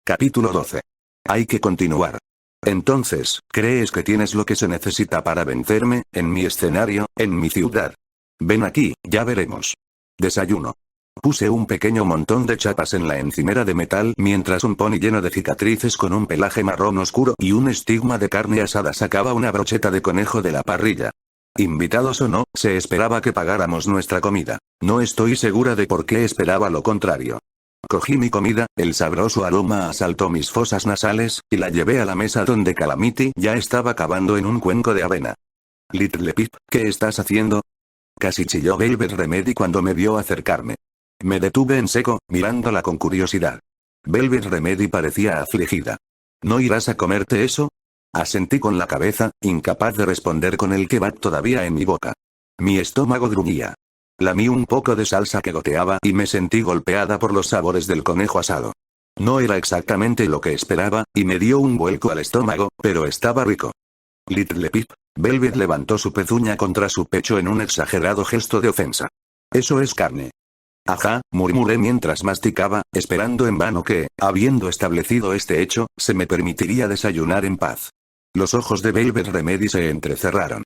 Capítulo 12. Hay que continuar. Entonces, ¿crees que tienes lo que se necesita para vencerme, en mi escenario, en mi ciudad? Ven aquí, ya veremos. Desayuno. Puse un pequeño montón de chapas en la encimera de metal mientras un pony lleno de cicatrices con un pelaje marrón oscuro y un estigma de carne asada sacaba una brocheta de conejo de la parrilla. Invitados o no, se esperaba que pagáramos nuestra comida. No estoy segura de por qué esperaba lo contrario. Cogí mi comida, el sabroso aroma asaltó mis fosas nasales, y la llevé a la mesa donde Calamity ya estaba cavando en un cuenco de avena. Little Pip, ¿qué estás haciendo? Casi chilló Velvet Remedy cuando me vio acercarme. Me detuve en seco, mirándola con curiosidad. Velvet Remedy parecía afligida. ¿No irás a comerte eso? Asentí con la cabeza, incapaz de responder con el kebab todavía en mi boca. Mi estómago gruñía. Lamí un poco de salsa que goteaba y me sentí golpeada por los sabores del conejo asado. No era exactamente lo que esperaba, y me dio un vuelco al estómago, pero estaba rico. Little Pip, Velvet levantó su pezuña contra su pecho en un exagerado gesto de ofensa. Eso es carne. Ajá, murmuré mientras masticaba, esperando en vano que, habiendo establecido este hecho, se me permitiría desayunar en paz. Los ojos de Velvet Remedy se entrecerraron.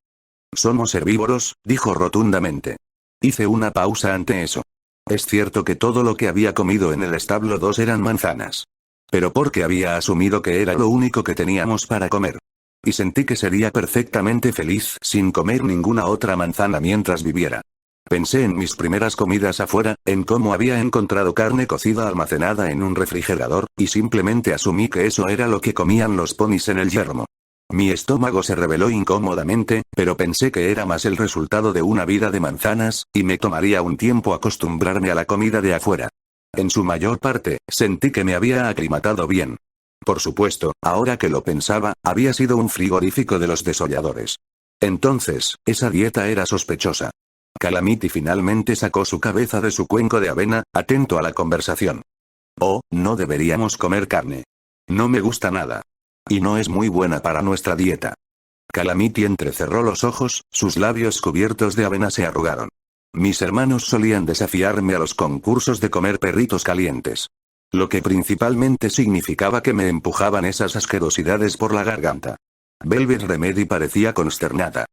Somos herbívoros, dijo rotundamente. Hice una pausa ante eso. Es cierto que todo lo que había comido en el establo 2 eran manzanas. Pero porque había asumido que era lo único que teníamos para comer. Y sentí que sería perfectamente feliz sin comer ninguna otra manzana mientras viviera. Pensé en mis primeras comidas afuera, en cómo había encontrado carne cocida almacenada en un refrigerador, y simplemente asumí que eso era lo que comían los ponis en el yermo. Mi estómago se rebeló incómodamente, pero pensé que era más el resultado de una vida de manzanas, y me tomaría un tiempo acostumbrarme a la comida de afuera. En su mayor parte, sentí que me había aclimatado bien. Por supuesto, ahora que lo pensaba, había sido un frigorífico de los desolladores. Entonces, esa dieta era sospechosa. Calamity finalmente sacó su cabeza de su cuenco de avena, atento a la conversación. Oh, no deberíamos comer carne. No me gusta nada. Y no es muy buena para nuestra dieta. Calamity entrecerró los ojos, sus labios cubiertos de avena se arrugaron. Mis hermanos solían desafiarme a los concursos de comer perritos calientes. Lo que principalmente significaba que me empujaban esas asquerosidades por la garganta. Velvet Remedy parecía consternada.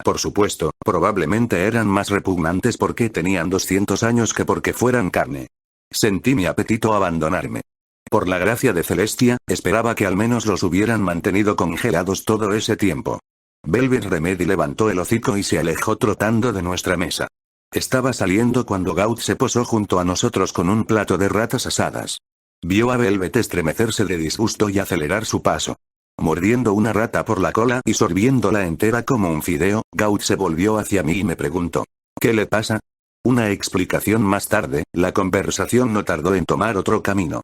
Por supuesto, probablemente eran más repugnantes porque tenían 200 años que porque fueran carne. Sentí mi apetito abandonarme. Por la gracia de Celestia, esperaba que al menos los hubieran mantenido congelados todo ese tiempo. Velvet Remedy levantó el hocico y se alejó trotando de nuestra mesa. Estaba saliendo cuando Gaut se posó junto a nosotros con un plato de ratas asadas. Vio a Velvet estremecerse de disgusto y acelerar su paso. Mordiendo una rata por la cola y sorbiéndola entera como un fideo, Gaut se volvió hacia mí y me preguntó: ¿qué le pasa? Una explicación más tarde, la conversación no tardó en tomar otro camino.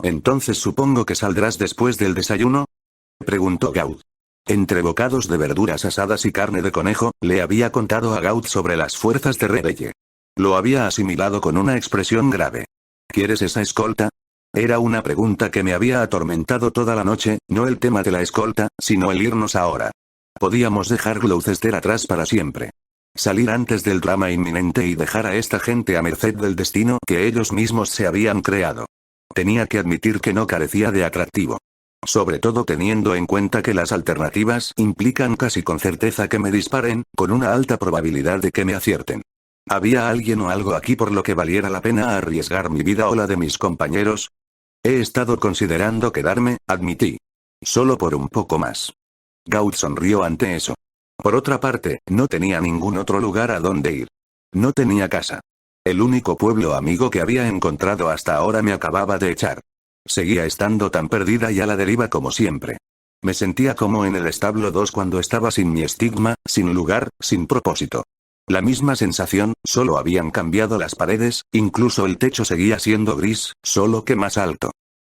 ¿Entonces supongo que saldrás después del desayuno? Preguntó Gaut. Entre bocados de verduras asadas y carne de conejo, le había contado a Gaut sobre las fuerzas de Rebelle. Lo había asimilado con una expresión grave. ¿Quieres esa escolta? Era una pregunta que me había atormentado toda la noche, no el tema de la escolta, sino el irnos ahora. Podíamos dejar Gloucester atrás para siempre. Salir antes del drama inminente y dejar a esta gente a merced del destino que ellos mismos se habían creado. Tenía que admitir que no carecía de atractivo. Sobre todo teniendo en cuenta que las alternativas implican casi con certeza que me disparen, con una alta probabilidad de que me acierten. ¿Había alguien o algo aquí por lo que valiera la pena arriesgar mi vida o la de mis compañeros? He estado considerando quedarme, admití. Solo por un poco más. Gaut sonrió ante eso. Por otra parte, no tenía ningún otro lugar a donde ir. No tenía casa. El único pueblo amigo que había encontrado hasta ahora me acababa de echar. Seguía estando tan perdida y a la deriva como siempre. Me sentía como en el establo 2 cuando estaba sin mi estigma, sin lugar, sin propósito. La misma sensación, solo habían cambiado las paredes, incluso el techo seguía siendo gris, solo que más alto.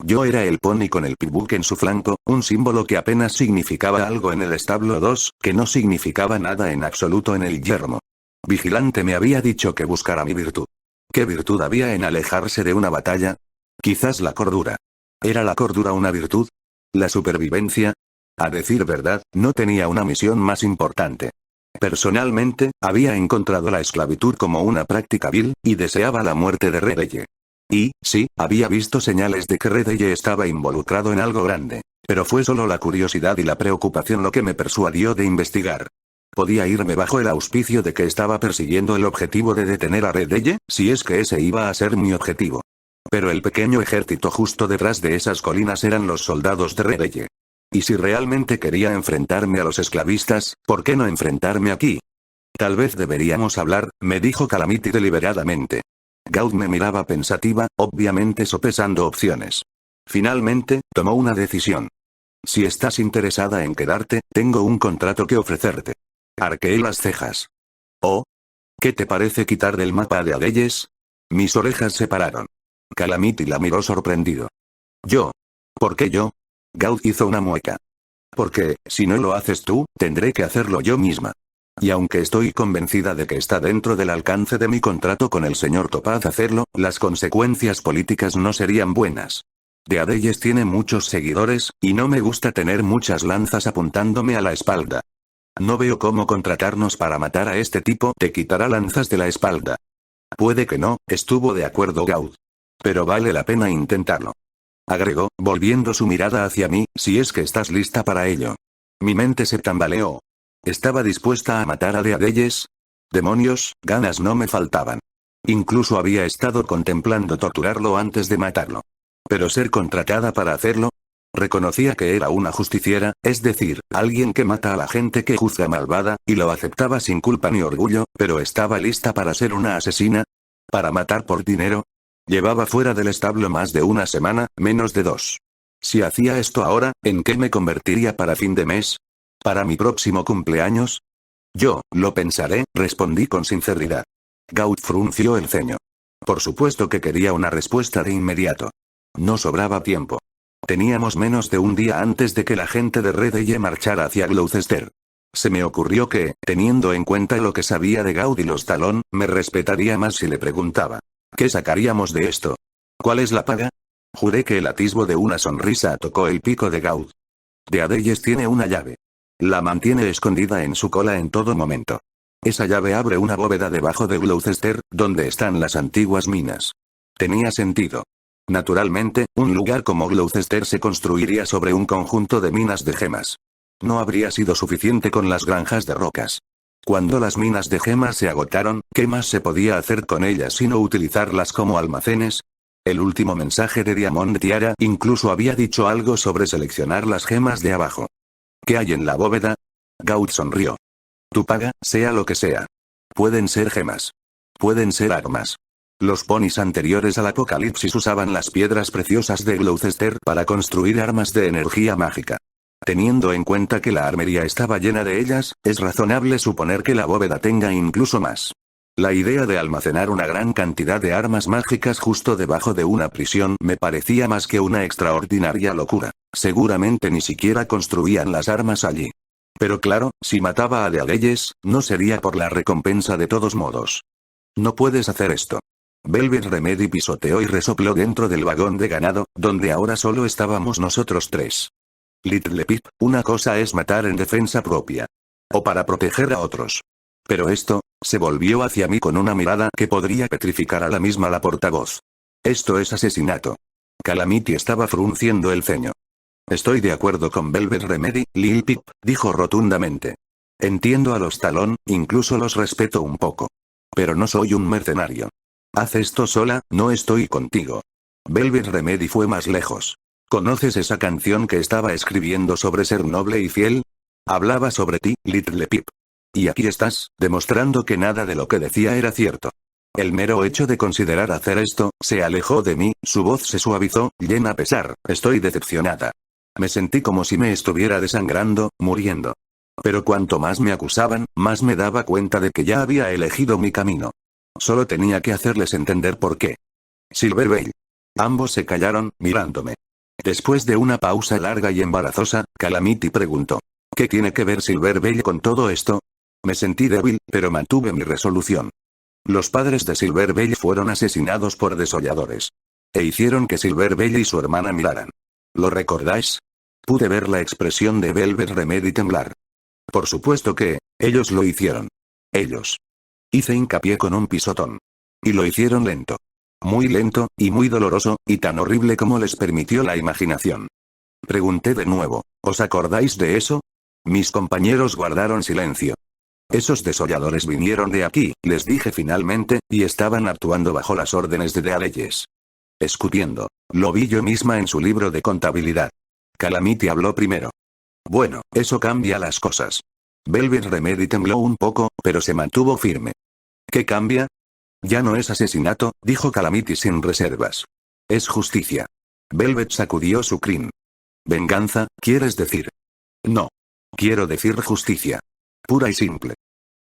Yo era el pony con el pitbull en su flanco, un símbolo que apenas significaba algo en el establo 2, que no significaba nada en absoluto en el yermo. Vigilante me había dicho que buscara mi virtud. ¿Qué virtud había en alejarse de una batalla? Quizás la cordura. ¿Era la cordura una virtud? ¿La supervivencia? A decir verdad, no tenía una misión más importante. Personalmente, había encontrado la esclavitud como una práctica vil, y deseaba la muerte de Rebelle. Y, sí, había visto señales de que Redeye estaba involucrado en algo grande. Pero fue solo la curiosidad y la preocupación lo que me persuadió de investigar. ¿Podía irme bajo el auspicio de que estaba persiguiendo el objetivo de detener a Redeye, si es que ese iba a ser mi objetivo? Pero el pequeño ejército justo detrás de esas colinas eran los soldados de Redeye. Y si realmente quería enfrentarme a los esclavistas, ¿por qué no enfrentarme aquí? Tal vez deberíamos hablar, me dijo Calamity deliberadamente. Gaud me miraba pensativa, obviamente sopesando opciones. Finalmente, tomó una decisión. Si estás interesada en quedarte, tengo un contrato que ofrecerte. Arqueé las cejas. ¿Oh? ¿Qué te parece quitar del mapa de Adeyes? Mis orejas se pararon. Calamity la miró sorprendido. ¿Yo? ¿Por qué yo? Gaud hizo una mueca. Porque, si no lo haces tú, tendré que hacerlo yo misma. Y aunque estoy convencida de que está dentro del alcance de mi contrato con el señor Topaz hacerlo, las consecuencias políticas no serían buenas. De Adeyes tiene muchos seguidores, y no me gusta tener muchas lanzas apuntándome a la espalda. No veo cómo contratarnos para matar a este tipo te quitará lanzas de la espalda. Puede que no, estuvo de acuerdo Gaud. Pero vale la pena intentarlo. Agregó, volviendo su mirada hacia mí, si es que estás lista para ello. Mi mente se tambaleó. ¿Estaba dispuesta a matar a de Adeyes? Demonios, ganas no me faltaban. Incluso había estado contemplando torturarlo antes de matarlo. Pero ser contratada para hacerlo. Reconocía que era una justiciera, es decir, alguien que mata a la gente que juzga malvada, y lo aceptaba sin culpa ni orgullo, pero estaba lista para ser una asesina. ¿Para matar por dinero? Llevaba fuera del establo más de una semana, menos de 2. Si hacía esto ahora, ¿en qué me convertiría para fin de mes? ¿Para mi próximo cumpleaños? Yo, lo pensaré, respondí con sinceridad. Gaud frunció el ceño. Por supuesto que quería una respuesta de inmediato. No sobraba tiempo. Teníamos menos de un día antes de que la gente de Redeye marchara hacia Gloucester. Se me ocurrió que, teniendo en cuenta lo que sabía de Gaud y los Talón, me respetaría más si le preguntaba. ¿Qué sacaríamos de esto? ¿Cuál es la paga? Juré que el atisbo de una sonrisa tocó el pico de Gaud. De Adeyes tiene una llave. La mantiene escondida en su cola en todo momento. Esa llave abre una bóveda debajo de Gloucester, donde están las antiguas minas. Tenía sentido. Naturalmente, un lugar como Gloucester se construiría sobre un conjunto de minas de gemas. No habría sido suficiente con las granjas de rocas. Cuando las minas de gemas se agotaron, ¿qué más se podía hacer con ellas sino utilizarlas como almacenes? El último mensaje de Diamond Tiara incluso había dicho algo sobre seleccionar las gemas de abajo. ¿Qué hay en la bóveda? Gaud sonrió. Tu paga, sea lo que sea. Pueden ser gemas. Pueden ser armas. Los ponis anteriores al apocalipsis usaban las piedras preciosas de Gloucester para construir armas de energía mágica. Teniendo en cuenta que la armería estaba llena de ellas, es razonable suponer que la bóveda tenga incluso más. La idea de almacenar una gran cantidad de armas mágicas justo debajo de una prisión me parecía más que una extraordinaria locura. Seguramente ni siquiera construían las armas allí. Pero claro, si mataba a de Adeyes, no sería por la recompensa de todos modos. No puedes hacer esto. Velvet Remedy pisoteó y resopló dentro del vagón de ganado, donde ahora solo estábamos nosotros 3. Little Pip, una cosa es matar en defensa propia. O para proteger a otros. Pero esto, se volvió hacia mí con una mirada que podría petrificar a la misma la portavoz. Esto es asesinato. Calamity estaba frunciendo el ceño. Estoy de acuerdo con Velvet Remedy, Lil Pip, dijo rotundamente. Entiendo a los Talón, incluso los respeto un poco. Pero no soy un mercenario. Haz esto sola, no estoy contigo. Velvet Remedy fue más lejos. ¿Conoces esa canción que estaba escribiendo sobre ser noble y fiel? Hablaba sobre ti, Little Pip. Y aquí estás, demostrando que nada de lo que decía era cierto. El mero hecho de considerar hacer esto, se alejó de mí, su voz se suavizó, llena de pesar, estoy decepcionada. Me sentí como si me estuviera desangrando, muriendo. Pero cuanto más me acusaban, más me daba cuenta de que ya había elegido mi camino. Solo tenía que hacerles entender por qué. Silverveil. Ambos se callaron, mirándome. Después de una pausa larga y embarazosa, Calamity preguntó. ¿Qué tiene que ver Silverveil con todo esto? Me sentí débil, pero mantuve mi resolución. Los padres de Silverveil fueron asesinados por desolladores. E hicieron que Silverveil y su hermana miraran. ¿Lo recordáis? Pude ver la expresión de Velvet Remedy temblar. Por supuesto que, ellos lo hicieron. Ellos. Hice hincapié con un pisotón. Y lo hicieron lento. Muy lento, y muy doloroso, y tan horrible como les permitió la imaginación. Pregunté de nuevo, ¿os acordáis de eso? Mis compañeros guardaron silencio. Esos desolladores vinieron de aquí, les dije finalmente, y estaban actuando bajo las órdenes de Dealeyes. Escupiendo. Lo vi yo misma en su libro de contabilidad. Calamity habló primero. Bueno, eso cambia las cosas. Velvet Remedy tembló un poco, pero se mantuvo firme. ¿Qué cambia? Ya no es asesinato, dijo Calamity sin reservas. Es justicia. Velvet sacudió su crin. ¿Venganza, quieres decir? No. Quiero decir justicia. Pura y simple.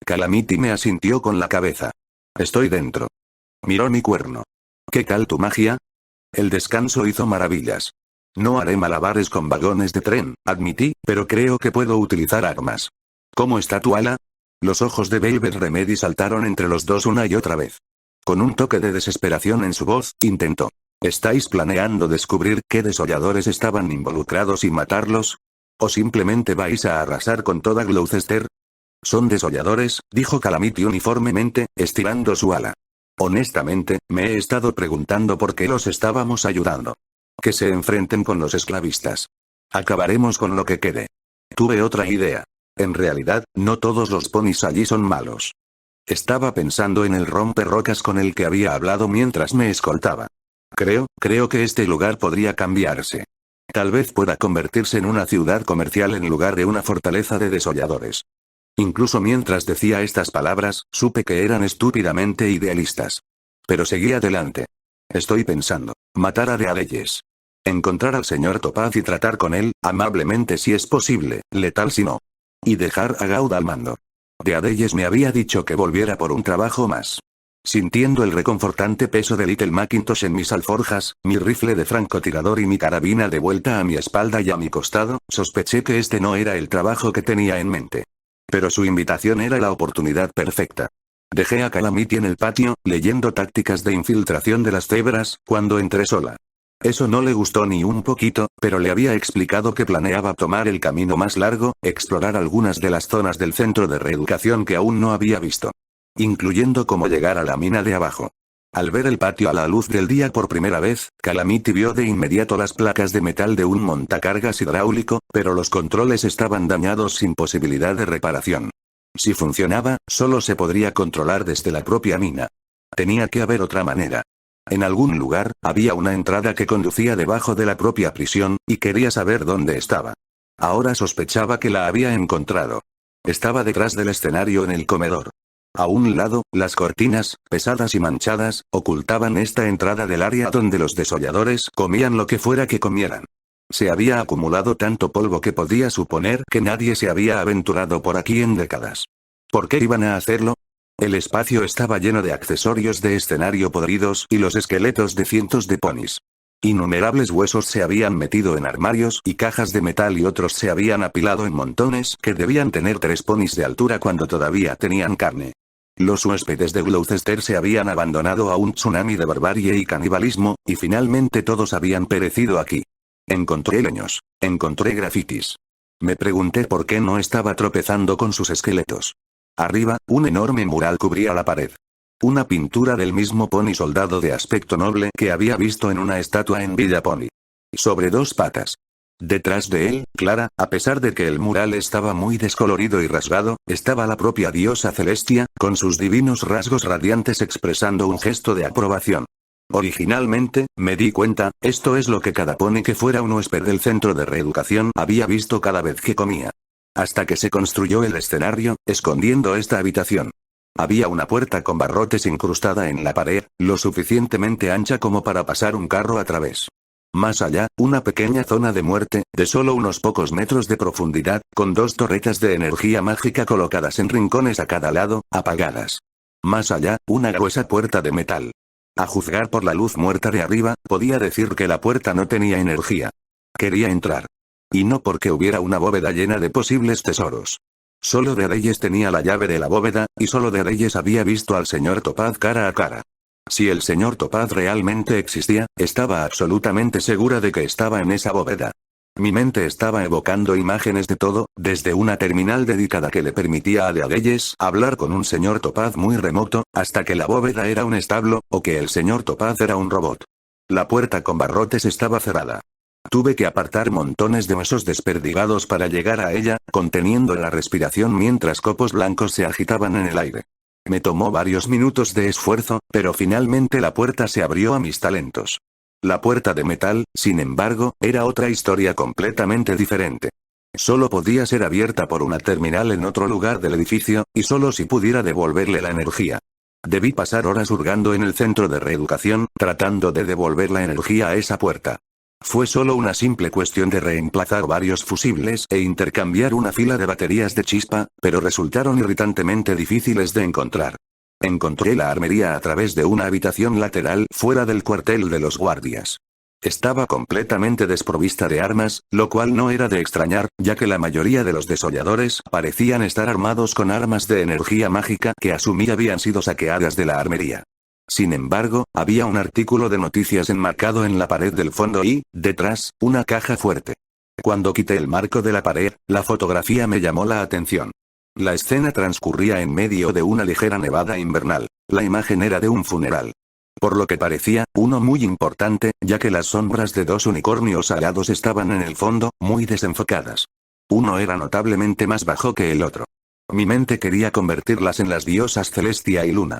Calamity me asintió con la cabeza. Estoy dentro. Miró mi cuerno. ¿Qué tal tu magia? El descanso hizo maravillas. No haré malabares con vagones de tren, admití, pero creo que puedo utilizar armas. ¿Cómo está tu ala? Los ojos de Velvet Remedy saltaron entre los dos una y otra vez. Con un toque de desesperación en su voz, intentó. ¿Estáis planeando descubrir qué desolladores estaban involucrados y matarlos? ¿O simplemente vais a arrasar con toda Gloucester? Son desolladores, dijo Calamity uniformemente, estirando su ala. Honestamente, me he estado preguntando por qué los estábamos ayudando. Que se enfrenten con los esclavistas. Acabaremos con lo que quede. Tuve otra idea. En realidad, no todos los ponis allí son malos. Estaba pensando en el romperrocas con el que había hablado mientras me escoltaba. Creo que este lugar podría cambiarse. Tal vez pueda convertirse en una ciudad comercial en lugar de una fortaleza de desolladores. Incluso mientras decía estas palabras, supe que eran estúpidamente idealistas. Pero seguí adelante. Estoy pensando, matar a Dealeyes. Encontrar al señor Topaz y tratar con él, amablemente si es posible, letal si no. Y dejar a Gauda al mando. Dealeyes me había dicho que volviera por un trabajo más. Sintiendo el reconfortante peso de Little Macintosh en mis alforjas, mi rifle de francotirador y mi carabina de vuelta a mi espalda y a mi costado, sospeché que este no era el trabajo que tenía en mente. Pero su invitación era la oportunidad perfecta. Dejé a Calamity en el patio, leyendo tácticas de infiltración de las cebras, cuando entré sola. Eso no le gustó ni un poquito, pero le había explicado que planeaba tomar el camino más largo, explorar algunas de las zonas del centro de reeducación que aún no había visto. Incluyendo cómo llegar a la mina de abajo. Al ver el patio a la luz del día por primera vez, Calamity vio de inmediato las placas de metal de un montacargas hidráulico, pero los controles estaban dañados sin posibilidad de reparación. Si funcionaba, solo se podría controlar desde la propia mina. Tenía que haber otra manera. En algún lugar, había una entrada que conducía debajo de la propia prisión, y quería saber dónde estaba. Ahora sospechaba que la había encontrado. Estaba detrás del escenario en el comedor. A un lado, las cortinas, pesadas y manchadas, ocultaban esta entrada del área donde los desolladores comían lo que fuera que comieran. Se había acumulado tanto polvo que podía suponer que nadie se había aventurado por aquí en décadas. ¿Por qué iban a hacerlo? El espacio estaba lleno de accesorios de escenario podridos y los esqueletos de cientos de ponis. Innumerables huesos se habían metido en armarios y cajas de metal y otros se habían apilado en montones que debían tener 3 ponis de altura cuando todavía tenían carne. Los huéspedes de Gloucester se habían abandonado a un tsunami de barbarie y canibalismo, y finalmente todos habían perecido aquí. Encontré leños. Encontré grafitis. Me pregunté por qué no estaba tropezando con sus esqueletos. Arriba, un enorme mural cubría la pared. Una pintura del mismo pony soldado de aspecto noble que había visto en una estatua en Villa Pony. Sobre 2 patas. Detrás de él, clara, a pesar de que el mural estaba muy descolorido y rasgado, estaba la propia diosa Celestia, con sus divinos rasgos radiantes expresando un gesto de aprobación. Originalmente, me di cuenta, esto es lo que cada pony que fuera un huésped del centro de reeducación había visto cada vez que comía. Hasta que se construyó el escenario, escondiendo esta habitación. Había una puerta con barrotes incrustada en la pared, lo suficientemente ancha como para pasar un carro a través. Más allá, una pequeña zona de muerte, de solo unos pocos metros de profundidad, con 2 torretas de energía mágica colocadas en rincones a cada lado, apagadas. Más allá, una gruesa puerta de metal. A juzgar por la luz muerta de arriba, podía decir que la puerta no tenía energía. Quería entrar. Y no porque hubiera una bóveda llena de posibles tesoros. Solo Dealeyes tenía la llave de la bóveda, y solo Dealeyes había visto al señor Topaz cara a cara. Si el señor Topaz realmente existía, estaba absolutamente segura de que estaba en esa bóveda. Mi mente estaba evocando imágenes de todo, desde una terminal dedicada que le permitía a Deadeyes hablar con un señor Topaz muy remoto, hasta que la bóveda era un establo, o que el señor Topaz era un robot. La puerta con barrotes estaba cerrada. Tuve que apartar montones de huesos desperdigados para llegar a ella, conteniendo la respiración mientras copos blancos se agitaban en el aire. Me tomó varios minutos de esfuerzo, pero finalmente la puerta se abrió a mis talentos. La puerta de metal, sin embargo, era otra historia completamente diferente. Solo podía ser abierta por una terminal en otro lugar del edificio, y solo si pudiera devolverle la energía. Debí pasar horas hurgando en el centro de reeducación, tratando de devolver la energía a esa puerta. Fue solo una simple cuestión de reemplazar varios fusibles e intercambiar una fila de baterías de chispa, pero resultaron irritantemente difíciles de encontrar. Encontré la armería a través de una habitación lateral fuera del cuartel de los guardias. Estaba completamente desprovista de armas, lo cual no era de extrañar, ya que la mayoría de los desolladores parecían estar armados con armas de energía mágica que asumí habían sido saqueadas de la armería. Sin embargo, había un artículo de noticias enmarcado en la pared del fondo y, detrás, una caja fuerte. Cuando quité el marco de la pared, la fotografía me llamó la atención. La escena transcurría en medio de una ligera nevada invernal. La imagen era de un funeral. Por lo que parecía, uno muy importante, ya que las sombras de dos unicornios alados estaban en el fondo, muy desenfocadas. Uno era notablemente más bajo que el otro. Mi mente quería convertirlas en las diosas Celestia y Luna.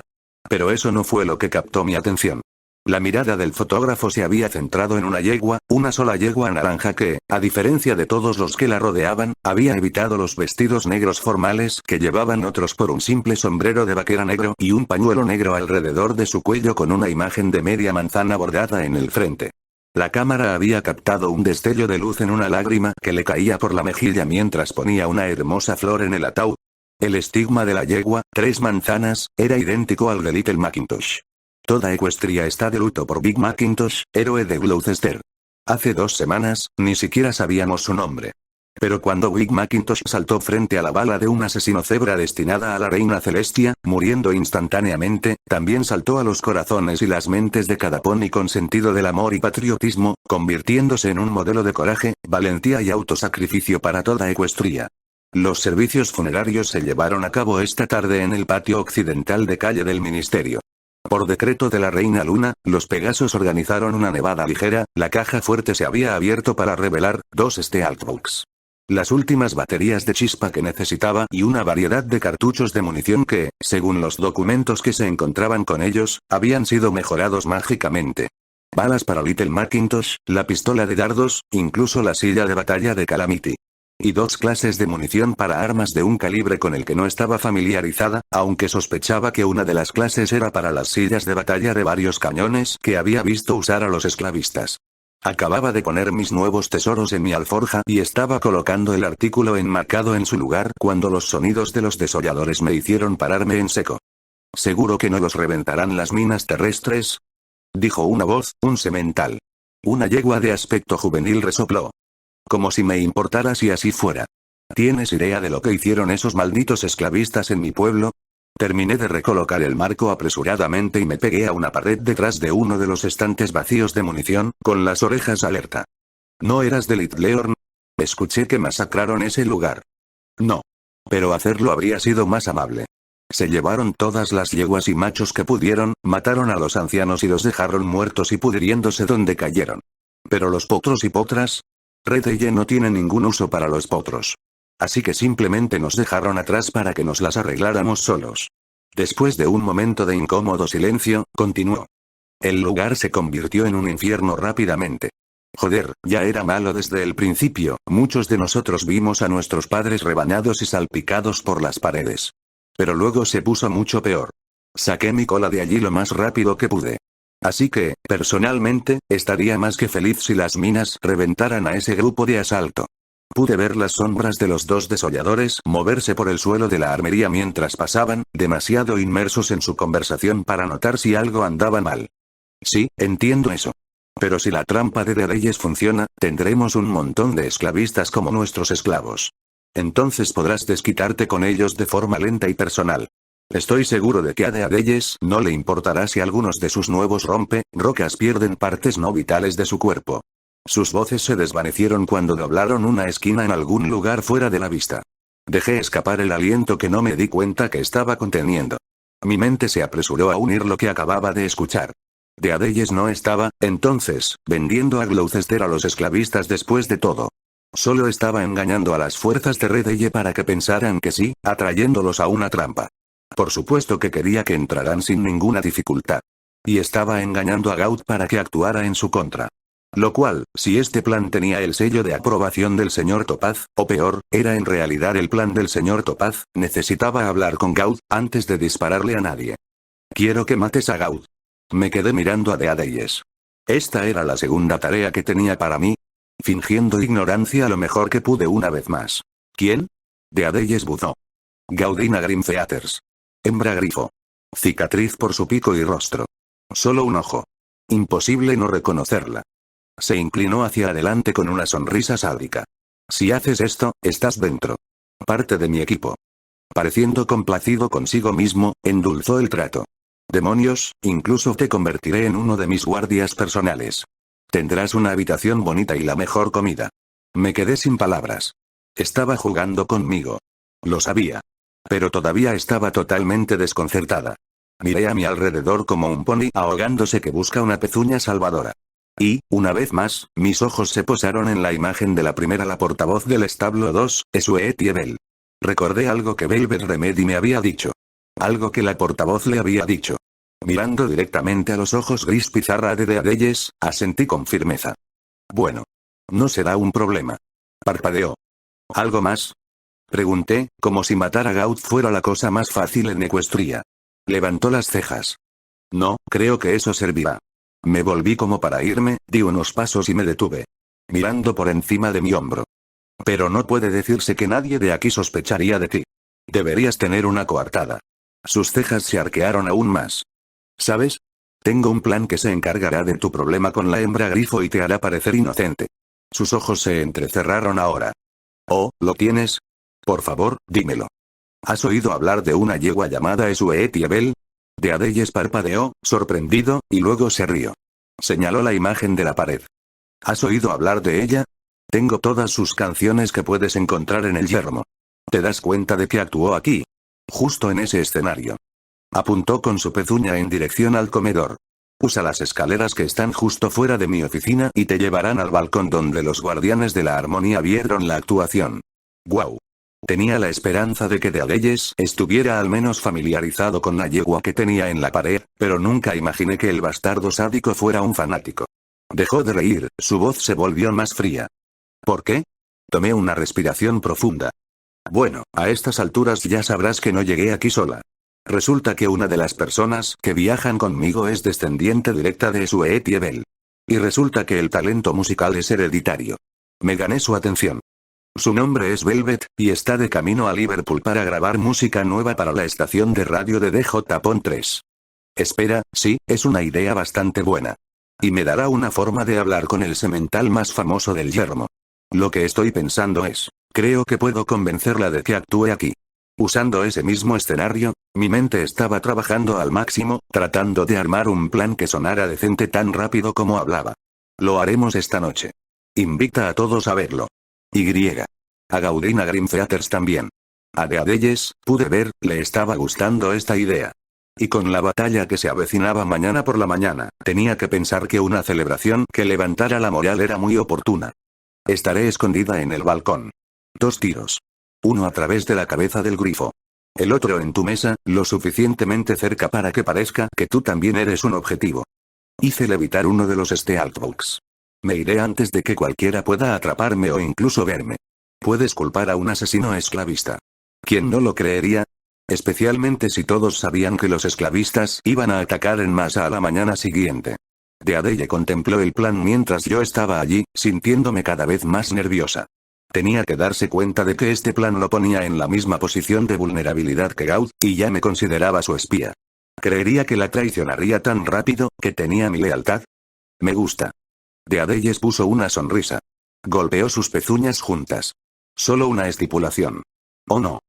Pero eso no fue lo que captó mi atención. La mirada del fotógrafo se había centrado en una yegua, una sola yegua naranja que, a diferencia de todos los que la rodeaban, había evitado los vestidos negros formales que llevaban otros por un simple sombrero de vaquera negro y un pañuelo negro alrededor de su cuello con una imagen de media manzana bordada en el frente. La cámara había captado un destello de luz en una lágrima que le caía por la mejilla mientras ponía una hermosa flor en el ataúd. El estigma de la yegua, 3 manzanas, era idéntico al de Little Macintosh. Toda Ecuestria está de luto por Big Macintosh, héroe de Gloucester. Hace 2 semanas, ni siquiera sabíamos su nombre. Pero cuando Big Macintosh saltó frente a la bala de un asesino cebra destinada a la reina Celestia, muriendo instantáneamente, también saltó a los corazones y las mentes de cada pony con sentido del amor y patriotismo, convirtiéndose en un modelo de coraje, valentía y autosacrificio para toda Ecuestria. Los servicios funerarios se llevaron a cabo esta tarde en el patio occidental de calle del Ministerio. Por decreto de la Reina Luna, los Pegasos organizaron una nevada ligera, la caja fuerte se había abierto para revelar 2 Stealthbooks. Las últimas baterías de chispa que necesitaba y una variedad de cartuchos de munición que, según los documentos que se encontraban con ellos, habían sido mejorados mágicamente. Balas para Little Macintosh, la pistola de dardos, incluso la silla de batalla de Calamity. Y 2 clases de munición para armas de un calibre con el que no estaba familiarizada, aunque sospechaba que una de las clases era para las sillas de batalla de varios cañones que había visto usar a los esclavistas. Acababa de poner mis nuevos tesoros en mi alforja y estaba colocando el artículo enmarcado en su lugar cuando los sonidos de los desolladores me hicieron pararme en seco. ¿Seguro que no los reventarán las minas terrestres?, dijo una voz, un semental. Una yegua de aspecto juvenil resopló. Como si me importara si así fuera. ¿Tienes idea de lo que hicieron esos malditos esclavistas en mi pueblo? Terminé de recolocar el marco apresuradamente y me pegué a una pared detrás de uno de los estantes vacíos de munición, con las orejas alerta. ¿No eras de Litleorn? Escuché que masacraron ese lugar. No. Pero hacerlo habría sido más amable. Se llevaron todas las yeguas y machos que pudieron, mataron a los ancianos y los dejaron muertos y pudriéndose donde cayeron. Pero los potros y potras... Redeye no tiene ningún uso para los potros. Así que simplemente nos dejaron atrás para que nos las arregláramos solos. Después de un momento de incómodo silencio, continuó. El lugar se convirtió en un infierno rápidamente. Joder, ya era malo desde el principio, muchos de nosotros vimos a nuestros padres rebanados y salpicados por las paredes. Pero luego se puso mucho peor. Saqué mi cola de allí lo más rápido que pude. Así que, personalmente, estaría más que feliz si las minas reventaran a ese grupo de asalto. Pude ver las sombras de los 2 desolladores moverse por el suelo de la armería mientras pasaban, demasiado inmersos en su conversación para notar si algo andaba mal. Sí, entiendo eso. Pero si la trampa de Deadeyes funciona, tendremos un montón de esclavistas como nuestros esclavos. Entonces podrás desquitarte con ellos de forma lenta y personal. Estoy seguro de que a Deadeyes no le importará si algunos de sus nuevos rocas pierden partes no vitales de su cuerpo. Sus voces se desvanecieron cuando doblaron una esquina en algún lugar fuera de la vista. Dejé escapar el aliento que no me di cuenta que estaba conteniendo. Mi mente se apresuró a unir lo que acababa de escuchar. Deadelles no estaba, entonces, vendiendo a Gloucester a los esclavistas después de todo. Solo estaba engañando a las fuerzas de Redeye para que pensaran que sí, atrayéndolos a una trampa. Por supuesto que quería que entraran sin ninguna dificultad. Y estaba engañando a Gaut para que actuara en su contra. Lo cual, si este plan tenía el sello de aprobación del señor Topaz, o peor, era en realidad el plan del señor Topaz, necesitaba hablar con Gaut, antes de dispararle a nadie. Quiero que mates a Gaut. Me quedé mirando a Deadelles. Esta era la segunda tarea que tenía para mí. Fingiendo ignorancia lo mejor que pude una vez más. ¿Quién? Deadelles buzó. Gaudina Grimfeathers. Hembra grifo. Cicatriz por su pico y rostro. Solo un ojo. Imposible no reconocerla. Se inclinó hacia adelante con una sonrisa sádica. Si haces esto, estás dentro. Parte de mi equipo. Pareciendo complacido consigo mismo, endulzó el trato. Demonios, incluso te convertiré en uno de mis guardias personales. Tendrás una habitación bonita y la mejor comida. Me quedé sin palabras. Estaba jugando conmigo. Lo sabía. Pero todavía estaba totalmente desconcertada. Miré a mi alrededor como un pony ahogándose que busca una pezuña salvadora. Y, una vez más, mis ojos se posaron en la imagen de la portavoz del establo 2, Esuetiebel. Recordé algo que Velvet Remedy me había dicho. Algo que la portavoz le había dicho. Mirando directamente a los ojos gris pizarra de Deadelles, asentí con firmeza. Bueno. No será un problema. Parpadeó. ¿Algo más? Pregunté, como si matar a Gaut fuera la cosa más fácil en Ecuestria. Levantó las cejas. No, creo que eso servirá. Me volví como para irme, di unos pasos y me detuve. Mirando por encima de mi hombro. Pero no puede decirse que nadie de aquí sospecharía de ti. Deberías tener una coartada. Sus cejas se arquearon aún más. ¿Sabes? Tengo un plan que se encargará de tu problema con la hembra grifo y te hará parecer inocente. Sus ojos se entrecerraron ahora. Oh, ¿lo tienes? Por favor, dímelo. ¿Has oído hablar de una yegua llamada Esuetiebel? Deadelles parpadeó, sorprendido, y luego se rió. Señaló la imagen de la pared. ¿Has oído hablar de ella? Tengo todas sus canciones que puedes encontrar en el yermo. ¿Te das cuenta de que actuó aquí? Justo en ese escenario. Apuntó con su pezuña en dirección al comedor. Usa las escaleras que están justo fuera de mi oficina y te llevarán al balcón donde los guardianes de la armonía vieron la actuación. ¡Guau! Tenía la esperanza de que Deadelles estuviera al menos familiarizado con la yegua que tenía en la pared, pero nunca imaginé que el bastardo sádico fuera un fanático. Dejó de reír, su voz se volvió más fría. ¿Por qué? Tomé una respiración profunda. Bueno, a estas alturas ya sabrás que no llegué aquí sola. Resulta que una de las personas que viajan conmigo es descendiente directa de Esuetiebel. Y resulta que el talento musical es hereditario. Me gané su atención. Su nombre es Velvet, y está de camino a Liverpool para grabar música nueva para la estación de radio de DJ-3. Espera, sí, es una idea bastante buena. Y me dará una forma de hablar con el semental más famoso del yermo. Lo que estoy pensando es, creo que puedo convencerla de que actúe aquí. Usando ese mismo escenario, mi mente estaba trabajando al máximo, tratando de armar un plan que sonara decente tan rápido como hablaba. Lo haremos esta noche. Invita a todos a verlo. Y. A Gaudina Grimfeathers también. A Deadelles, pude ver, le estaba gustando esta idea. Y con la batalla que se avecinaba mañana por la mañana, tenía que pensar que una celebración que levantara la moral era muy oportuna. Estaré escondida en el balcón. 2 tiros. Uno a través de la cabeza del grifo. El otro en tu mesa, lo suficientemente cerca para que parezca que tú también eres un objetivo. Hice levitar uno de los Stealthbugs. Me iré antes de que cualquiera pueda atraparme o incluso verme. Puedes culpar a un asesino esclavista. ¿Quién no lo creería? Especialmente si todos sabían que los esclavistas iban a atacar en masa a la mañana siguiente. Deadelle contempló el plan mientras yo estaba allí, sintiéndome cada vez más nerviosa. Tenía que darse cuenta de que este plan lo ponía en la misma posición de vulnerabilidad que Gaut, y ya me consideraba su espía. ¿Creería que la traicionaría tan rápido, que tenía mi lealtad? Me gusta. Deadelles puso una sonrisa. Golpeó sus pezuñas juntas. Solo una estipulación. ¿O no?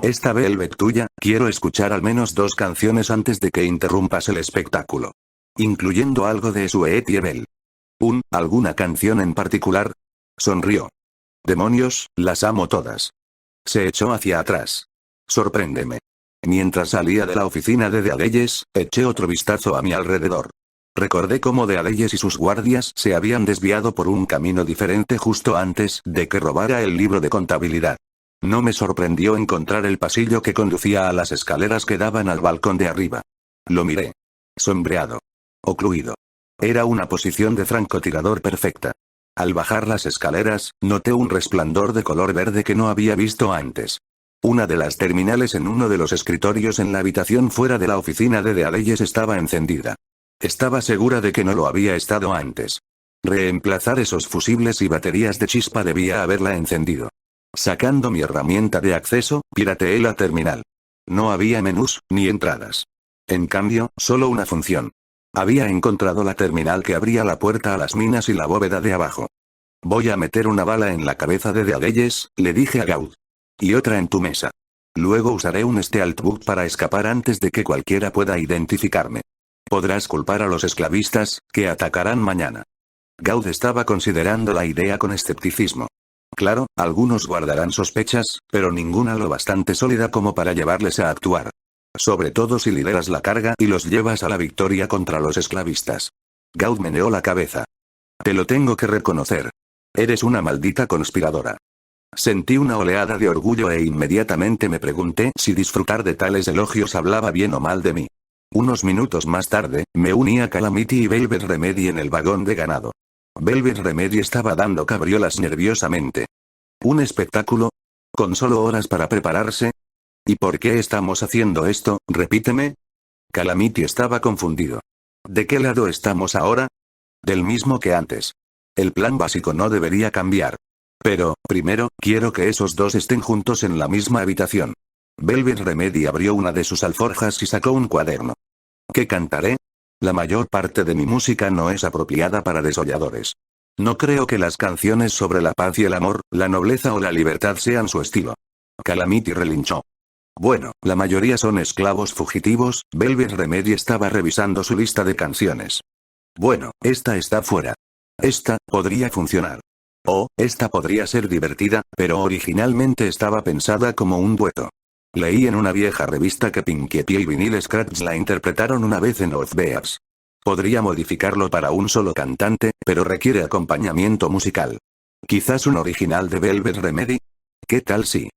Esta Velvet tuya, quiero escuchar al menos 2 canciones antes de que interrumpas el espectáculo. Incluyendo algo de Esuetiebel. ¿Alguna canción en particular? Sonrió. Demonios, las amo todas. Se echó hacia atrás. Sorpréndeme. Mientras salía de la oficina de Deadeyes, eché otro vistazo a mi alrededor. Recordé cómo Deadeyes y sus guardias se habían desviado por un camino diferente justo antes de que robara el libro de contabilidad. No me sorprendió encontrar el pasillo que conducía a las escaleras que daban al balcón de arriba. Lo miré. Sombreado. Ocluido. Era una posición de francotirador perfecta. Al bajar las escaleras, noté un resplandor de color verde que no había visto antes. Una de las terminales en uno de los escritorios en la habitación fuera de la oficina de Deadeyes estaba encendida. Estaba segura de que no lo había estado antes. Reemplazar esos fusibles y baterías de chispa debía haberla encendido. Sacando mi herramienta de acceso, pirateé la terminal. No había menús, ni entradas. En cambio, solo una función. Había encontrado la terminal que abría la puerta a las minas y la bóveda de abajo. Voy a meter una bala en la cabeza de Deadeyes, le dije a Gaud. Y otra en tu mesa. Luego usaré un stealthbook para escapar antes de que cualquiera pueda identificarme. Podrás culpar a los esclavistas, que atacarán mañana. Gaud estaba considerando la idea con escepticismo. Claro, algunos guardarán sospechas, pero ninguna lo bastante sólida como para llevarles a actuar. Sobre todo si lideras la carga y los llevas a la victoria contra los esclavistas. Gaud meneó la cabeza. Te lo tengo que reconocer. Eres una maldita conspiradora. Sentí una oleada de orgullo e inmediatamente me pregunté si disfrutar de tales elogios hablaba bien o mal de mí. Unos minutos más tarde, me uní a Calamity y Velvet Remedy en el vagón de ganado. Velvet Remedy estaba dando cabriolas nerviosamente. ¿Un espectáculo? ¿Con solo horas para prepararse? ¿Y por qué estamos haciendo esto? Repíteme. Calamity estaba confundido. ¿De qué lado estamos ahora? Del mismo que antes. El plan básico no debería cambiar. Pero, primero, quiero que esos dos estén juntos en la misma habitación. Velvet Remedy abrió una de sus alforjas y sacó un cuaderno. ¿Qué cantaré? La mayor parte de mi música no es apropiada para desolladores. No creo que las canciones sobre la paz y el amor, la nobleza o la libertad sean su estilo. Calamity relinchó. Bueno, la mayoría son esclavos fugitivos. Velvet Remedy estaba revisando su lista de canciones. Bueno, esta está fuera. Esta podría funcionar. Esta podría ser divertida, pero originalmente estaba pensada como un dueto. Leí en una vieja revista que Pinkie Pie y Vinyl Scratch la interpretaron una vez en North Bears. Podría modificarlo para un solo cantante, pero requiere acompañamiento musical. ¿Quizás un original de Velvet Remedy? ¿Qué tal si?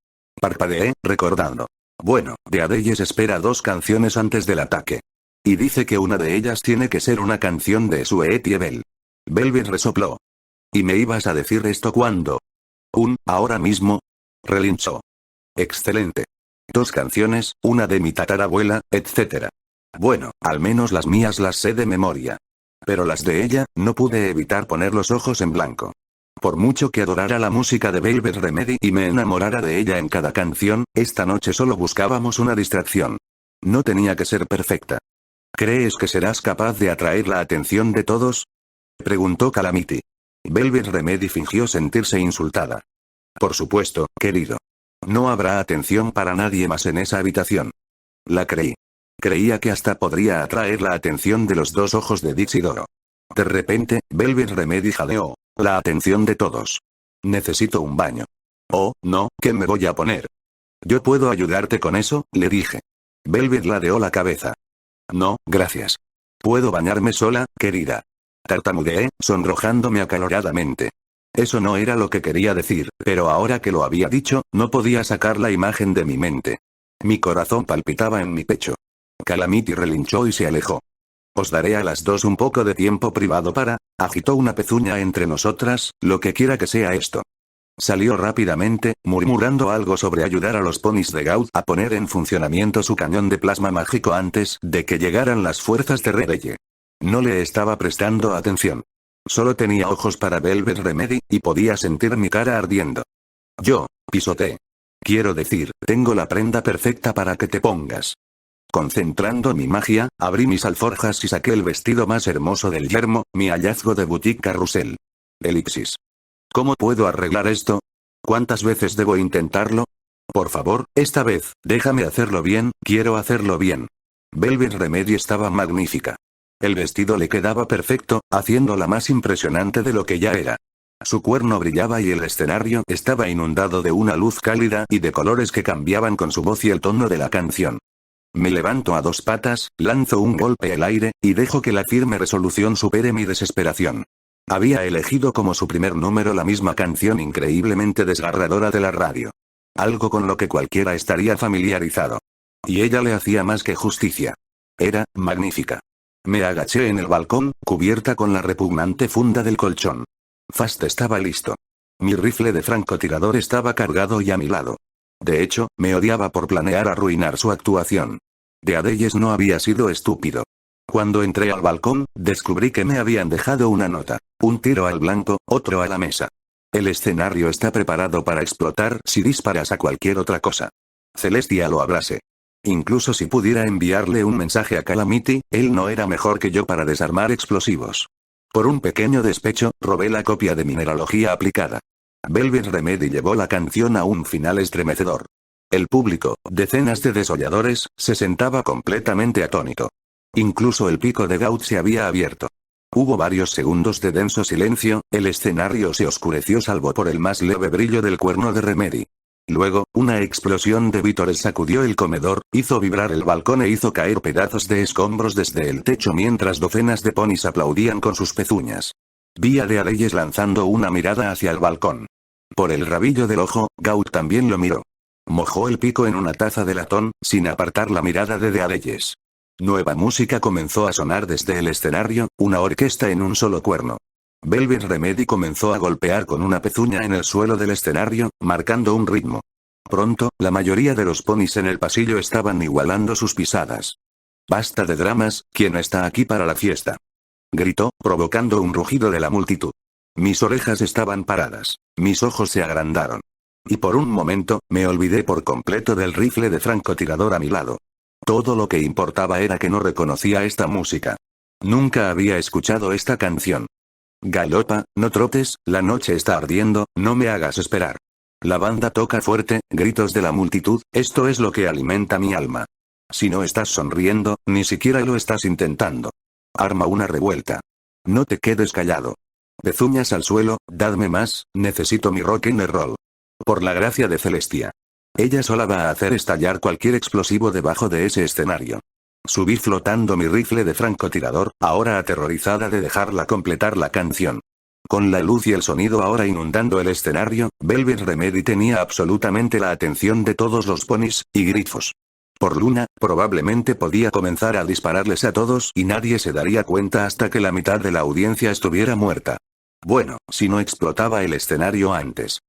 Parpadeé, recordando. Bueno, Deadeyes espera 2 canciones antes del ataque. Y dice que una de ellas tiene que ser una canción de Sweet y Bell. Velvet resopló. ¿Y me ibas a decir esto cuándo? Ahora mismo. Relinchó. Excelente. 2 canciones, una de mi tatarabuela, etc. Bueno, al menos las mías las sé de memoria. Pero las de ella, no pude evitar poner los ojos en blanco. Por mucho que adorara la música de Velvet Remedy y me enamorara de ella en cada canción, esta noche solo buscábamos una distracción. No tenía que ser perfecta. ¿Crees que serás capaz de atraer la atención de todos? Preguntó Calamity. Velvet Remedy fingió sentirse insultada. Por supuesto, querido. No habrá atención para nadie más en esa habitación. La creí. Creía que hasta podría atraer la atención de los 2 ojos de Dixidoro. De repente, Velvet Remedy jaleó. La atención de todos. Necesito un baño. Oh, no, ¿qué me voy a poner? Yo puedo ayudarte con eso, le dije. Velvet ladeó la cabeza. No, gracias. Puedo bañarme sola, querida. Tartamudeé, sonrojándome acaloradamente. Eso no era lo que quería decir, pero ahora que lo había dicho, no podía sacar la imagen de mi mente. Mi corazón palpitaba en mi pecho. Calamity relinchó y se alejó. Os daré a las 2 un poco de tiempo privado para, agitó una pezuña entre nosotras, lo que quiera que sea esto. Salió rápidamente, murmurando algo sobre ayudar a los ponis de Gaud a poner en funcionamiento su cañón de plasma mágico antes de que llegaran las fuerzas de Rebelle. No le estaba prestando atención. Solo tenía ojos para Velvet Remedy, y podía sentir mi cara ardiendo. Yo, pisoteé. Quiero decir, tengo la prenda perfecta para que te pongas. Concentrando mi magia, abrí mis alforjas y saqué el vestido más hermoso del yermo, mi hallazgo de boutique carrusel. Elipsis. ¿Cómo puedo arreglar esto? ¿Cuántas veces debo intentarlo? Por favor, esta vez, déjame hacerlo bien, quiero hacerlo bien. Velvet Remedy estaba magnífica. El vestido le quedaba perfecto, haciéndola más impresionante de lo que ya era. Su cuerno brillaba y el escenario estaba inundado de una luz cálida y de colores que cambiaban con su voz y el tono de la canción. Me levanto a dos patas, lanzo un golpe al aire, y dejo que la firme resolución supere mi desesperación. Había elegido como su primer número la misma canción increíblemente desgarradora de la radio. Algo con lo que cualquiera estaría familiarizado. Y ella le hacía más que justicia. Era magnífica. Me agaché en el balcón, cubierta con la repugnante funda del colchón. Fast estaba listo. Mi rifle de francotirador estaba cargado y a mi lado. De hecho, me odiaba por planear arruinar su actuación. Deadelles no había sido estúpido. Cuando entré al balcón, descubrí que me habían dejado una nota. Un tiro al blanco, otro a la mesa. El escenario está preparado para explotar si disparas a cualquier otra cosa. Celestia lo abrase. Incluso si pudiera enviarle un mensaje a Calamity, él no era mejor que yo para desarmar explosivos. Por un pequeño despecho, robé la copia de mineralogía aplicada. Velvet Remedy llevó la canción a un final estremecedor. El público, decenas de desolladores, se sentaba completamente atónito. Incluso el pico de Gaut se había abierto. Hubo varios segundos de denso silencio, el escenario se oscureció salvo por el más leve brillo del cuerno de Remedy. Luego, una explosión de vítores sacudió el comedor, hizo vibrar el balcón e hizo caer pedazos de escombros desde el techo mientras docenas de ponis aplaudían con sus pezuñas. Vi a Deadelles lanzando una mirada hacia el balcón. Por el rabillo del ojo, Gaut también lo miró. Mojó el pico en una taza de latón, sin apartar la mirada de Deadelles. Nueva música comenzó a sonar desde el escenario, una orquesta en un solo cuerno. Velvet Remedy comenzó a golpear con una pezuña en el suelo del escenario, marcando un ritmo. Pronto, la mayoría de los ponis en el pasillo estaban igualando sus pisadas. «Basta de dramas, ¿quién está aquí para la fiesta?», gritó, provocando un rugido de la multitud. Mis orejas estaban paradas, mis ojos se agrandaron. Y por un momento, me olvidé por completo del rifle de francotirador a mi lado. Todo lo que importaba era que no reconocía esta música. Nunca había escuchado esta canción. «Galopa, no trotes, la noche está ardiendo, no me hagas esperar». La banda toca fuerte, gritos de la multitud, esto es lo que alimenta mi alma. Si no estás sonriendo, ni siquiera lo estás intentando. Arma una revuelta. No te quedes callado. Pezuñas al suelo, dadme más, necesito mi rock and roll. Por la gracia de Celestia. Ella sola va a hacer estallar cualquier explosivo debajo de ese escenario. Subí flotando mi rifle de francotirador, ahora aterrorizada de dejarla completar la canción. Con la luz y el sonido ahora inundando el escenario, Velvet Remedy tenía absolutamente la atención de todos los ponis y grifos. Por luna, probablemente podía comenzar a dispararles a todos y nadie se daría cuenta hasta que la mitad de la audiencia estuviera muerta. Bueno, si no explotaba el escenario antes.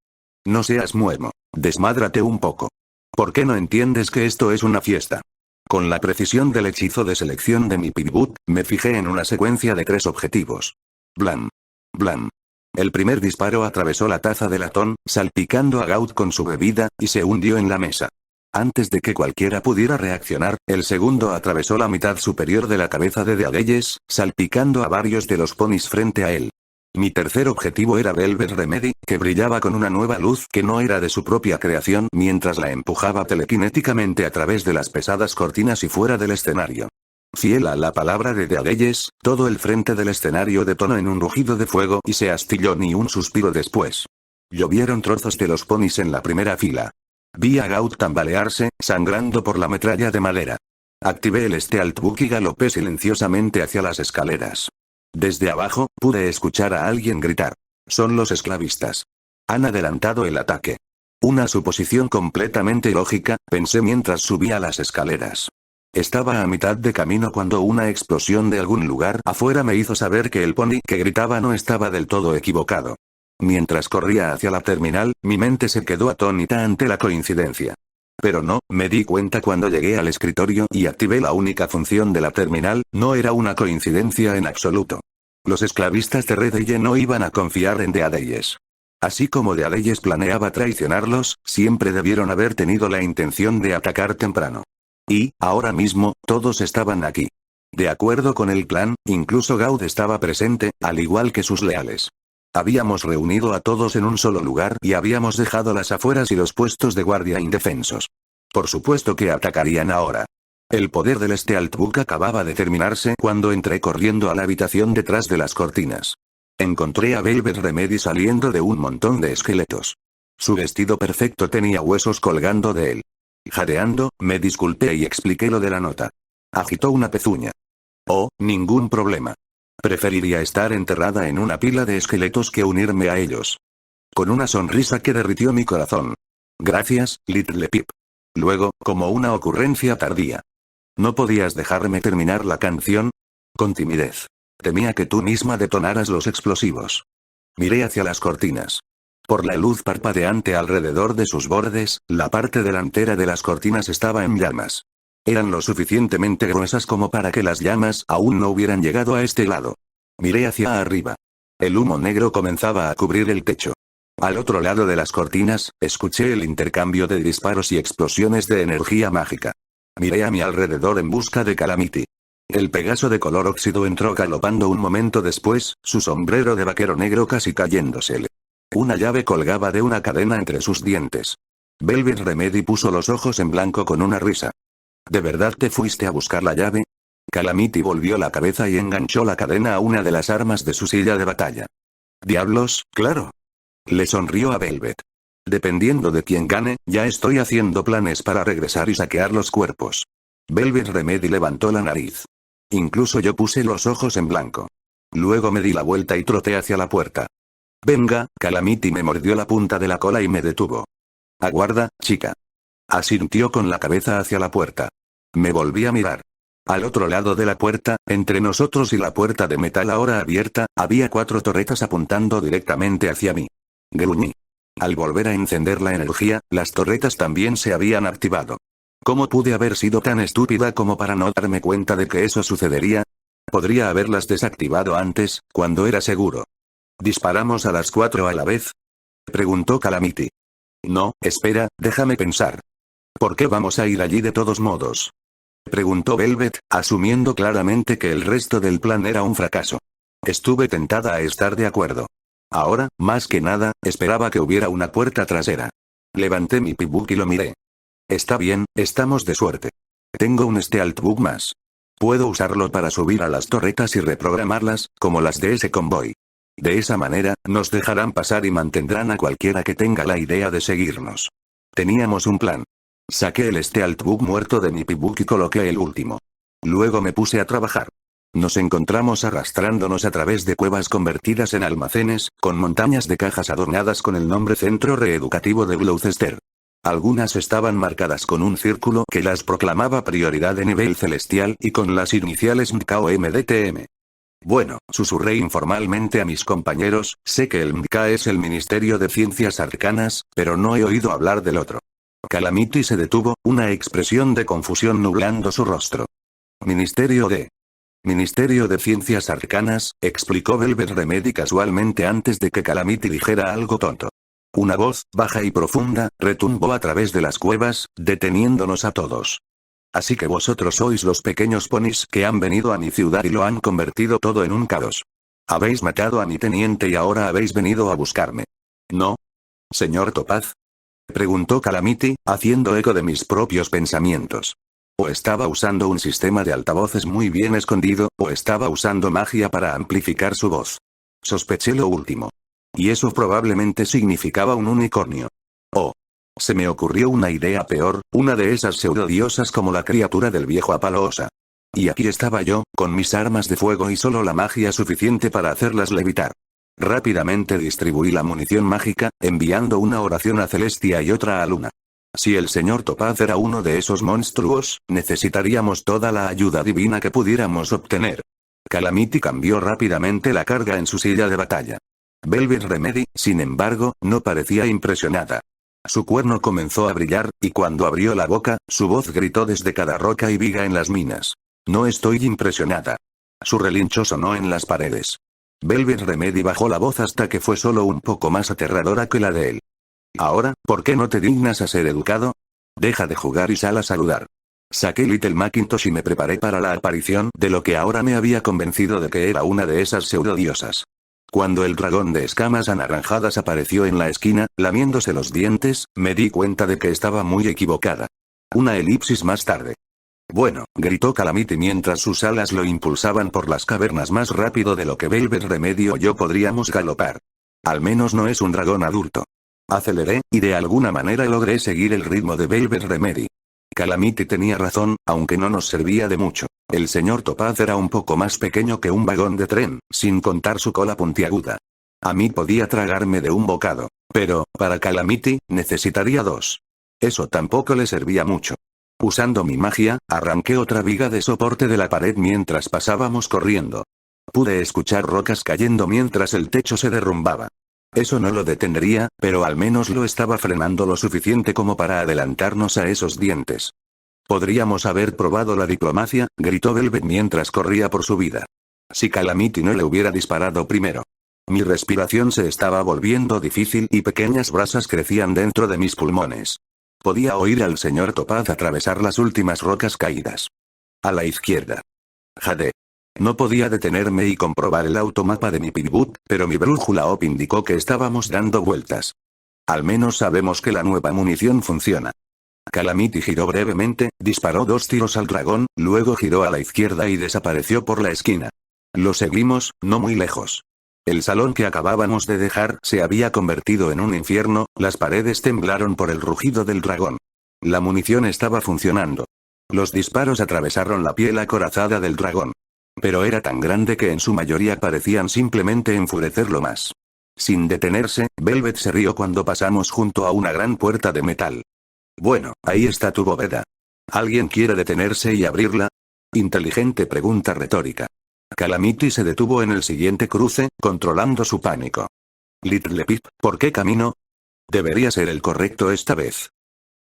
No seas muemo. Desmádrate un poco. ¿Por qué no entiendes que esto es una fiesta? Con la precisión del hechizo de selección de mi pivot, me fijé en una secuencia de 3 objetivos. Blam. Blam. El primer disparo atravesó la taza de latón, salpicando a Gaut con su bebida, y se hundió en la mesa. Antes de que cualquiera pudiera reaccionar, el segundo atravesó la mitad superior de la cabeza de Deadelles, salpicando a varios de los ponis frente a él. Mi tercer objetivo era Velvet Remedy, que brillaba con una nueva luz que no era de su propia creación mientras la empujaba telequinéticamente a través de las pesadas cortinas y fuera del escenario. Fiel a la palabra de Deadelles, todo el frente del escenario detonó en un rugido de fuego y se astilló ni un suspiro después. Llovieron trozos de los ponis en la primera fila. Vi a Gaut tambalearse, sangrando por la metralla de madera. Activé el Stealthbook y galopé silenciosamente hacia las escaleras. Desde abajo, pude escuchar a alguien gritar. «Son los esclavistas. Han adelantado el ataque». Una suposición completamente lógica, pensé mientras subía las escaleras. Estaba a mitad de camino cuando una explosión de algún lugar afuera me hizo saber que el pony que gritaba no estaba del todo equivocado. Mientras corría hacia la terminal, mi mente se quedó atónita ante la coincidencia. Pero no, me di cuenta cuando llegué al escritorio y activé la única función de la terminal, no era una coincidencia en absoluto. Los esclavistas de Redeye no iban a confiar en Deadelles. Así como Deadelles planeaba traicionarlos, siempre debieron haber tenido la intención de atacar temprano. Y, ahora mismo, todos estaban aquí. De acuerdo con el plan, incluso Gaut estaba presente, al igual que sus leales. Habíamos reunido a todos en un solo lugar y habíamos dejado las afueras y los puestos de guardia indefensos. Por supuesto que atacarían ahora. El poder del Stealthbook acababa de terminarse cuando entré corriendo a la habitación detrás de las cortinas. Encontré a Velvet Remedy saliendo de un montón de esqueletos. Su vestido perfecto tenía huesos colgando de él. Jadeando, me disculpé y expliqué lo de la nota. Agitó una pezuña. Oh, ningún problema. Preferiría estar enterrada en una pila de esqueletos que unirme a ellos. Con una sonrisa que derritió mi corazón. Gracias, Little Pip. Luego, como una ocurrencia tardía. ¿No podías dejarme terminar la canción? Con timidez. Temía que tú misma detonaras los explosivos. Miré hacia las cortinas. Por la luz parpadeante alrededor de sus bordes, la parte delantera de las cortinas estaba en llamas. Eran lo suficientemente gruesas como para que las llamas aún no hubieran llegado a este lado. Miré hacia arriba. El humo negro comenzaba a cubrir el techo. Al otro lado de las cortinas, escuché el intercambio de disparos y explosiones de energía mágica. Miré a mi alrededor en busca de Calamity. El Pegaso de color óxido entró galopando un momento después, su sombrero de vaquero negro casi cayéndosele. Una llave colgaba de una cadena entre sus dientes. Velvet Remedy puso los ojos en blanco con una risa. ¿De verdad te fuiste a buscar la llave? Calamity volvió la cabeza y enganchó la cadena a una de las armas de su silla de batalla. Diablos, claro. Le sonrió a Velvet. Dependiendo de quién gane, ya estoy haciendo planes para regresar y saquear los cuerpos. Velvet Remedy levantó la nariz. Incluso yo puse los ojos en blanco. Luego me di la vuelta y troté hacia la puerta. Venga, Calamity me mordió la punta de la cola y me detuvo. Aguarda, chica. Asintió con la cabeza hacia la puerta. Me volví a mirar. Al otro lado de la puerta, entre nosotros y la puerta de metal ahora abierta, había 4 torretas apuntando directamente hacia mí. Gruñí. Al volver a encender la energía, las torretas también se habían activado. ¿Cómo pude haber sido tan estúpida como para no darme cuenta de que eso sucedería? Podría haberlas desactivado antes, cuando era seguro. ¿Disparamos a las 4 a la vez? Preguntó Calamity. No, espera, déjame pensar. ¿Por qué vamos a ir allí de todos modos? Preguntó Velvet, asumiendo claramente que el resto del plan era un fracaso. Estuve tentada a estar de acuerdo. Ahora, más que nada, esperaba que hubiera una puerta trasera. Levanté mi pibbook y lo miré. Está bien, estamos de suerte. Tengo un Stealthbook más. Puedo usarlo para subir a las torretas y reprogramarlas, como las de ese convoy. De esa manera, nos dejarán pasar y mantendrán a cualquiera que tenga la idea de seguirnos. Teníamos un plan. Saqué el Stealthbook muerto de mi pibbook y coloqué el último. Luego me puse a trabajar. Nos encontramos arrastrándonos a través de cuevas convertidas en almacenes, con montañas de cajas adornadas con el nombre Centro Reeducativo de Gloucester. Algunas estaban marcadas con un círculo que las proclamaba prioridad de nivel celestial y con las iniciales MKOMDTM. Bueno, susurré informalmente a mis compañeros, sé que el MK es el Ministerio de Ciencias Arcanas, pero no he oído hablar del otro. Calamity se detuvo, una expresión de confusión nublando su rostro. Ministerio de Ciencias Arcanas, explicó Velvet Remedy casualmente antes de que Calamity dijera algo tonto. Una voz, baja y profunda, retumbó a través de las cuevas, deteniéndonos a todos. Así que vosotros sois los pequeños ponis que han venido a mi ciudad y lo han convertido todo en un caos. Habéis matado a mi teniente y ahora habéis venido a buscarme. ¿No? ¿Señor Topaz? Preguntó Calamity, haciendo eco de mis propios pensamientos. O estaba usando un sistema de altavoces muy bien escondido, o estaba usando magia para amplificar su voz. Sospeché lo último. Y eso probablemente significaba un unicornio. Oh. Se me ocurrió una idea peor, una de esas pseudodiosas como la criatura del viejo Apaloosa. Y aquí estaba yo, con mis armas de fuego y solo la magia suficiente para hacerlas levitar. Rápidamente distribuí la munición mágica, enviando una oración a Celestia y otra a Luna. Si el señor Topaz era uno de esos monstruos, necesitaríamos toda la ayuda divina que pudiéramos obtener. Calamity cambió rápidamente la carga en su silla de batalla. Velvet Remedy, sin embargo, no parecía impresionada. Su cuerno comenzó a brillar, y cuando abrió la boca, su voz gritó desde cada roca y viga en las minas. No estoy impresionada. Su relincho sonó en las paredes. Velvet Remedy bajó la voz hasta que fue solo un poco más aterradora que la de él. Ahora, ¿por qué no te dignas a ser educado? Deja de jugar y sal a saludar. Saqué Little Macintosh y me preparé para la aparición de lo que ahora me había convencido de que era una de esas pseudodiosas. Cuando el dragón de escamas anaranjadas apareció en la esquina, lamiéndose los dientes, me di cuenta de que estaba muy equivocada. Una elipsis más tarde. Bueno, gritó Calamity mientras sus alas lo impulsaban por las cavernas más rápido de lo que Velvet Remedy o yo podríamos galopar. Al menos no es un dragón adulto. Aceleré, y de alguna manera logré seguir el ritmo de Velvet Remedy. Calamity tenía razón, aunque no nos servía de mucho. El señor Topaz era un poco más pequeño que un vagón de tren, sin contar su cola puntiaguda. A mí podía tragarme de un bocado. Pero, para Calamity, necesitaría dos. Eso tampoco le servía mucho. Usando mi magia, arranqué otra viga de soporte de la pared mientras pasábamos corriendo. Pude escuchar rocas cayendo mientras el techo se derrumbaba. Eso no lo detendría, pero al menos lo estaba frenando lo suficiente como para adelantarnos a esos dientes. Podríamos haber probado la diplomacia, gritó Velvet mientras corría por su vida. Si Calamity no le hubiera disparado primero. Mi respiración se estaba volviendo difícil y pequeñas brasas crecían dentro de mis pulmones. Podía oír al señor Topaz atravesar las últimas rocas caídas. A la izquierda. Jade. No podía detenerme y comprobar el automapa de mi pivot, pero mi brújula OP indicó que estábamos dando vueltas. Al menos sabemos que la nueva munición funciona. Calamity giró brevemente, disparó 2 tiros al dragón, luego giró a la izquierda y desapareció por la esquina. Lo seguimos, no muy lejos. El salón que acabábamos de dejar se había convertido en un infierno, las paredes temblaron por el rugido del dragón. La munición estaba funcionando. Los disparos atravesaron la piel acorazada del dragón. Pero era tan grande que en su mayoría parecían simplemente enfurecerlo más. Sin detenerse, Velvet se rió cuando pasamos junto a una gran puerta de metal. Bueno, ahí está tu bóveda. ¿Alguien quiere detenerse y abrirla? Inteligente pregunta retórica. Calamity se detuvo en el siguiente cruce, controlando su pánico. Little Pip, ¿por qué camino? Debería ser el correcto esta vez.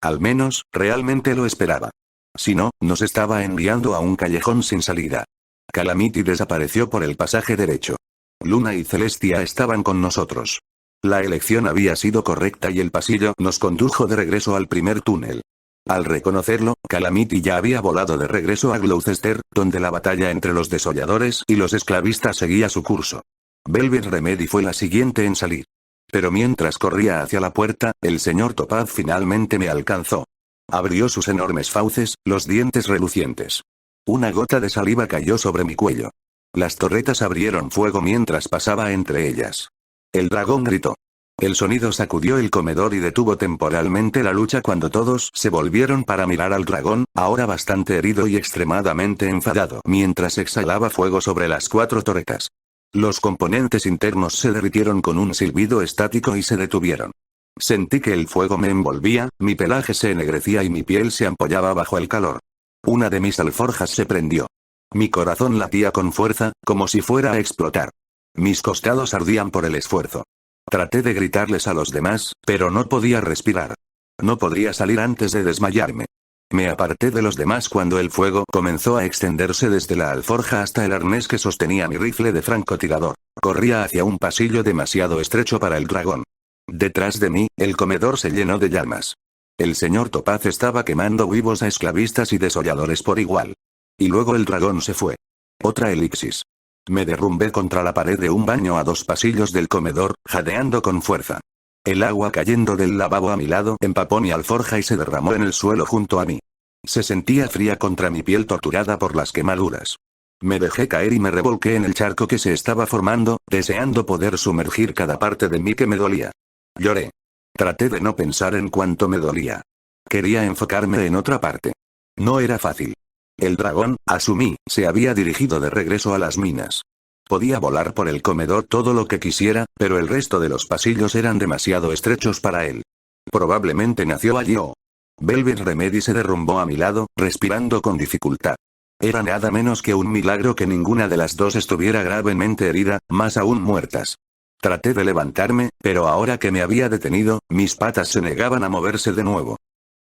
Al menos, realmente lo esperaba. Si no, nos estaba enviando a un callejón sin salida. Calamity desapareció por el pasaje derecho. Luna y Celestia estaban con nosotros. La elección había sido correcta y el pasillo nos condujo de regreso al primer túnel. Al reconocerlo, Calamity ya había volado de regreso a Gloucester, donde la batalla entre los desolladores y los esclavistas seguía su curso. Velvet Remedy fue la siguiente en salir. Pero mientras corría hacia la puerta, el señor Topaz finalmente me alcanzó. Abrió sus enormes fauces, los dientes relucientes. Una gota de saliva cayó sobre mi cuello. Las torretas abrieron fuego mientras pasaba entre ellas. El dragón gritó. El sonido sacudió el comedor y detuvo temporalmente la lucha cuando todos se volvieron para mirar al dragón, ahora bastante herido y extremadamente enfadado, mientras exhalaba fuego sobre las 4 torretas. Los componentes internos se derritieron con un silbido estático y se detuvieron. Sentí que el fuego me envolvía, mi pelaje se ennegrecía y mi piel se ampollaba bajo el calor. Una de mis alforjas se prendió. Mi corazón latía con fuerza, como si fuera a explotar. Mis costados ardían por el esfuerzo. Traté de gritarles a los demás, pero no podía respirar. No podría salir antes de desmayarme. Me aparté de los demás cuando el fuego comenzó a extenderse desde la alforja hasta el arnés que sostenía mi rifle de francotirador. Corría hacia un pasillo demasiado estrecho para el dragón. Detrás de mí, el comedor se llenó de llamas. El señor Topaz estaba quemando vivos a esclavistas y desolladores por igual. Y luego el dragón se fue. Otra elipsis. Me derrumbé contra la pared de un baño a 2 pasillos del comedor, jadeando con fuerza. El agua cayendo del lavabo a mi lado empapó mi alforja y se derramó en el suelo junto a mí. Se sentía fría contra mi piel torturada por las quemaduras. Me dejé caer y me revolqué en el charco que se estaba formando, deseando poder sumergir cada parte de mí que me dolía. Lloré. Traté de no pensar en cuánto me dolía. Quería enfocarme en otra parte. No era fácil. El dragón, asumí, se había dirigido de regreso a las minas. Podía volar por el comedor todo lo que quisiera, pero el resto de los pasillos eran demasiado estrechos para él. Probablemente nació allí o... Velvet Remedy se derrumbó a mi lado, respirando con dificultad. Era nada menos que un milagro que ninguna de las dos estuviera gravemente herida, más aún muertas. Traté de levantarme, pero ahora que me había detenido, mis patas se negaban a moverse de nuevo.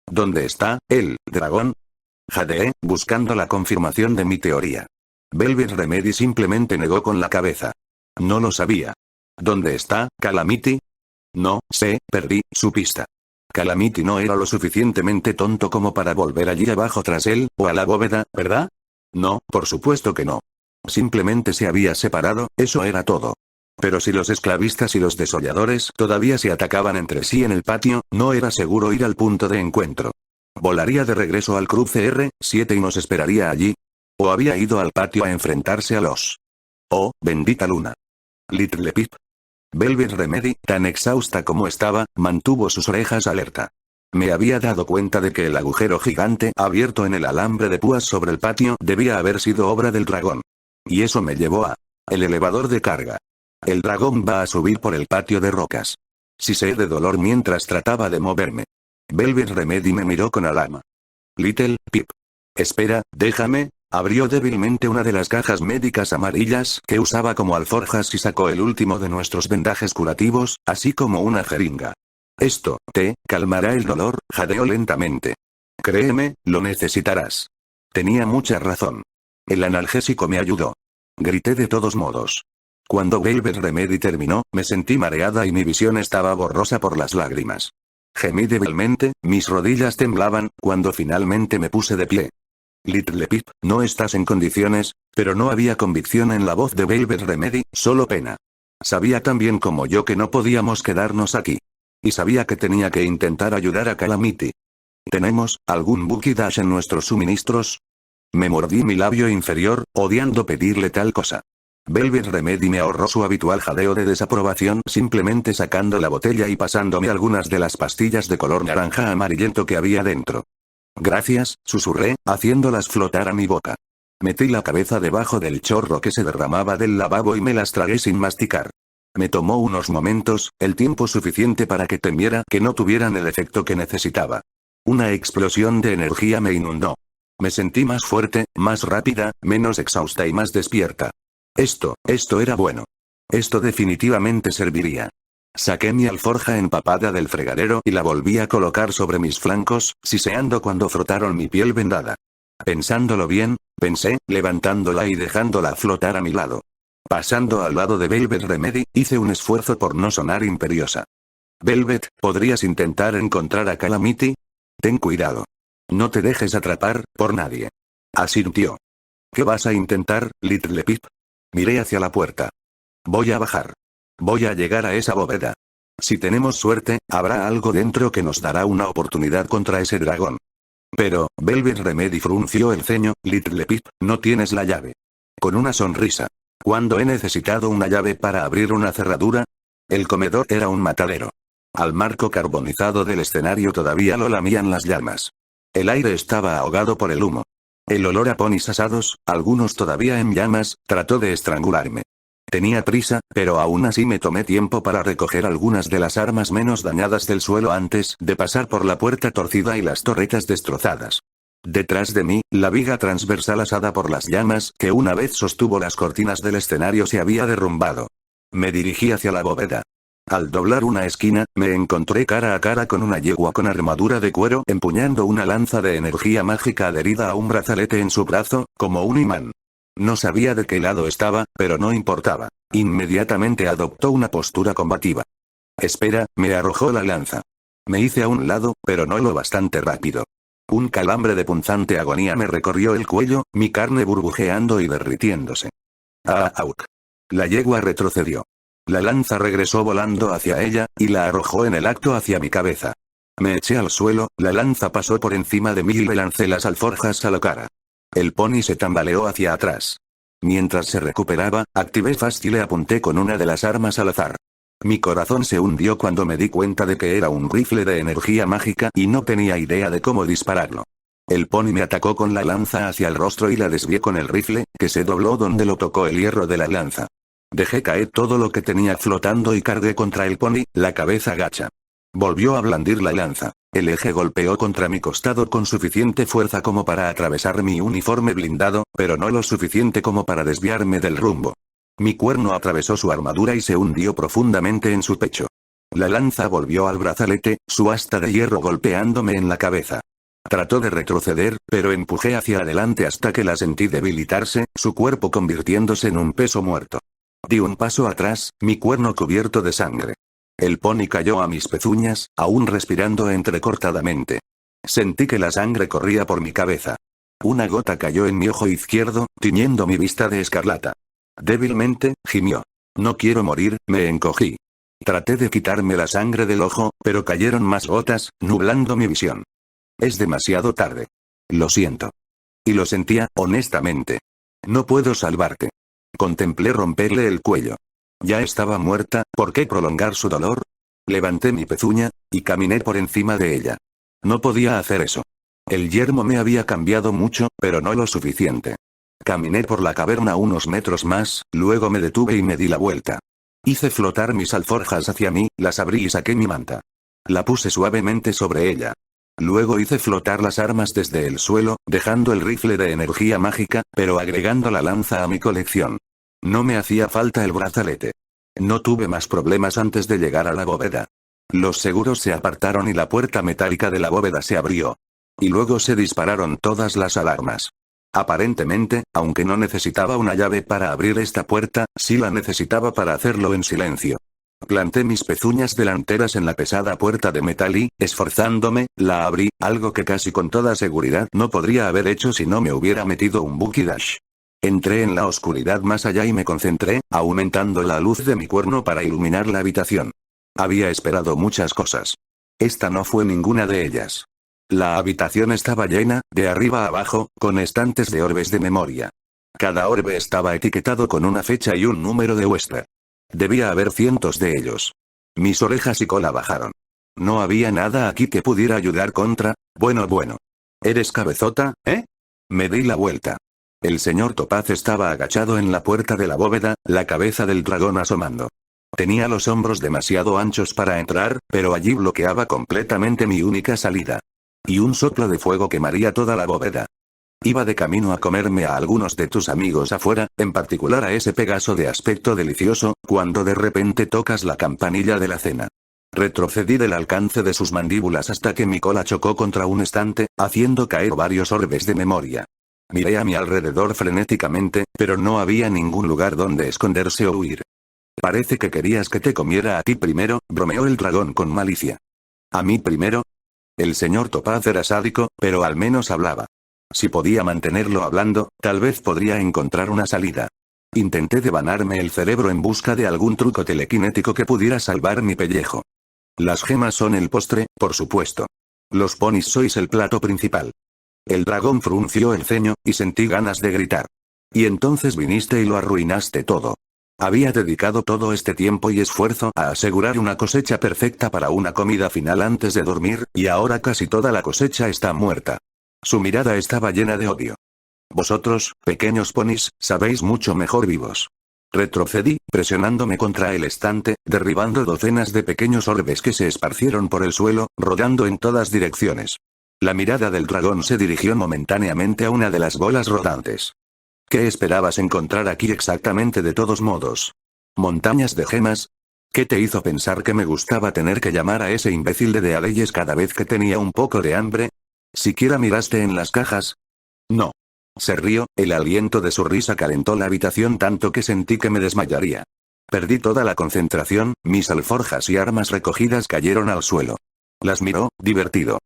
¿Dónde está, el dragón? Jadeé, buscando la confirmación de mi teoría. Velvet Remedy simplemente negó con la cabeza. No lo sabía. ¿Dónde está, Calamity? No sé, perdí su pista. Calamity no era lo suficientemente tonto como para volver allí abajo tras él, o a la bóveda, ¿verdad? No, por supuesto que no. Simplemente se había separado, eso era todo. Pero si los esclavistas y los desolladores todavía se atacaban entre sí en el patio, no era seguro ir al punto de encuentro. ¿Volaría de regreso al cruce R7 y nos esperaría allí? ¿O había ido al patio a enfrentarse a los... Oh, bendita luna. Little Pip. Velvet Remedy, tan exhausta como estaba, mantuvo sus orejas alerta. Me había dado cuenta de que el agujero gigante abierto en el alambre de púas sobre el patio debía haber sido obra del dragón. Y eso me llevó a... el elevador de carga. El dragón va a subir por el patio de rocas. Sisé de dolor mientras trataba de moverme. Velvet Remedy me miró con alarma. Little Pip. Espera, déjame. Abrió débilmente una de las cajas médicas amarillas que usaba como alforjas y sacó el último de nuestros vendajes curativos, así como una jeringa. Esto te calmará el dolor, jadeó lentamente. Créeme, lo necesitarás. Tenía mucha razón. El analgésico me ayudó. Grité de todos modos. Cuando Velvet Remedy terminó, me sentí mareada y mi visión estaba borrosa por las lágrimas. Gemí débilmente, mis rodillas temblaban, cuando finalmente me puse de pie. Little Pip, no estás en condiciones, pero no había convicción en la voz de Velvet Remedy, solo pena. Sabía tan bien como yo que no podíamos quedarnos aquí. Y sabía que tenía que intentar ayudar a Calamity. ¿Tenemos algún Bucky Dash en nuestros suministros? Me mordí mi labio inferior, odiando pedirle tal cosa. Velvet Remedy me ahorró su habitual jadeo de desaprobación simplemente sacando la botella y pasándome algunas de las pastillas de color naranja amarillento que había dentro. Gracias, susurré, haciéndolas flotar a mi boca. Metí la cabeza debajo del chorro que se derramaba del lavabo y me las tragué sin masticar. Me tomó unos momentos, el tiempo suficiente para que temiera que no tuvieran el efecto que necesitaba. Una explosión de energía me inundó. Me sentí más fuerte, más rápida, menos exhausta y más despierta. Esto era bueno. Esto definitivamente serviría. Saqué mi alforja empapada del fregadero y la volví a colocar sobre mis flancos, siseando cuando frotaron mi piel vendada. Pensándolo bien, pensé, levantándola y dejándola flotar a mi lado. Pasando al lado de Velvet Remedy, hice un esfuerzo por no sonar imperiosa. Velvet, ¿podrías intentar encontrar a Calamity? Ten cuidado. No te dejes atrapar por nadie. Asintió. ¿Qué vas a intentar, Little Pip? Miré hacia la puerta. Voy a bajar. Voy a llegar a esa bóveda. Si tenemos suerte, habrá algo dentro que nos dará una oportunidad contra ese dragón. Pero, Velvet Remedy frunció el ceño, Little Pip, no tienes la llave. Con una sonrisa. ¿Cuándo he necesitado una llave para abrir una cerradura? El comedor era un matadero. Al marco carbonizado del escenario todavía lo lamían las llamas. El aire estaba ahogado por el humo. El olor a ponis asados, algunos todavía en llamas, trató de estrangularme. Tenía prisa, pero aún así me tomé tiempo para recoger algunas de las armas menos dañadas del suelo antes de pasar por la puerta torcida y las torretas destrozadas. Detrás de mí, la viga transversal asada por las llamas que una vez sostuvo las cortinas del escenario se había derrumbado. Me dirigí hacia la bóveda. Al doblar una esquina, me encontré cara a cara con una yegua con armadura de cuero empuñando una lanza de energía mágica adherida a un brazalete en su brazo, como un imán. No sabía de qué lado estaba, pero no importaba. Inmediatamente adoptó una postura combativa. Espera, me arrojó la lanza. Me hice a un lado, pero no lo bastante rápido. Un calambre de punzante agonía me recorrió el cuello, mi carne burbujeando y derritiéndose. ¡Auk! La yegua retrocedió. La lanza regresó volando hacia ella, y la arrojó en el acto hacia mi cabeza. Me eché al suelo, la lanza pasó por encima de mí y le lancé las alforjas a la cara. El pony se tambaleó hacia atrás. Mientras se recuperaba, activé Fast y le apunté con una de las armas al azar. Mi corazón se hundió cuando me di cuenta de que era un rifle de energía mágica y no tenía idea de cómo dispararlo. El pony me atacó con la lanza hacia el rostro y la desvié con el rifle, que se dobló donde lo tocó el hierro de la lanza. Dejé caer todo lo que tenía flotando y cargué contra el pony, la cabeza gacha. Volvió a blandir la lanza. El eje golpeó contra mi costado con suficiente fuerza como para atravesar mi uniforme blindado, pero no lo suficiente como para desviarme del rumbo. Mi cuerno atravesó su armadura y se hundió profundamente en su pecho. La lanza volvió al brazalete, su asta de hierro golpeándome en la cabeza. Trató de retroceder, pero empujé hacia adelante hasta que la sentí debilitarse, su cuerpo convirtiéndose en un peso muerto. Di un paso atrás, mi cuerno cubierto de sangre. El pony cayó a mis pezuñas, aún respirando entrecortadamente. Sentí que la sangre corría por mi cabeza. Una gota cayó en mi ojo izquierdo, tiñendo mi vista de escarlata. Débilmente, gimió. No quiero morir, me encogí. Traté de quitarme la sangre del ojo, pero cayeron más gotas, nublando mi visión. Es demasiado tarde. Lo siento. Y lo sentía, honestamente. No puedo salvarte. Contemplé romperle el cuello. Ya estaba muerta, ¿por qué prolongar su dolor? Levanté mi pezuña, y caminé por encima de ella. No podía hacer eso. El yermo me había cambiado mucho, pero no lo suficiente. Caminé por la caverna unos metros más, luego me detuve y me di la vuelta. Hice flotar mis alforjas hacia mí, las abrí y saqué mi manta. La puse suavemente sobre ella. Luego hice flotar las armas desde el suelo, dejando el rifle de energía mágica, pero agregando la lanza a mi colección. No me hacía falta el brazalete. No tuve más problemas antes de llegar a la bóveda. Los seguros se apartaron y la puerta metálica de la bóveda se abrió. Y luego se dispararon todas las alarmas. Aparentemente, aunque no necesitaba una llave para abrir esta puerta, sí la necesitaba para hacerlo en silencio. Planté mis pezuñas delanteras en la pesada puerta de metal y, esforzándome, la abrí, algo que casi con toda seguridad no podría haber hecho si no me hubiera metido un Bucky Dash. Entré en la oscuridad más allá y me concentré, aumentando la luz de mi cuerno para iluminar la habitación. Había esperado muchas cosas. Esta no fue ninguna de ellas. La habitación estaba llena, de arriba a abajo, con estantes de orbes de memoria. Cada orbe estaba etiquetado con una fecha y un número de huésped. Debía haber cientos de ellos. Mis orejas y cola bajaron. No había nada aquí que pudiera ayudar contra. Bueno. ¿Eres cabezota, eh? Me di la vuelta. El señor Topaz estaba agachado en la puerta de la bóveda, la cabeza del dragón asomando. Tenía los hombros demasiado anchos para entrar, pero allí bloqueaba completamente mi única salida. Y un soplo de fuego quemaría toda la bóveda. Iba de camino a comerme a algunos de tus amigos afuera, en particular a ese Pegaso de aspecto delicioso, cuando de repente tocas la campanilla de la cena. Retrocedí del alcance de sus mandíbulas hasta que mi cola chocó contra un estante, haciendo caer varios orbes de memoria. Miré a mi alrededor frenéticamente, pero no había ningún lugar donde esconderse o huir. Parece que querías que te comiera a ti primero, bromeó el dragón con malicia. ¿A mí primero? El señor Topaz era sádico, pero al menos hablaba. Si podía mantenerlo hablando, tal vez podría encontrar una salida. Intenté devanarme el cerebro en busca de algún truco telequinético que pudiera salvar mi pellejo. Las gemas son el postre, por supuesto. Los ponis sois el plato principal. El dragón frunció el ceño, y sentí ganas de gritar. Y entonces viniste y lo arruinaste todo. Había dedicado todo este tiempo y esfuerzo a asegurar una cosecha perfecta para una comida final antes de dormir, y ahora casi toda la cosecha está muerta. Su mirada estaba llena de odio. Vosotros, pequeños ponis, sabéis mucho mejor vivos. Retrocedí, presionándome contra el estante, derribando docenas de pequeños orbes que se esparcieron por el suelo, rodando en todas direcciones. La mirada del dragón se dirigió momentáneamente a una de las bolas rodantes. ¿Qué esperabas encontrar aquí exactamente de todos modos? ¿Montañas de gemas? ¿Qué te hizo pensar que me gustaba tener que llamar a ese imbécil de Dealeyes cada vez que tenía un poco de hambre? ¿Siquiera miraste en las cajas? No. Se rió, el aliento de su risa calentó la habitación tanto que sentí que me desmayaría. Perdí toda la concentración, mis alforjas y armas recogidas cayeron al suelo. Las miró, divertido.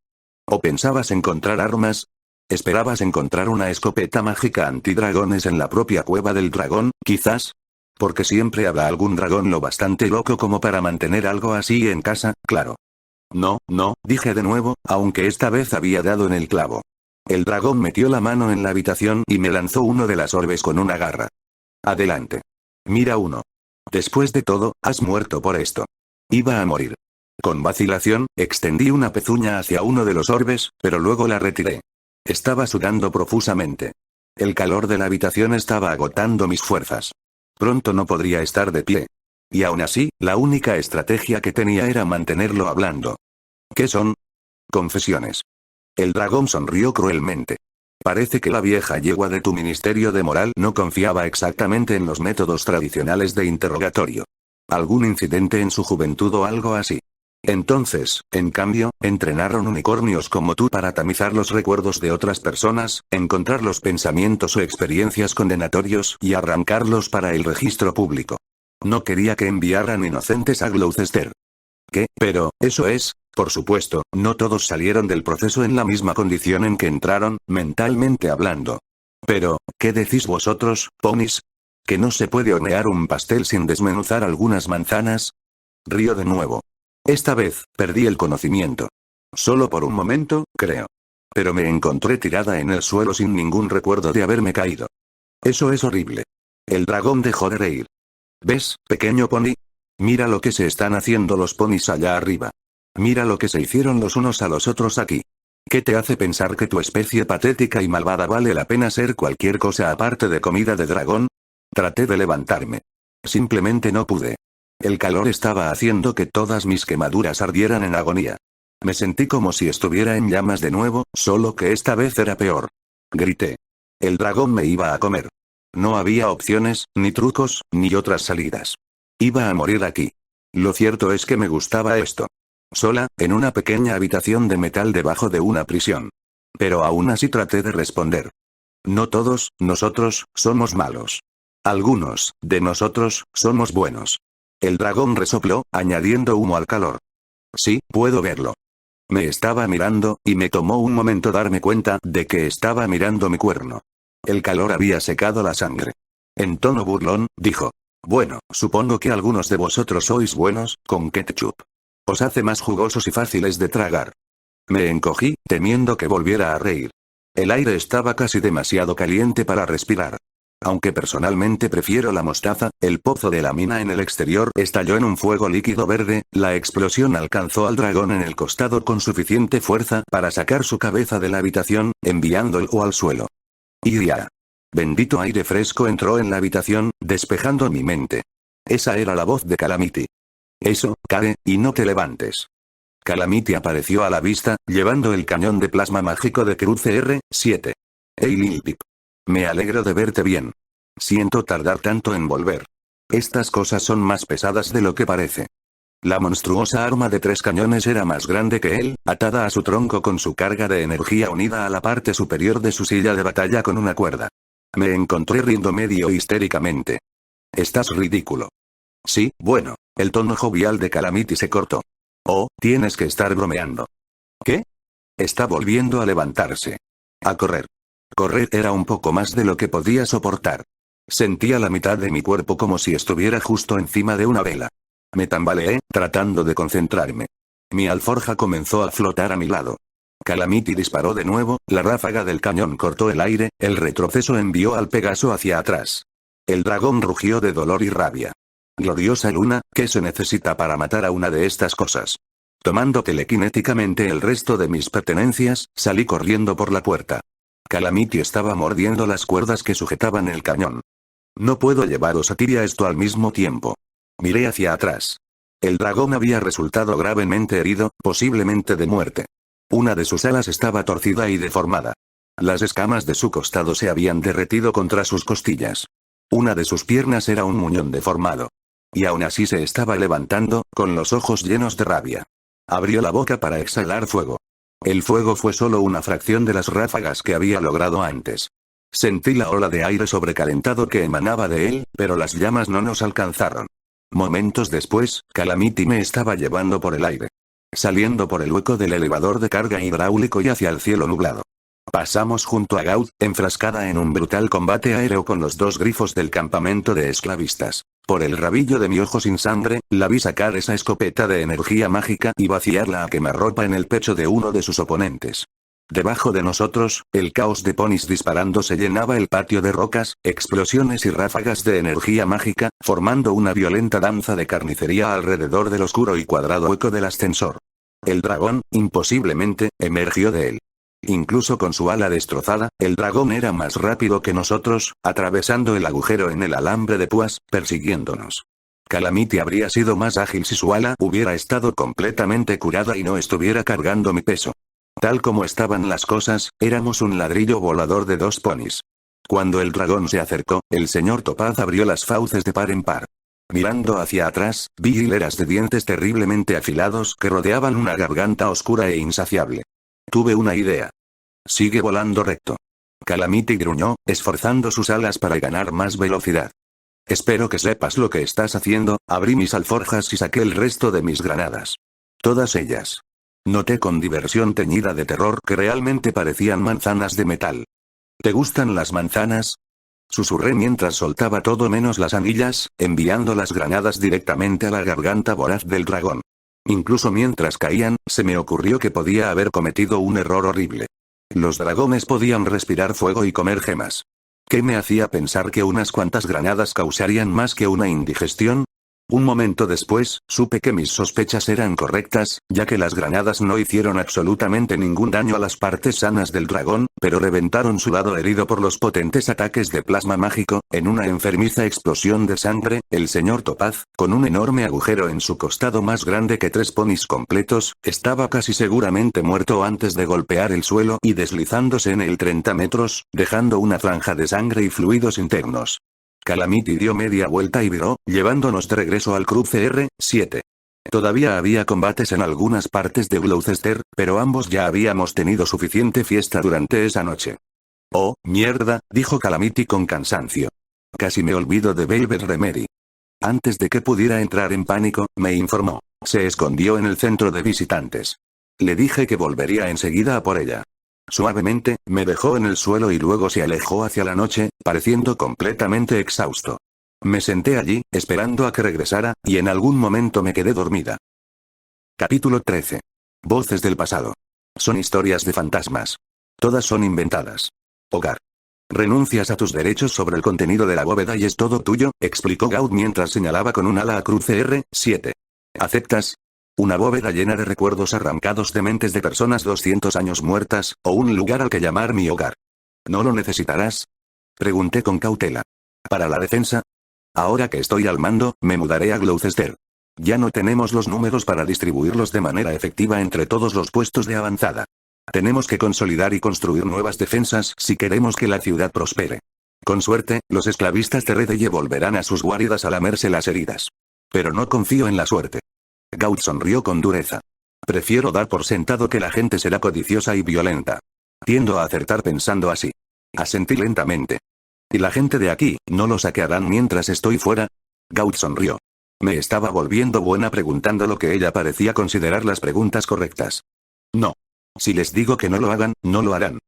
¿O pensabas encontrar armas? ¿Esperabas encontrar una escopeta mágica antidragones en la propia cueva del dragón, quizás? Porque siempre habrá algún dragón lo bastante loco como para mantener algo así en casa, claro. No, dije de nuevo, aunque esta vez había dado en el clavo. El dragón metió la mano en la habitación y me lanzó uno de las orbes con una garra. Adelante. Mira uno. Después de todo, has muerto por esto. Iba a morir. Con vacilación, extendí una pezuña hacia uno de los orbes, pero luego la retiré. Estaba sudando profusamente. El calor de la habitación estaba agotando mis fuerzas. Pronto no podría estar de pie. Y aún así, la única estrategia que tenía era mantenerlo hablando. ¿Qué son? Confesiones. El dragón sonrió cruelmente. Parece que la vieja yegua de tu ministerio de moral no confiaba exactamente en los métodos tradicionales de interrogatorio. ¿Algún incidente en su juventud o algo así? Entonces, en cambio, entrenaron unicornios como tú para tamizar los recuerdos de otras personas, encontrar los pensamientos o experiencias condenatorios y arrancarlos para el registro público. No quería que enviaran inocentes a Gloucester. ¿Qué? Pero, eso es, por supuesto, no todos salieron del proceso en la misma condición en que entraron, mentalmente hablando. Pero, ¿qué decís vosotros, ponis? ¿Que no se puede hornear un pastel sin desmenuzar algunas manzanas? Río de nuevo. Esta vez, perdí el conocimiento. Solo por un momento, creo. pero me encontré tirada en el suelo sin ningún recuerdo de haberme caído. Eso es horrible. El dragón dejó de reír. ¿Ves, pequeño pony? Mira lo que se están haciendo los ponis allá arriba. Mira lo que se hicieron los unos a los otros aquí. ¿Qué te hace pensar que tu especie patética y malvada vale la pena ser cualquier cosa aparte de comida de dragón? Traté de levantarme. Simplemente no pude. El calor estaba haciendo que todas mis quemaduras ardieran en agonía. Me sentí como si estuviera en llamas de nuevo, solo que esta vez era peor. Grité. El dragón me iba a comer. No había opciones, ni trucos, ni otras salidas. Iba a morir aquí. Lo cierto es que me gustaba esto. Sola, en una pequeña habitación de metal debajo de una prisión. Pero aún así traté de responder. No todos, nosotros, somos malos. Algunos, de nosotros, somos buenos. El dragón resopló, añadiendo humo al calor. Sí, puedo verlo. Me estaba mirando, y me tomó un momento darme cuenta de que estaba mirando mi cuerno. El calor había secado la sangre. En tono burlón, dijo. Bueno, supongo que algunos de vosotros sois buenos, con ketchup. Os hace más jugosos y fáciles de tragar. Me encogí, temiendo que volviera a reír. El aire estaba casi demasiado caliente para respirar. Aunque personalmente prefiero la mostaza, el pozo de la mina en el exterior estalló en un fuego líquido verde, la explosión alcanzó al dragón en el costado con suficiente fuerza para sacar su cabeza de la habitación, enviándolo al suelo. ¡Iria! Bendito aire fresco entró en la habitación, despejando mi mente. Esa era la voz de Calamity. Eso, cae, y no te levantes. Calamity apareció a la vista, llevando el cañón de plasma mágico de Cruce R7. Hey Lil Pip. Me alegro de verte bien. Siento tardar tanto en volver. Estas cosas son más pesadas de lo que parece. La monstruosa arma de 3 cañones era más grande que él, atada a su tronco con su carga de energía unida a la parte superior de su silla de batalla con una cuerda. Me encontré riendo medio histéricamente. Estás ridículo. Sí, bueno, el tono jovial de Calamity se cortó. Oh, tienes que estar bromeando. ¿Qué? Está volviendo a levantarse. A correr. Correr era un poco más de lo que podía soportar. Sentía la mitad de mi cuerpo como si estuviera justo encima de una vela. Me tambaleé, tratando de concentrarme. Mi alforja comenzó a flotar a mi lado. Calamity disparó de nuevo, la ráfaga del cañón cortó el aire, el retroceso envió al Pegaso hacia atrás. El dragón rugió de dolor y rabia. Gloriosa luna, ¿qué se necesita para matar a una de estas cosas? Tomando telequinéticamente el resto de mis pertenencias, salí corriendo por la puerta. Calamity estaba mordiendo las cuerdas que sujetaban el cañón. No puedo llevaros a Tyria esto al mismo tiempo. Miré hacia atrás. El dragón había resultado gravemente herido, posiblemente de muerte. Una de sus alas estaba torcida y deformada. Las escamas de su costado se habían derretido contra sus costillas. Una de sus piernas era un muñón deformado. Y aún así se estaba levantando, con los ojos llenos de rabia. Abrió la boca para exhalar fuego. El fuego fue solo una fracción de las ráfagas que había logrado antes. Sentí la ola de aire sobrecalentado que emanaba de él, pero las llamas no nos alcanzaron. Momentos después, Calamity me estaba llevando por el aire. Saliendo por el hueco del elevador de carga hidráulico y hacia el cielo nublado. Pasamos junto a Gaud, enfrascada en un brutal combate aéreo con los 2 grifos del campamento de esclavistas. Por el rabillo de mi ojo sin sangre, la vi sacar esa escopeta de energía mágica y vaciarla a quemarropa en el pecho de uno de sus oponentes. Debajo de nosotros, el caos de ponis disparando se llenaba el patio de rocas, explosiones y ráfagas de energía mágica, formando una violenta danza de carnicería alrededor del oscuro y cuadrado hueco del ascensor. El dragón, imposiblemente, emergió de él. Incluso con su ala destrozada, el dragón era más rápido que nosotros, atravesando el agujero en el alambre de púas, persiguiéndonos. Calamity habría sido más ágil si su ala hubiera estado completamente curada y no estuviera cargando mi peso. Tal como estaban las cosas, éramos un ladrillo volador de 2 ponis. Cuando el dragón se acercó, el señor Topaz abrió las fauces de par en par. Mirando hacia atrás, vi hileras de dientes terriblemente afilados que rodeaban una garganta oscura e insaciable. Tuve una idea. Sigue volando recto. Calamity gruñó, esforzando sus alas para ganar más velocidad. Espero que sepas lo que estás haciendo. Abrí mis alforjas y saqué el resto de mis granadas. Todas ellas. Noté con diversión teñida de terror que realmente parecían manzanas de metal. ¿Te gustan las manzanas? Susurré mientras soltaba todo menos las anillas, enviando las granadas directamente a la garganta voraz del dragón. Incluso mientras caían, se me ocurrió que podía haber cometido un error horrible. Los dragones podían respirar fuego y comer gemas. ¿Qué me hacía pensar que unas cuantas granadas causarían más que una indigestión? Un momento después, supe que mis sospechas eran correctas, ya que las granadas no hicieron absolutamente ningún daño a las partes sanas del dragón, pero reventaron su lado herido por los potentes ataques de plasma mágico. En una enfermiza explosión de sangre, el señor Topaz, con un enorme agujero en su costado más grande que 3 ponis completos, estaba casi seguramente muerto antes de golpear el suelo y deslizándose en el 30 metros, dejando una franja de sangre y fluidos internos. Calamity dio media vuelta y viró, llevándonos de regreso al cruce R7. Todavía había combates en algunas partes de Gloucester, pero ambos ya habíamos tenido suficiente fiesta durante esa noche. Oh, mierda, dijo Calamity con cansancio. Casi me olvido de Velvet Remedy. Antes de que pudiera entrar en pánico, me informó. Se escondió en el centro de visitantes. Le dije que volvería enseguida a por ella. Suavemente, me dejó en el suelo y luego se alejó hacia la noche, pareciendo completamente exhausto. Me senté allí, esperando a que regresara, y en algún momento me quedé dormida. Capítulo 13. Voces del pasado. Son historias de fantasmas. Todas son inventadas. Hogar. Renuncias a tus derechos sobre el contenido de la bóveda y es todo tuyo, explicó Gaud mientras señalaba con un ala a cruce R7. ¿Aceptas? Una bóveda llena de recuerdos arrancados de mentes de personas 200 años muertas, o un lugar al que llamar mi hogar. ¿No lo necesitarás? Pregunté con cautela. ¿Para la defensa? Ahora que estoy al mando, me mudaré a Gloucester. Ya no tenemos los números para distribuirlos de manera efectiva entre todos los puestos de avanzada. Tenemos que consolidar y construir nuevas defensas si queremos que la ciudad prospere. Con suerte, los esclavistas de Redeye volverán a sus guaridas a lamerse las heridas. Pero no confío en la suerte. Gaud sonrió con dureza. Prefiero dar por sentado que la gente será codiciosa y violenta. Tiendo a acertar pensando así. Asentí lentamente. ¿Y la gente de aquí, no lo saquearán mientras estoy fuera? Gaud sonrió. Me estaba volviendo buena preguntando lo que ella parecía considerar las preguntas correctas. No. Si les digo que no lo hagan, no lo harán.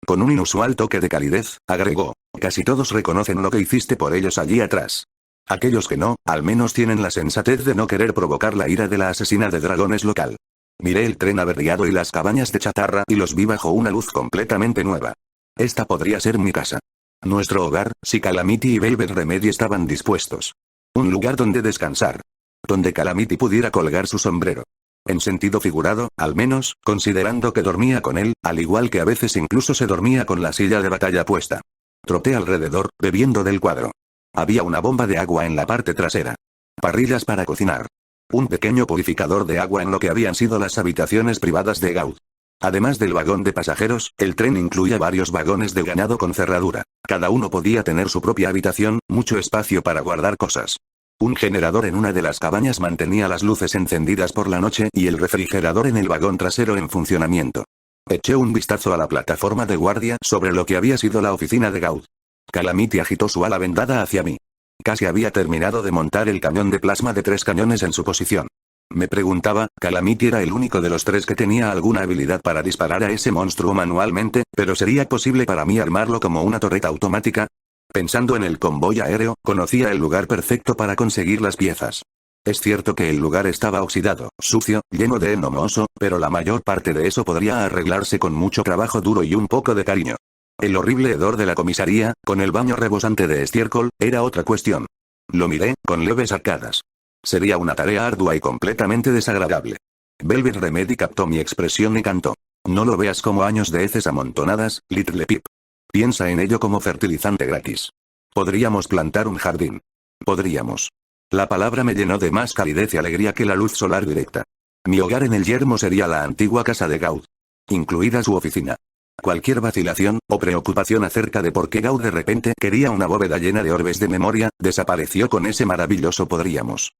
Con un inusual toque de calidez, agregó. Casi todos reconocen lo que hiciste por ellos allí atrás. Aquellos que no, al menos tienen la sensatez de no querer provocar la ira de la asesina de dragones local. Miré el tren averiado y las cabañas de chatarra y los vi bajo una luz completamente nueva. Esta podría ser mi casa. Nuestro hogar, si Calamity y Velvet Remedy estaban dispuestos. Un lugar donde descansar. Donde Calamity pudiera colgar su sombrero. En sentido figurado, al menos, considerando que dormía con él, al igual que a veces incluso se dormía con la silla de batalla puesta. Troté alrededor, bebiendo del cuadro. Había una bomba de agua en la parte trasera. Parrillas para cocinar. Un pequeño purificador de agua en lo que habían sido las habitaciones privadas de Gaud. Además del vagón de pasajeros, el tren incluía varios vagones de ganado con cerradura. Cada uno podía tener su propia habitación, mucho espacio para guardar cosas. Un generador en una de las cabañas mantenía las luces encendidas por la noche y el refrigerador en el vagón trasero en funcionamiento. Eché un vistazo a la plataforma de guardia sobre lo que había sido la oficina de Gaud. Calamity agitó su ala vendada hacia mí. Casi había terminado de montar el cañón de plasma de 3 cañones en su posición. Me preguntaba, Calamity era el único de los 3 que tenía alguna habilidad para disparar a ese monstruo manualmente, pero ¿sería posible para mí armarlo como una torreta automática? Pensando en el convoy aéreo, conocía el lugar perfecto para conseguir las piezas. Es cierto que el lugar estaba oxidado, sucio, lleno de heno mohoso, pero la mayor parte de eso podría arreglarse con mucho trabajo duro y un poco de cariño. El horrible hedor de la comisaría, con el baño rebosante de estiércol, era otra cuestión. Lo miré, con leves arcadas. Sería una tarea ardua y completamente desagradable. Velvet Remedy captó mi expresión y cantó. No lo veas como años de heces amontonadas, Little Pip. Piensa en ello como fertilizante gratis. Podríamos plantar un jardín. Podríamos. La palabra me llenó de más calidez y alegría que la luz solar directa. Mi hogar en el yermo sería la antigua casa de Gaud. Incluida su oficina. Cualquier vacilación, o preocupación acerca de por qué Gaud de repente quería una bóveda llena de orbes de memoria, desapareció con ese maravilloso podríamos.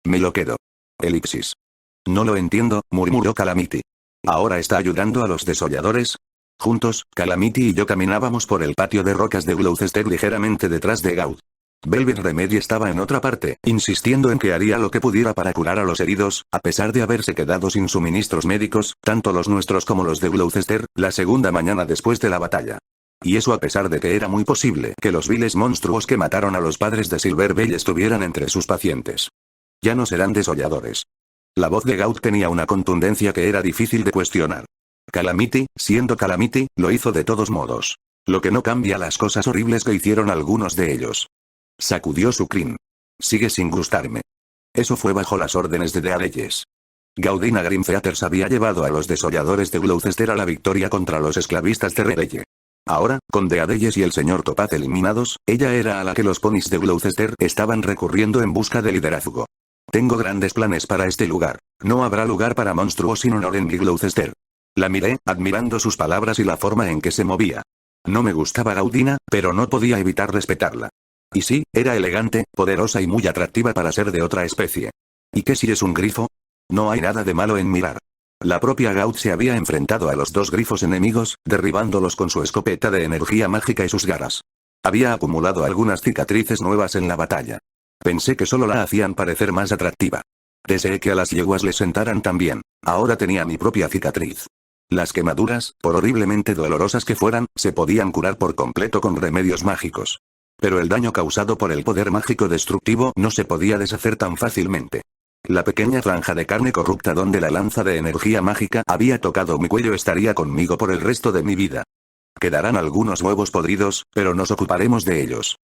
Me lo quedo. Elipsis. No lo entiendo, murmuró Calamity. ¿Ahora está ayudando a los desolladores? Juntos, Calamity y yo caminábamos por el patio de rocas de Gloucester ligeramente detrás de Gaud. Velvet Remedy estaba en otra parte, insistiendo en que haría lo que pudiera para curar a los heridos, a pesar de haberse quedado sin suministros médicos, tanto los nuestros como los de Gloucester, la segunda mañana después de la batalla. Y eso a pesar de que era muy posible que los viles monstruos que mataron a los padres de Silverbell estuvieran entre sus pacientes. Ya no serán desolladores. La voz de Gaud tenía una contundencia que era difícil de cuestionar. Calamity, siendo Calamity, lo hizo de todos modos. Lo que no cambia las cosas horribles que hicieron algunos de ellos. Sacudió su crin. Sigue sin gustarme. Eso fue bajo las órdenes de Deadeyes. Gaudina Grimfeathers había llevado a los desolladores de Gloucester a la victoria contra los esclavistas de Redeye. Ahora, con Deadeyes y el señor Topaz eliminados, ella era a la que los ponis de Gloucester estaban recurriendo en busca de liderazgo. Tengo grandes planes para este lugar. No habrá lugar para monstruos sin honor en Gloucester. La miré, admirando sus palabras y la forma en que se movía. No me gustaba Gaudina, pero no podía evitar respetarla. Y sí, era elegante, poderosa y muy atractiva para ser de otra especie. ¿Y qué si es un grifo? No hay nada de malo en mirar. La propia Gaud se había enfrentado a los 2 grifos enemigos, derribándolos con su escopeta de energía mágica y sus garras. Había acumulado algunas cicatrices nuevas en la batalla. Pensé que solo la hacían parecer más atractiva. Deseé que a las yeguas les sentaran también. Ahora tenía mi propia cicatriz. Las quemaduras, por horriblemente dolorosas que fueran, se podían curar por completo con remedios mágicos. Pero el daño causado por el poder mágico destructivo no se podía deshacer tan fácilmente. La pequeña franja de carne corrupta donde la lanza de energía mágica había tocado mi cuello estaría conmigo por el resto de mi vida. Quedarán algunos huevos podridos, pero nos ocuparemos de ellos.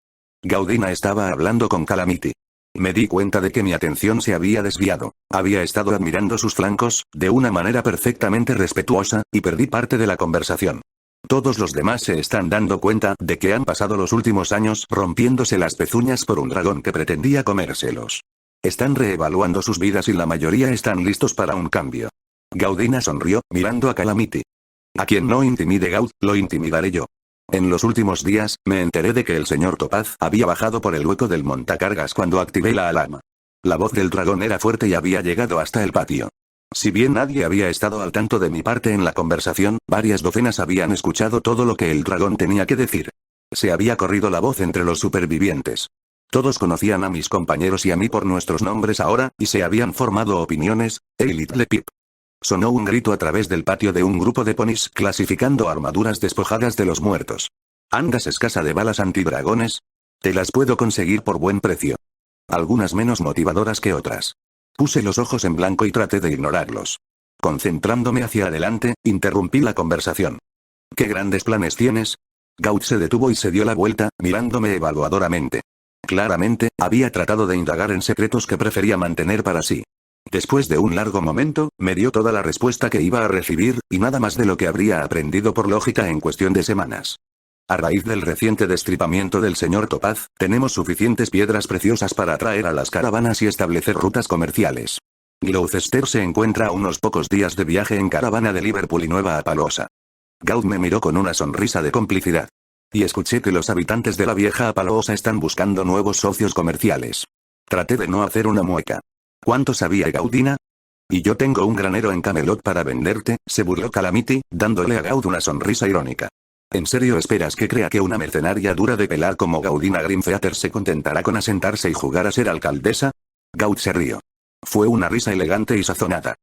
Gaudina estaba hablando con Calamity. Me di cuenta de que mi atención se había desviado. Había estado admirando sus flancos, de una manera perfectamente respetuosa, y perdí parte de la conversación. Todos los demás se están dando cuenta de que han pasado los últimos años rompiéndose las pezuñas por un dragón que pretendía comérselos. Están reevaluando sus vidas y la mayoría están listos para un cambio. Gaudina sonrió, mirando a Calamity. A quien no intimide Gaud, lo intimidaré yo. En los últimos días, me enteré de que el señor Topaz había bajado por el hueco del montacargas cuando activé la alarma. La voz del dragón era fuerte y había llegado hasta el patio. Si bien nadie había estado al tanto de mi parte en la conversación, varias docenas habían escuchado todo lo que el dragón tenía que decir. Se había corrido la voz entre los supervivientes. Todos conocían a mis compañeros y a mí por nuestros nombres ahora, y se habían formado opiniones. ¡Hey Little Pip! Sonó un grito a través del patio de un grupo de ponis clasificando armaduras despojadas de los muertos. ¿Andas escasa de balas antidragones? Te las puedo conseguir por buen precio. Algunas menos motivadoras que otras. Puse los ojos en blanco y traté de ignorarlos. Concentrándome hacia adelante, interrumpí la conversación. ¿Qué grandes planes tienes? Gaud se detuvo y se dio la vuelta, mirándome evaluadoramente. Claramente, había tratado de indagar en secretos que prefería mantener para sí. Después de un largo momento, me dio toda la respuesta que iba a recibir, y nada más de lo que habría aprendido por lógica en cuestión de semanas. A raíz del reciente destripamiento del señor Topaz, tenemos suficientes piedras preciosas para atraer a las caravanas y establecer rutas comerciales. Gloucester se encuentra a unos pocos días de viaje en caravana de Liverpool y Nueva Apalosa. Gaud me miró con una sonrisa de complicidad. Y escuché que los habitantes de la vieja Apalosa están buscando nuevos socios comerciales. Traté de no hacer una mueca. ¿Cuánto sabía Gaudina? Y yo tengo un granero en Camelot para venderte, se burló Calamity, dándole a Gaud una sonrisa irónica. ¿En serio esperas que crea que una mercenaria dura de pelar como Gaudina Grimfeathers se contentará con asentarse y jugar a ser alcaldesa? Gaud se rió. Fue una risa elegante y sazonada.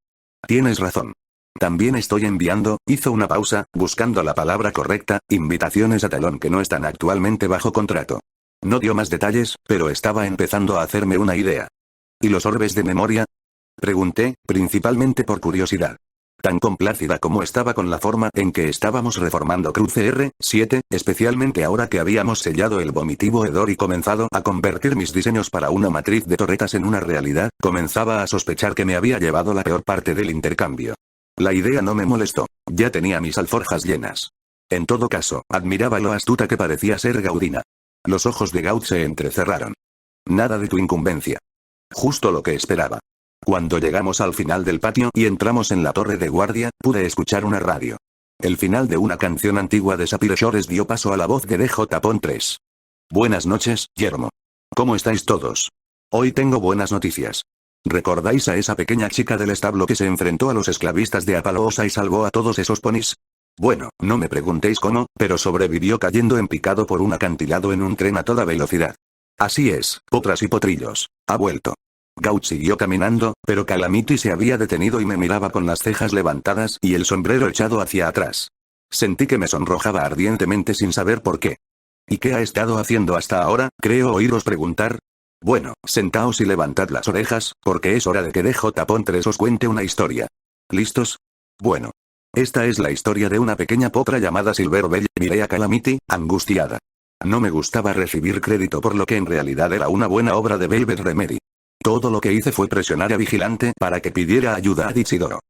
Tienes razón. También estoy enviando, hizo una pausa, buscando la palabra correcta, invitaciones a Talón que no están actualmente bajo contrato. No dio más detalles, pero estaba empezando a hacerme una idea. ¿Y los orbes de memoria? Pregunté, principalmente por curiosidad. Tan complacida como estaba con la forma en que estábamos reformando Cruce R7, especialmente ahora que habíamos sellado el vomitivo hedor y comenzado a convertir mis diseños para una matriz de torretas en una realidad, comenzaba a sospechar que me había llevado la peor parte del intercambio. La idea no me molestó, ya tenía mis alforjas llenas. En todo caso, admiraba lo astuta que parecía ser Gaudina. Los ojos de Gaud se entrecerraron. Nada de tu incumbencia. Justo lo que esperaba. Cuando llegamos al final del patio y entramos en la torre de guardia, pude escuchar una radio. El final de una canción antigua de Sapphire Shores dio paso a la voz de DJ-3. Buenas noches, yermo. ¿Cómo estáis todos? Hoy tengo buenas noticias. ¿Recordáis a esa pequeña chica del establo que se enfrentó a los esclavistas de Apalosa y salvó a todos esos ponis? Bueno, no me preguntéis cómo, pero sobrevivió cayendo en picado por un acantilado en un tren a toda velocidad. Así es, potras y potrillos. Ha vuelto. Gaud siguió caminando, pero Calamity se había detenido y me miraba con las cejas levantadas y el sombrero echado hacia atrás. Sentí que me sonrojaba ardientemente sin saber por qué. ¿Y qué ha estado haciendo hasta ahora? Creo oíros preguntar. Bueno, sentaos y levantad las orejas, porque es hora de que DJ-3 os cuente una historia. ¿Listos? Bueno. Esta es la historia de una pequeña potra llamada Silverbell, miré a Calamity, angustiada. No me gustaba recibir crédito por lo que en realidad era una buena obra de Velvet Remedy. Todo lo que hice fue presionar a Vigilante para que pidiera ayuda a Dichidoro.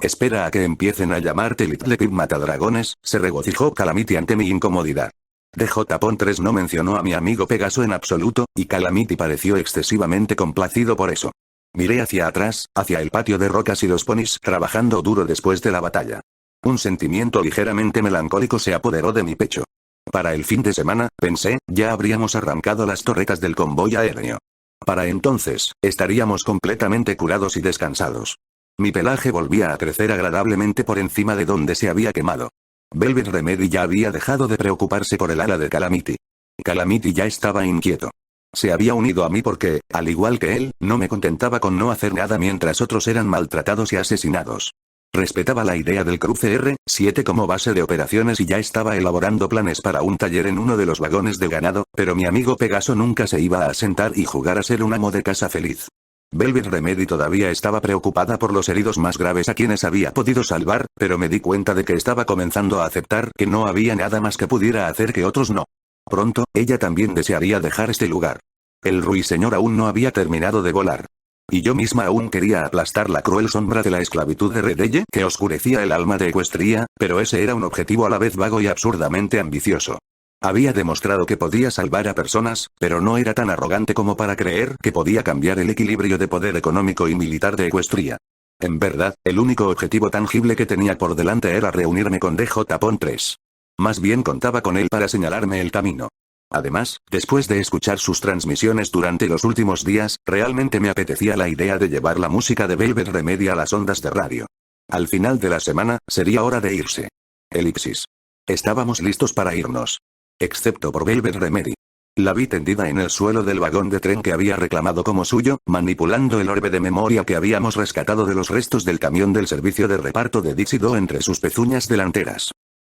Espera a que empiecen a llamarte Little Pig Matadragones, se regocijó Calamity ante mi incomodidad. DJ-3 no mencionó a mi amigo Pegaso en absoluto, y Calamity pareció excesivamente complacido por eso. Miré hacia atrás, hacia el patio de rocas y los ponis trabajando duro después de la batalla. Un sentimiento ligeramente melancólico se apoderó de mi pecho. Para el fin de semana, pensé, ya habríamos arrancado las torretas del convoy aéreo. Para entonces, estaríamos completamente curados y descansados. Mi pelaje volvía a crecer agradablemente por encima de donde se había quemado. Velvet Remedy ya había dejado de preocuparse por el ala de Calamity. Calamity ya estaba inquieto. Se había unido a mí porque, al igual que él, no me contentaba con no hacer nada mientras otros eran maltratados y asesinados. Respetaba la idea del cruce R-7 como base de operaciones y ya estaba elaborando planes para un taller en uno de los vagones de ganado, pero mi amigo Pegaso nunca se iba a sentar y jugar a ser un amo de casa feliz. Velvet Remedy todavía estaba preocupada por los heridos más graves a quienes había podido salvar, pero me di cuenta de que estaba comenzando a aceptar que no había nada más que pudiera hacer que otros no. Pronto, ella también desearía dejar este lugar. El ruiseñor aún no había terminado de volar. Y yo misma aún quería aplastar la cruel sombra de la esclavitud de Redelle que oscurecía el alma de Equestria, pero ese era un objetivo a la vez vago y absurdamente ambicioso. Había demostrado que podía salvar a personas, pero no era tan arrogante como para creer que podía cambiar el equilibrio de poder económico y militar de Equestria. En verdad, el único objetivo tangible que tenía por delante era reunirme con DJ-3. Más bien contaba con él para señalarme el camino. Además, después de escuchar sus transmisiones durante los últimos días, realmente me apetecía la idea de llevar la música de Velvet Remedy a las ondas de radio. Al final de la semana, sería hora de irse. Elipsis. Estábamos listos para irnos. Excepto por Velvet Remedy. La vi tendida en el suelo del vagón de tren que había reclamado como suyo, manipulando el orbe de memoria que habíamos rescatado de los restos del camión del servicio de reparto de Dixido entre sus pezuñas delanteras.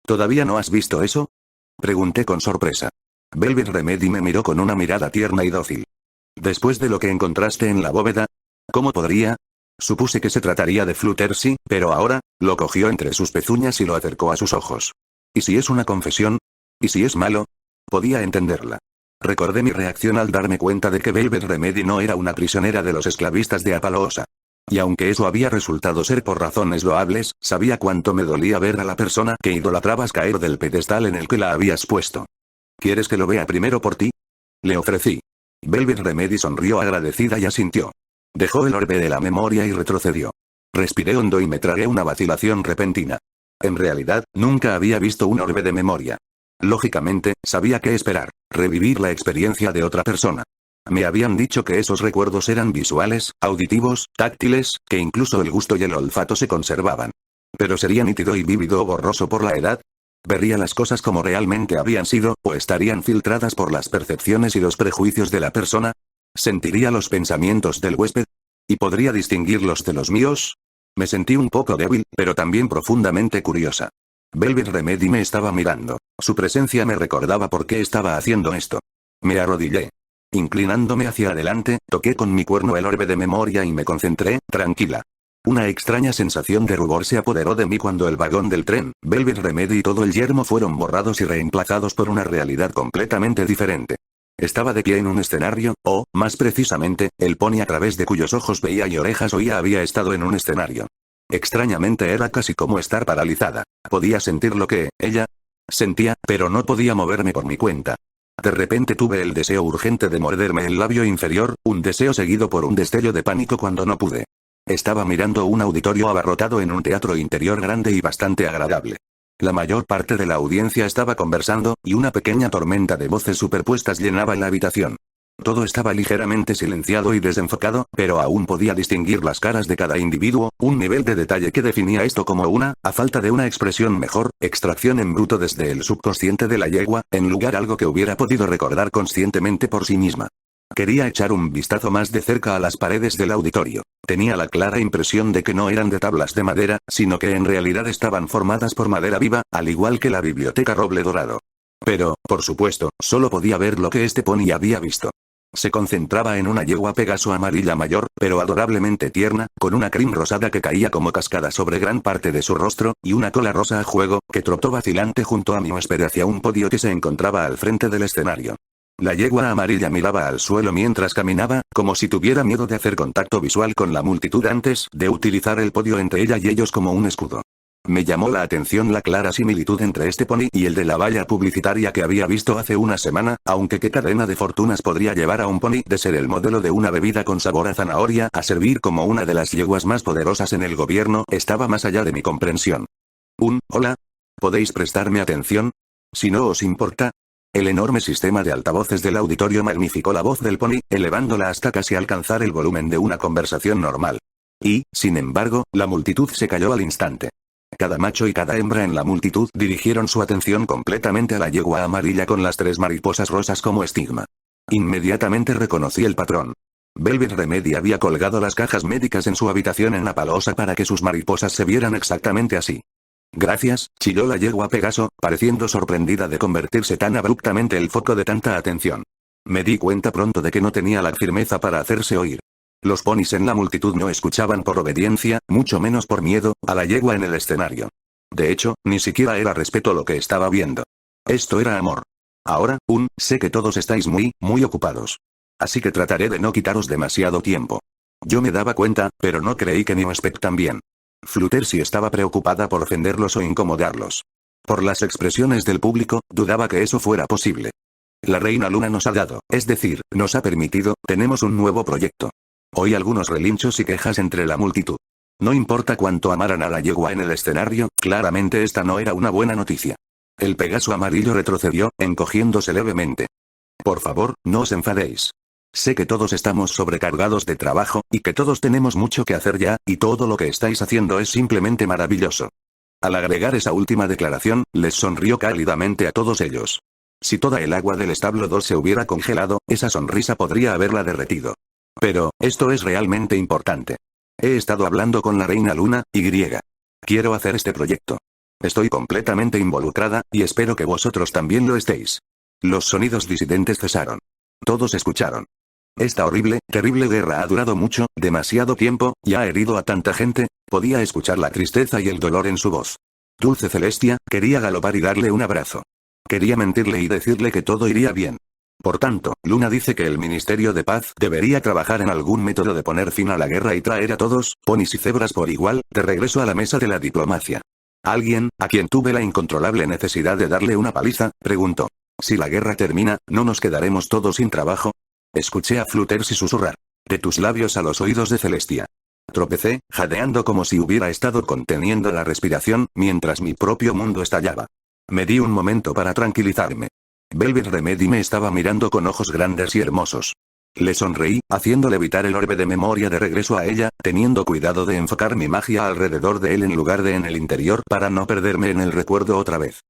¿Todavía no has visto eso? Pregunté con sorpresa. Velvet Remedy me miró con una mirada tierna y dócil. Después de lo que encontraste en la bóveda, ¿cómo podría? Supuse que se trataría de Fluttershy, pero ahora, lo cogió entre sus pezuñas y lo acercó a sus ojos. ¿Y si es una confesión? ¿Y si es malo? Podía entenderla. Recordé mi reacción al darme cuenta de que Velvet Remedy no era una prisionera de los esclavistas de Apaloosa. Y aunque eso había resultado ser por razones loables, sabía cuánto me dolía ver a la persona que idolatrabas caer del pedestal en el que la habías puesto. ¿Quieres que lo vea primero por ti? Le ofrecí. Velvet Remedy sonrió agradecida y asintió. Dejó el orbe de la memoria y retrocedió. Respiré hondo y me tragué una vacilación repentina. En realidad, nunca había visto un orbe de memoria. Lógicamente, sabía qué esperar, revivir la experiencia de otra persona. Me habían dicho que esos recuerdos eran visuales, auditivos, táctiles, que incluso el gusto y el olfato se conservaban. Pero sería nítido y vívido o borroso por la edad. ¿Vería las cosas como realmente habían sido, o estarían filtradas por las percepciones y los prejuicios de la persona? ¿Sentiría los pensamientos del huésped? ¿Y podría distinguirlos de los míos? Me sentí un poco débil, pero también profundamente curiosa. Velvet Remedy me estaba mirando. Su presencia me recordaba por qué estaba haciendo esto. Me arrodillé. Inclinándome hacia adelante, toqué con mi cuerno el orbe de memoria y me concentré, tranquila. Una extraña sensación de rubor se apoderó de mí cuando el vagón del tren, Velvet Remedy y todo el yermo fueron borrados y reemplazados por una realidad completamente diferente. Estaba de pie en un escenario, o, más precisamente, el pony a través de cuyos ojos veía y orejas oía había estado en un escenario. Extrañamente era casi como estar paralizada. Podía sentir lo que ella sentía, pero no podía moverme por mi cuenta. De repente tuve el deseo urgente de morderme el labio inferior, un deseo seguido por un destello de pánico cuando no pude. Estaba mirando un auditorio abarrotado en un teatro interior grande y bastante agradable. La mayor parte de la audiencia estaba conversando, y una pequeña tormenta de voces superpuestas llenaba la habitación. Todo estaba ligeramente silenciado y desenfocado, pero aún podía distinguir las caras de cada individuo, un nivel de detalle que definía esto como una, a falta de una expresión mejor, extracción en bruto desde el subconsciente de la yegua, en lugar algo que hubiera podido recordar conscientemente por sí misma. Quería echar un vistazo más de cerca a las paredes del auditorio. Tenía la clara impresión de que no eran de tablas de madera, sino que en realidad estaban formadas por madera viva, al igual que la biblioteca Roble Dorado. Pero, por supuesto, solo podía ver lo que este pony había visto. Se concentraba en una yegua Pegaso amarilla mayor, pero adorablemente tierna, con una crin rosada que caía como cascada sobre gran parte de su rostro, y una cola rosa a juego, que trotó vacilante junto a mi huésped hacia un podio que se encontraba al frente del escenario. La yegua amarilla miraba al suelo mientras caminaba, como si tuviera miedo de hacer contacto visual con la multitud antes de utilizar el podio entre ella y ellos como un escudo. Me llamó la atención la clara similitud entre este pony y el de la valla publicitaria que había visto hace una semana, aunque qué cadena de fortunas podría llevar a un pony de ser el modelo de una bebida con sabor a zanahoria a servir como una de las yeguas más poderosas en el gobierno, estaba más allá de mi comprensión. Hola. ¿Podéis prestarme atención? Si no os importa. El enorme sistema de altavoces del auditorio magnificó la voz del pony, elevándola hasta casi alcanzar el volumen de una conversación normal. Y, sin embargo, la multitud se calló al instante. Cada macho y cada hembra en la multitud dirigieron su atención completamente a la yegua amarilla con las 3 mariposas rosas como estigma. Inmediatamente reconocí el patrón. Velvet Remedy había colgado las cajas médicas en su habitación en la palosa para que sus mariposas se vieran exactamente así. Gracias, chilló la yegua Pegaso, pareciendo sorprendida de convertirse tan abruptamente el foco de tanta atención. Me di cuenta pronto de que no tenía la firmeza para hacerse oír. Los ponis en la multitud no escuchaban por obediencia, mucho menos por miedo, a la yegua en el escenario. De hecho, ni siquiera era respeto lo que estaba viendo. Esto era amor. Ahora, sé que todos estáis muy ocupados. Así que trataré de no quitaros demasiado tiempo. Yo me daba cuenta, pero no creí que mi huésped también. Fluttershy estaba preocupada por ofenderlos o incomodarlos. Por las expresiones del público, dudaba que eso fuera posible. La Reina Luna nos ha dado, es decir, nos ha permitido, tenemos un nuevo proyecto. Oí algunos relinchos y quejas entre la multitud. No importa cuánto amaran a la yegua en el escenario, claramente esta no era una buena noticia. El Pegaso amarillo retrocedió, encogiéndose levemente. Por favor, no os enfadéis. Sé que todos estamos sobrecargados de trabajo, y que todos tenemos mucho que hacer ya, y todo lo que estáis haciendo es simplemente maravilloso. Al agregar esa última declaración, les sonrió cálidamente a todos ellos. Si toda el agua del establo 2 se hubiera congelado, esa sonrisa podría haberla derretido. Pero, esto es realmente importante. He estado hablando con la Reina Luna, y quiero hacer este proyecto. Estoy completamente involucrada, y espero que vosotros también lo estéis. Los sonidos disidentes cesaron. Todos escucharon. Esta horrible, terrible guerra ha durado mucho, demasiado tiempo, y ha herido a tanta gente, podía escuchar la tristeza y el dolor en su voz. Dulce Celestia, quería galopar y darle un abrazo. Quería mentirle y decirle que todo iría bien. Por tanto, Luna dice que el Ministerio de Paz debería trabajar en algún método de poner fin a la guerra y traer a todos, ponis y cebras por igual, de regreso a la mesa de la diplomacia. Alguien, a quien tuve la incontrolable necesidad de darle una paliza, preguntó. Si la guerra termina, ¿no nos quedaremos todos sin trabajo? Escuché a Fluttershy susurrar. De tus labios a los oídos de Celestia. Tropecé, jadeando como si hubiera estado conteniendo la respiración, mientras mi propio mundo estallaba. Me di un momento para tranquilizarme. Velvet Remedy me estaba mirando con ojos grandes y hermosos. Le sonreí, haciéndole evitar el orbe de memoria de regreso a ella, teniendo cuidado de enfocar mi magia alrededor de él en lugar de en el interior para no perderme en el recuerdo otra vez.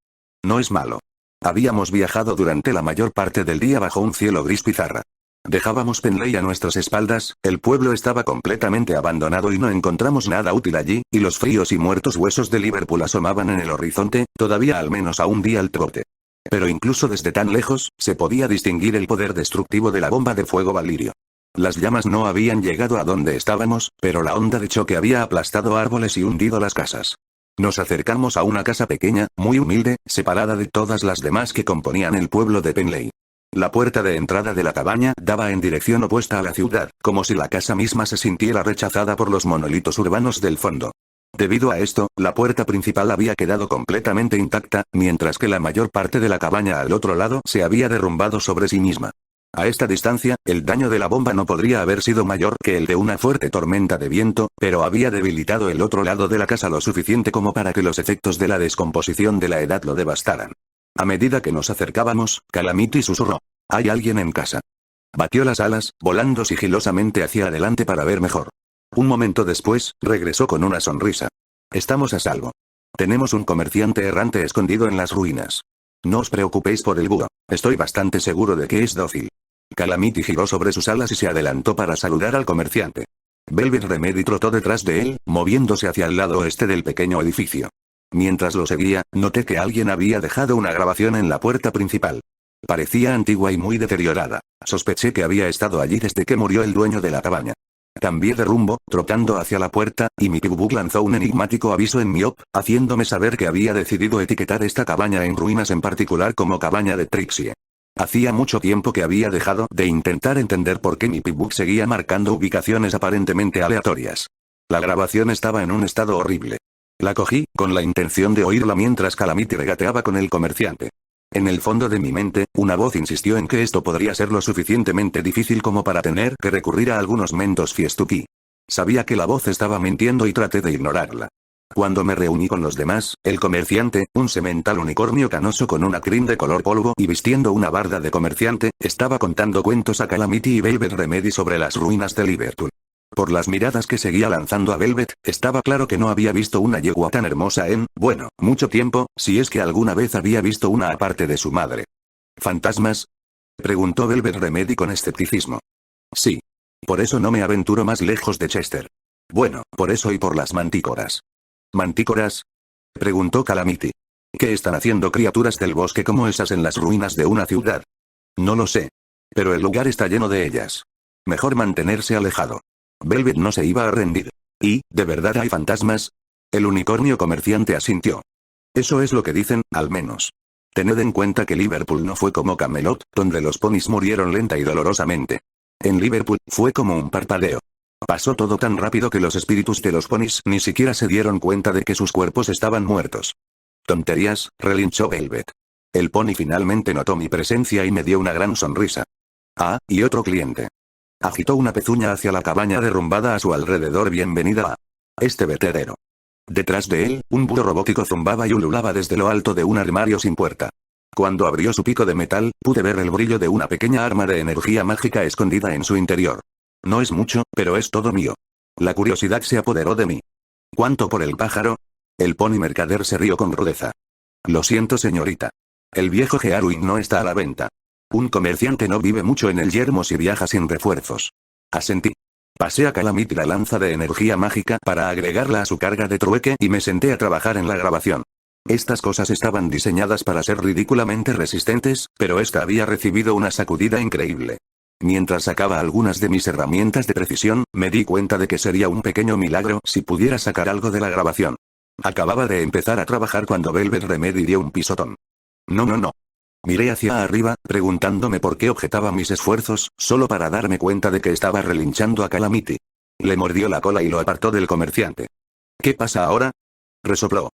No es malo. Habíamos viajado durante la mayor parte del día bajo un cielo gris pizarra. Dejábamos Penley a nuestras espaldas, el pueblo estaba completamente abandonado y no encontramos nada útil allí, y los fríos y muertos huesos de Liverpool asomaban en el horizonte, todavía al menos a un día al trote. Pero incluso desde tan lejos, se podía distinguir el poder destructivo de la bomba de fuego Valirio. Las llamas no habían llegado a donde estábamos, pero la onda de choque había aplastado árboles y hundido las casas. Nos acercamos a una casa pequeña, muy humilde, separada de todas las demás que componían el pueblo de Penley. La puerta de entrada de la cabaña daba en dirección opuesta a la ciudad, como si la casa misma se sintiera rechazada por los monolitos urbanos del fondo. Debido a esto, la puerta principal había quedado completamente intacta, mientras que la mayor parte de la cabaña al otro lado se había derrumbado sobre sí misma. A esta distancia, el daño de la bomba no podría haber sido mayor que el de una fuerte tormenta de viento, pero había debilitado el otro lado de la casa lo suficiente como para que los efectos de la descomposición de la edad lo devastaran. A medida que nos acercábamos, Calamity susurró. «Hay alguien en casa». Batió las alas, volando sigilosamente hacia adelante para ver mejor. Un momento después, regresó con una sonrisa. «Estamos a salvo. Tenemos un comerciante errante escondido en las ruinas. No os preocupéis por el búho, estoy bastante seguro de que es dócil». Calamity giró sobre sus alas y se adelantó para saludar al comerciante. Velvet Remedy trotó detrás de él, moviéndose hacia el lado oeste del pequeño edificio. Mientras lo seguía, noté que alguien había dejado una grabación en la puerta principal. Parecía antigua y muy deteriorada. Sospeché que había estado allí desde que murió el dueño de la cabaña. Cambié de rumbo, trotando hacia la puerta, y mi Pibubuk lanzó un enigmático aviso en mi op, haciéndome saber que había decidido etiquetar esta cabaña en ruinas en particular como cabaña de Trixie. Hacía mucho tiempo que había dejado de intentar entender por qué mi Pibubuk seguía marcando ubicaciones aparentemente aleatorias. La grabación estaba en un estado horrible. La cogí, con la intención de oírla mientras Calamity regateaba con el comerciante. En el fondo de mi mente, una voz insistió en que esto podría ser lo suficientemente difícil como para tener que recurrir a algunos mentos fiestuki. Sabía que la voz estaba mintiendo y traté de ignorarla. Cuando me reuní con los demás, el comerciante, un semental unicornio canoso con una crin de color polvo y vistiendo una barda de comerciante, estaba contando cuentos a Calamity y Velvet Remedy sobre las ruinas de Liverpool. Por las miradas que seguía lanzando a Velvet, estaba claro que no había visto una yegua tan hermosa en, bueno, mucho tiempo, si es que alguna vez había visto una aparte de su madre. ¿Fantasmas? Preguntó Velvet Remedy con escepticismo. Sí. Por eso no me aventuro más lejos de Chester. Bueno, por eso y por las mantícoras. ¿Mantícoras? Preguntó Calamity. ¿Qué están haciendo criaturas del bosque como esas en las ruinas de una ciudad? No lo sé. Pero el lugar está lleno de ellas. Mejor mantenerse alejado. Velvet no se iba a rendir. ¿Y, de verdad hay fantasmas? El unicornio comerciante asintió. Eso es lo que dicen, al menos. Tened en cuenta que Liverpool no fue como Camelot, donde los ponis murieron lenta y dolorosamente. En Liverpool, fue como un parpadeo. Pasó todo tan rápido que los espíritus de los ponis ni siquiera se dieron cuenta de que sus cuerpos estaban muertos. Tonterías, relinchó Velvet. El pony finalmente notó mi presencia y me dio una gran sonrisa. Ah, y otro cliente. Agitó una pezuña hacia la cabaña derrumbada a su alrededor. Bienvenida a este vertedero. Detrás de él, un búho robótico zumbaba y ululaba desde lo alto de un armario sin puerta. Cuando abrió su pico de metal, pude ver el brillo de una pequeña arma de energía mágica escondida en su interior. No es mucho, pero es todo mío. La curiosidad se apoderó de mí. ¿Cuánto por el pájaro? El pony mercader se rió con rudeza. Lo siento, señorita. El viejo Gearuin no está a la venta. Un comerciante no vive mucho en el yermo si viaja sin refuerzos. Asentí. Pasé a Calamity la lanza de energía mágica para agregarla a su carga de trueque y me senté a trabajar en la grabación. Estas cosas estaban diseñadas para ser ridículamente resistentes, pero esta había recibido una sacudida increíble. Mientras sacaba algunas de mis herramientas de precisión, me di cuenta de que sería un pequeño milagro si pudiera sacar algo de la grabación. Acababa de empezar a trabajar cuando Velvet Remedy dio un pisotón. No. Miré hacia arriba, preguntándome por qué objetaba mis esfuerzos, solo para darme cuenta de que estaba relinchando a Calamity. Le mordió la cola y lo apartó del comerciante. ¿Qué pasa ahora? Resopló.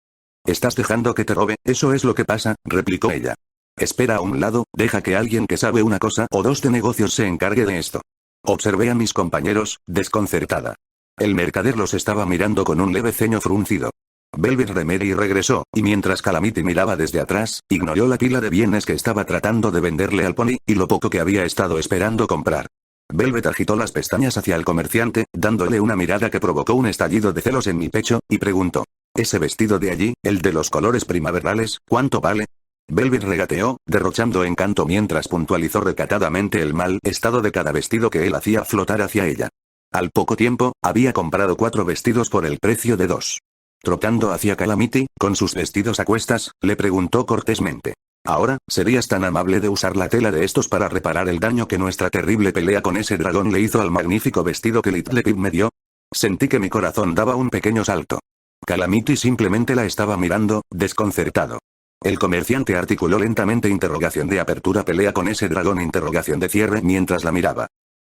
Estás dejando que te robe, eso es lo que pasa, replicó ella. Espera a un lado, deja que alguien que sabe una cosa o dos de negocios se encargue de esto. Observé a mis compañeros, desconcertada. El mercader los estaba mirando con un leve ceño fruncido. Velvet Remedy regresó, y mientras Calamity miraba desde atrás, ignoró la pila de bienes que estaba tratando de venderle al pony, y lo poco que había estado esperando comprar. Velvet agitó las pestañas hacia el comerciante, dándole una mirada que provocó un estallido de celos en mi pecho, y preguntó. ¿Ese vestido de allí, el de los colores primaverales, cuánto vale? Velvet regateó, derrochando encanto mientras puntualizó recatadamente el mal estado de cada vestido que él hacía flotar hacia ella. Al poco tiempo, había comprado 4 vestidos por el precio de 2. Trotando hacia Calamity, con sus vestidos a cuestas, le preguntó cortésmente. Ahora, ¿serías tan amable de usar la tela de estos para reparar el daño que nuestra terrible pelea con ese dragón le hizo al magnífico vestido que Little Pip me dio? Sentí que mi corazón daba un pequeño salto. Calamity simplemente la estaba mirando, desconcertado. El comerciante articuló lentamente interrogación de apertura pelea con ese dragón interrogación de cierre mientras la miraba.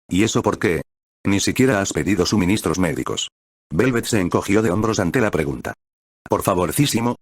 ¿Y eso por qué? Ni siquiera has pedido suministros médicos. Velvet se encogió de hombros ante la pregunta. Por favorcísimo.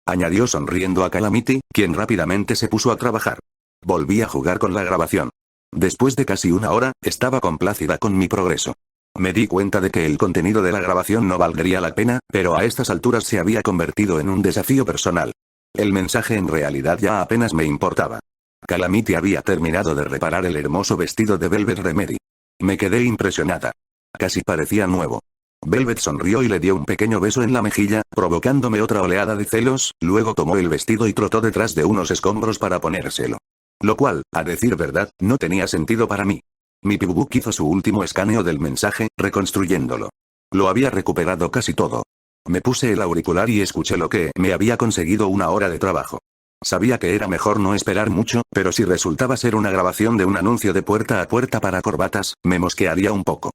Añadió sonriendo a Calamity, quien rápidamente se puso a trabajar. Volví a jugar con la grabación. Después de casi una hora, estaba complacida con mi progreso. Me di cuenta de que el contenido de la grabación no valdría la pena, pero a estas alturas se había convertido en un desafío personal. El mensaje en realidad ya apenas me importaba. Calamity había terminado de reparar el hermoso vestido de Velvet Remedy. Me quedé impresionada. Casi parecía nuevo. Velvet sonrió y le dio un pequeño beso en la mejilla, provocándome otra oleada de celos, luego tomó el vestido y trotó detrás de unos escombros para ponérselo. Lo cual, a decir verdad, no tenía sentido para mí. Mi Pibubuk hizo su último escaneo del mensaje, reconstruyéndolo. Lo había recuperado casi todo. Me puse el auricular y escuché lo que me había conseguido una hora de trabajo. Sabía que era mejor no esperar mucho, pero si resultaba ser una grabación de un anuncio de puerta a puerta para corbatas, me mosquearía un poco.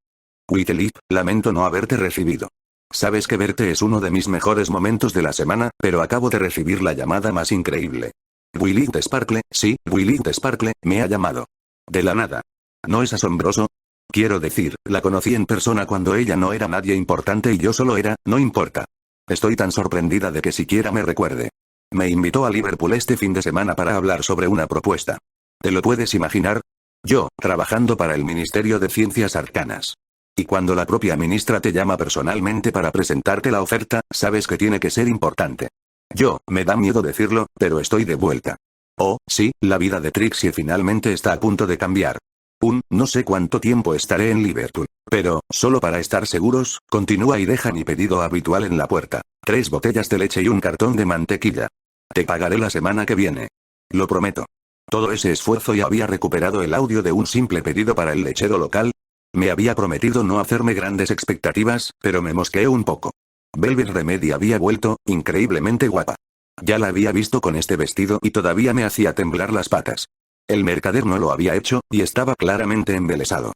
Whittley, lamento no haberte recibido. Sabes que verte es uno de mis mejores momentos de la semana, pero acabo de recibir la llamada más increíble. Willie de Sparkle, sí, Willie de Sparkle, me ha llamado. De la nada. ¿No es asombroso? Quiero decir, la conocí en persona cuando ella no era nadie importante y yo solo era, no importa. Estoy tan sorprendida de que siquiera me recuerde. Me invitó a Liverpool este fin de semana para hablar sobre una propuesta. ¿Te lo puedes imaginar? Yo, trabajando para el Ministerio de Ciencias Arcanas. Y cuando la propia ministra te llama personalmente para presentarte la oferta, sabes que tiene que ser importante. Me da miedo decirlo, pero estoy de vuelta. Oh, sí, la vida de Trixie finalmente está a punto de cambiar. No sé cuánto tiempo estaré en Liverpool, pero, solo para estar seguros, continúa y deja mi pedido habitual en la puerta. 3 botellas de leche y un cartón de mantequilla. Te pagaré la semana que viene. Lo prometo. Todo ese esfuerzo y había recuperado el audio de un simple pedido para el lechero local. Me había prometido no hacerme grandes expectativas, pero me mosqueé un poco. Velvet Remedy había vuelto, increíblemente guapa. Ya la había visto con este vestido y todavía me hacía temblar las patas. El mercader no lo había hecho, y estaba claramente embelesado.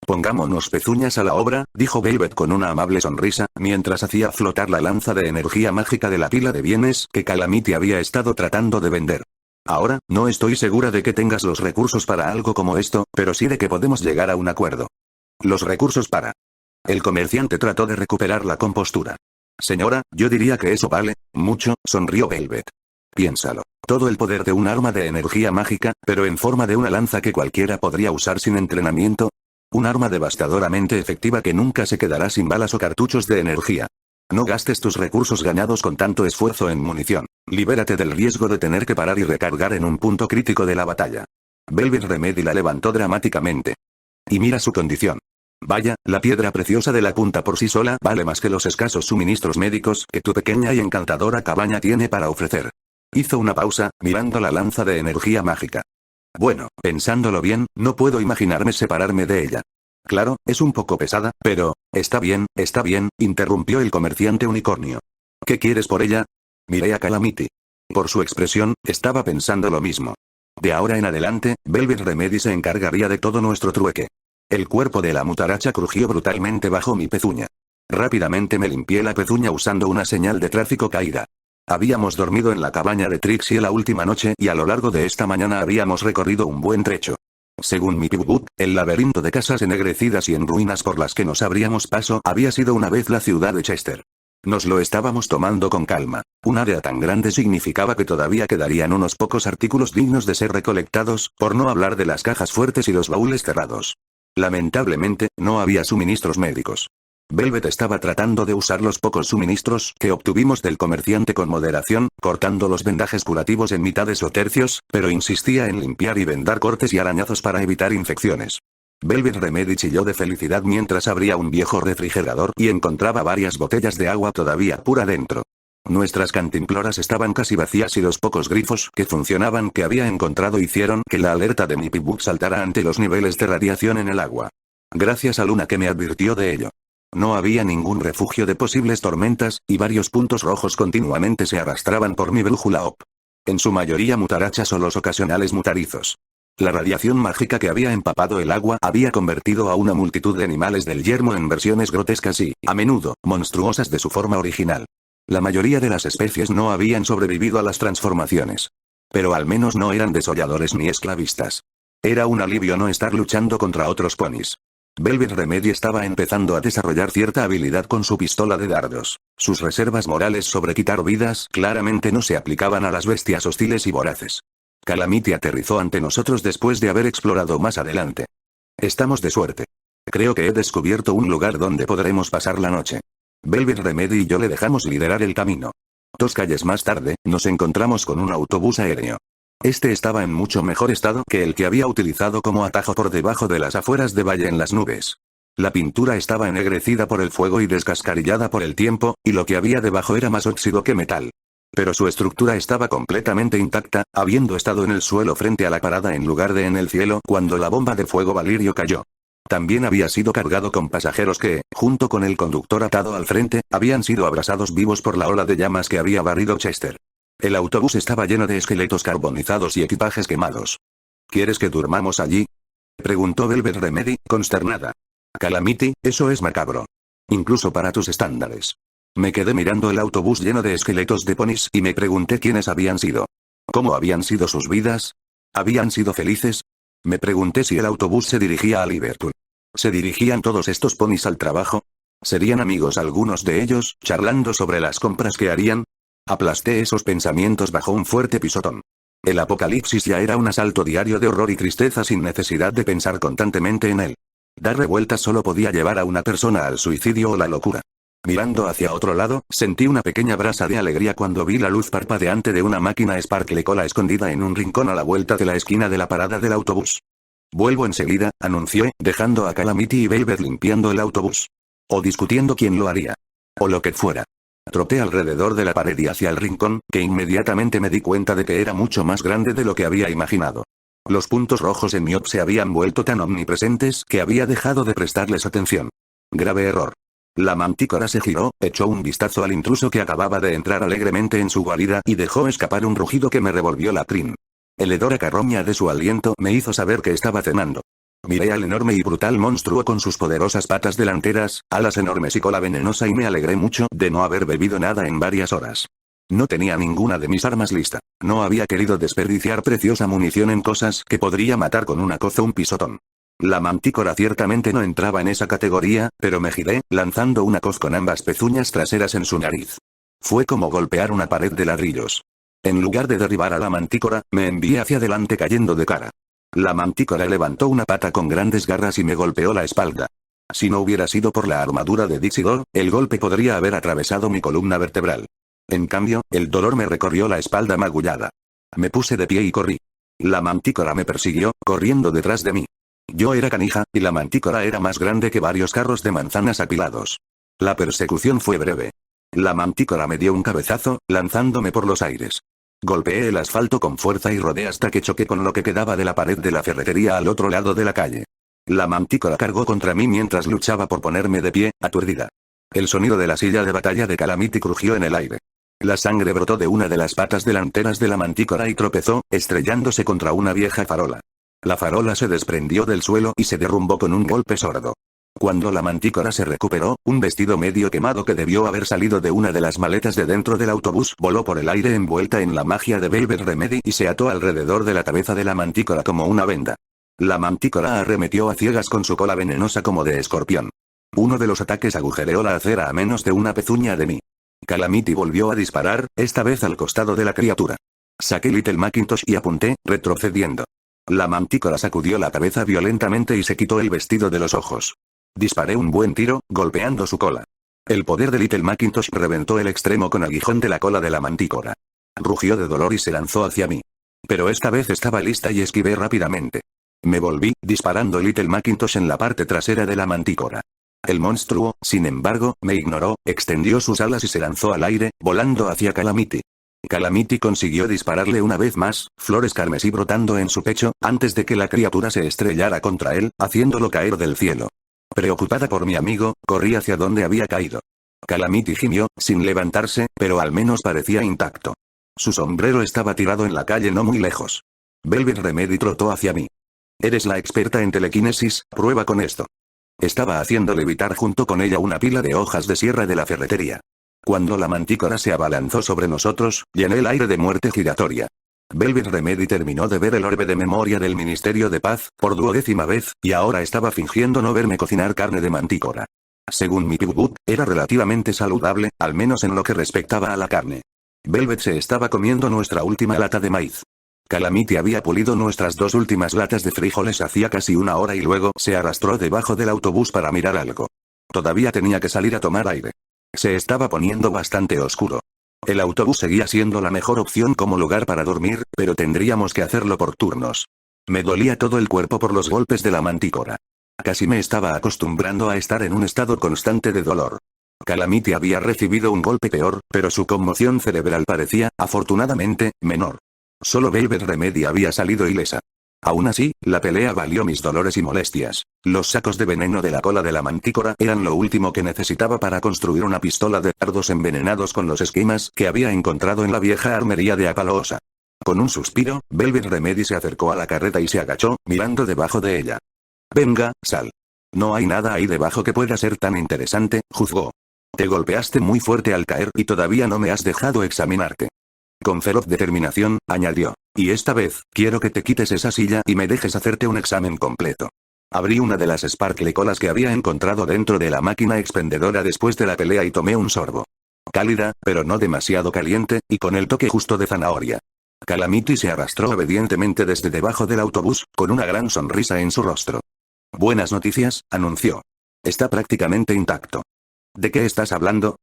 Pongámonos pezuñas a la obra, dijo Velvet con una amable sonrisa, mientras hacía flotar la lanza de energía mágica de la pila de bienes que Calamity había estado tratando de vender. Ahora, no estoy segura de que tengas los recursos para algo como esto, pero sí de que podemos llegar a un acuerdo. Los recursos para... El comerciante trató de recuperar la compostura. Señora, yo diría que eso vale mucho, sonrió Velvet. Piénsalo. Todo el poder de un arma de energía mágica, pero en forma de una lanza que cualquiera podría usar sin entrenamiento. Un arma devastadoramente efectiva que nunca se quedará sin balas o cartuchos de energía. No gastes tus recursos ganados con tanto esfuerzo en munición. Libérate del riesgo de tener que parar y recargar en un punto crítico de la batalla. Velvet Remedy la levantó dramáticamente. Y mira su condición. Vaya, la piedra preciosa de la punta por sí sola vale más que los escasos suministros médicos que tu pequeña y encantadora cabaña tiene para ofrecer. Hizo una pausa, mirando la lanza de energía mágica. Bueno, pensándolo bien, no puedo imaginarme separarme de ella. Claro, es un poco pesada, pero... Está bien, interrumpió el comerciante unicornio. ¿Qué quieres por ella? Miré a Calamity. Por su expresión, estaba pensando lo mismo. De ahora en adelante, Velvet Remedy se encargaría de todo nuestro trueque. El cuerpo de la mutaracha crujió brutalmente bajo mi pezuña. Rápidamente me limpié la pezuña usando una señal de tráfico caída. Habíamos dormido en la cabaña de Trixie la última noche y a lo largo de esta mañana habíamos recorrido un buen trecho. Según mi Pigboot, el laberinto de casas ennegrecidas y en ruinas por las que nos abríamos paso había sido una vez la ciudad de Chester. Nos lo estábamos tomando con calma. Un área tan grande significaba que todavía quedarían unos pocos artículos dignos de ser recolectados, por no hablar de las cajas fuertes y los baúles cerrados. Lamentablemente, no había suministros médicos. Velvet estaba tratando de usar los pocos suministros que obtuvimos del comerciante con moderación, cortando los vendajes curativos en mitades o tercios, pero insistía en limpiar y vendar cortes y arañazos para evitar infecciones. Velvet Remedy chilló de felicidad mientras abría un viejo refrigerador y encontraba varias botellas de agua todavía pura dentro. Nuestras cantimploras estaban casi vacías y los pocos grifos que funcionaban que había encontrado hicieron que la alerta de mi Pigboot saltara ante los niveles de radiación en el agua. Gracias a Luna que me advirtió de ello. No había ningún refugio de posibles tormentas, y varios puntos rojos continuamente se arrastraban por mi brújula OP. En su mayoría mutarachas o los ocasionales mutarizos. La radiación mágica que había empapado el agua había convertido a una multitud de animales del yermo en versiones grotescas y, a menudo, monstruosas de su forma original. La mayoría de las especies no habían sobrevivido a las transformaciones. Pero al menos no eran desolladores ni esclavistas. Era un alivio no estar luchando contra otros ponis. Velvet Remedy estaba empezando a desarrollar cierta habilidad con su pistola de dardos. Sus reservas morales sobre quitar vidas claramente no se aplicaban a las bestias hostiles y voraces. Calamity aterrizó ante nosotros después de haber explorado más adelante. Estamos de suerte. Creo que he descubierto un lugar donde podremos pasar la noche. Velvet Remedy y yo le dejamos liderar el camino. 2 calles más tarde, nos encontramos con un autobús aéreo. Este estaba en mucho mejor estado que el que había utilizado como atajo por debajo de las afueras de Valle en las Nubes. La pintura estaba ennegrecida por el fuego y descascarillada por el tiempo, y lo que había debajo era más óxido que metal. Pero su estructura estaba completamente intacta, habiendo estado en el suelo frente a la parada en lugar de en el cielo cuando la bomba de fuego Valirio cayó. También había sido cargado con pasajeros que, junto con el conductor atado al frente, habían sido abrasados vivos por la ola de llamas que había barrido Chester. El autobús estaba lleno de esqueletos carbonizados y equipajes quemados. ¿Quieres que durmamos allí?, preguntó Velvet Remedy, consternada. Calamity, eso es macabro. Incluso para tus estándares. Me quedé mirando el autobús lleno de esqueletos de ponis y me pregunté quiénes habían sido. ¿Cómo habían sido sus vidas? ¿Habían sido felices? Me pregunté si el autobús se dirigía a Liverpool. ¿Se dirigían todos estos ponis al trabajo? ¿Serían amigos algunos de ellos, charlando sobre las compras que harían? Aplasté esos pensamientos bajo un fuerte pisotón. El apocalipsis ya era un asalto diario de horror y tristeza sin necesidad de pensar constantemente en él. Dar revueltas solo podía llevar a una persona al suicidio o la locura. Mirando hacia otro lado, sentí una pequeña brasa de alegría cuando vi la luz parpadeante de una máquina Sparkle Cola escondida en un rincón a la vuelta de la esquina de la parada del autobús. Vuelvo enseguida, anunció, dejando a Calamity y Velvet limpiando el autobús. O discutiendo quién lo haría. O lo que fuera. Troté alrededor de la pared y hacia el rincón, que inmediatamente me di cuenta de que era mucho más grande de lo que había imaginado. Los puntos rojos en mi op se habían vuelto tan omnipresentes que había dejado de prestarles atención. Grave error. La mantícora se giró, echó un vistazo al intruso que acababa de entrar alegremente en su guarida y dejó escapar un rugido que me revolvió la crin. El hedor a carroña de su aliento me hizo saber que estaba cenando. Miré al enorme y brutal monstruo con sus poderosas patas delanteras, alas enormes y cola venenosa y me alegré mucho de no haber bebido nada en varias horas. No tenía ninguna de mis armas lista. No había querido desperdiciar preciosa munición en cosas que podría matar con una coza un pisotón. La mantícora ciertamente no entraba en esa categoría, pero me giré, lanzando una coz con ambas pezuñas traseras en su nariz. Fue como golpear una pared de ladrillos. En lugar de derribar a la mantícora, me envié hacia adelante cayendo de cara. La mantícora levantó una pata con grandes garras y me golpeó la espalda. Si no hubiera sido por la armadura de Dixidor, el golpe podría haber atravesado mi columna vertebral. En cambio, el dolor me recorrió la espalda magullada. Me puse de pie y corrí. La mantícora me persiguió, corriendo detrás de mí. Yo era canija, y la mantícora era más grande que varios carros de manzanas apilados. La persecución fue breve. La mantícora me dio un cabezazo, lanzándome por los aires. Golpeé el asfalto con fuerza y rodé hasta que choqué con lo que quedaba de la pared de la ferretería al otro lado de la calle. La mantícora cargó contra mí mientras luchaba por ponerme de pie, aturdida. El sonido de la silla de batalla de Calamity crujió en el aire. La sangre brotó de una de las patas delanteras de la mantícora y tropezó, estrellándose contra una vieja farola. La farola se desprendió del suelo y se derrumbó con un golpe sordo. Cuando la mantícora se recuperó, un vestido medio quemado que debió haber salido de una de las maletas de dentro del autobús voló por el aire envuelta en la magia de Velvet Remedy y se ató alrededor de la cabeza de la mantícora como una venda. La mantícora arremetió a ciegas con su cola venenosa como de escorpión. Uno de los ataques agujereó la acera a menos de una pezuña de mí. Calamity volvió a disparar, esta vez al costado de la criatura. Saqué Little Macintosh y apunté, retrocediendo. La mantícora sacudió la cabeza violentamente y se quitó el vestido de los ojos. Disparé un buen tiro, golpeando su cola. El poder de Little Macintosh reventó el extremo con aguijón de la cola de la mantícora. Rugió de dolor y se lanzó hacia mí. Pero esta vez estaba lista y esquivé rápidamente. Me volví, disparando Little Macintosh en la parte trasera de la mantícora. El monstruo, sin embargo, me ignoró, extendió sus alas y se lanzó al aire, volando hacia Calamity. Calamity consiguió dispararle una vez más, flores carmesí brotando en su pecho, antes de que la criatura se estrellara contra él, haciéndolo caer del cielo. Preocupada por mi amigo, corrí hacia donde había caído. Calamity gimió, sin levantarse, pero al menos parecía intacto. Su sombrero estaba tirado en la calle no muy lejos. Velvet Remedy trotó hacia mí. Eres la experta en telequinesis, prueba con esto. Estaba haciendo levitar junto con ella una pila de hojas de sierra de la ferretería. Cuando la mantícora se abalanzó sobre nosotros, llené el aire de muerte giratoria. Velvet Remedy terminó de ver el orbe de memoria del Ministerio de Paz, por 12ª vez, y ahora estaba fingiendo no verme cocinar carne de mantícora. Según mi Pigbook, era relativamente saludable, al menos en lo que respectaba a la carne. Velvet se estaba comiendo nuestra última lata de maíz. Calamity había pulido nuestras 2 últimas latas de frijoles hacía casi una hora y luego se arrastró debajo del autobús para mirar algo. Todavía tenía que salir a tomar aire. Se estaba poniendo bastante oscuro. El autobús seguía siendo la mejor opción como lugar para dormir, pero tendríamos que hacerlo por turnos. Me dolía todo el cuerpo por los golpes de la mantícora. Casi me estaba acostumbrando a estar en un estado constante de dolor. Calamity había recibido un golpe peor, pero su conmoción cerebral parecía, afortunadamente, menor. Solo Velvet Remedy había salido ilesa. Aún así, la pelea valió mis dolores y molestias. Los sacos de veneno de la cola de la mantícora eran lo último que necesitaba para construir una pistola de dardos envenenados con los esquemas que había encontrado en la vieja armería de Apaloosa. Con un suspiro, Velvet Remedy se acercó a la carreta y se agachó, mirando debajo de ella. Venga, sal. No hay nada ahí debajo que pueda ser tan interesante, juzgó. Te golpeaste muy fuerte al caer y todavía no me has dejado examinarte. Con feroz determinación, añadió. Y esta vez, quiero que te quites esa silla y me dejes hacerte un examen completo. Abrí una de las Sparkle colas que había encontrado dentro de la máquina expendedora después de la pelea y tomé un sorbo. Cálida, pero no demasiado caliente, y con el toque justo de zanahoria. Calamity se arrastró obedientemente desde debajo del autobús, con una gran sonrisa en su rostro. Buenas noticias, anunció. Está prácticamente intacto. ¿De qué estás hablando?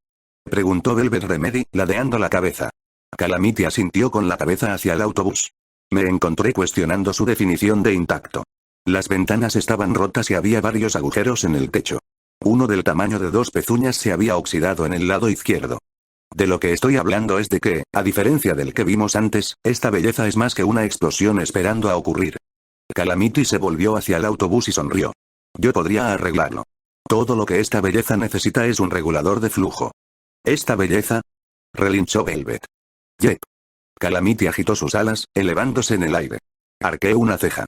Preguntó Velvet Remedy, ladeando la cabeza. Calamity asintió con la cabeza hacia el autobús. Me encontré cuestionando su definición de intacto. Las ventanas estaban rotas y había varios agujeros en el techo. Uno del tamaño de 2 pezuñas se había oxidado en el lado izquierdo. De lo que estoy hablando es de que, a diferencia del que vimos antes, esta belleza es más que una explosión esperando a ocurrir. Calamity se volvió hacia el autobús y sonrió. Yo podría arreglarlo. Todo lo que esta belleza necesita es un regulador de flujo. ¿Esta belleza? Relinchó Velvet. Yep. Calamity agitó sus alas, elevándose en el aire. Arqueé una ceja.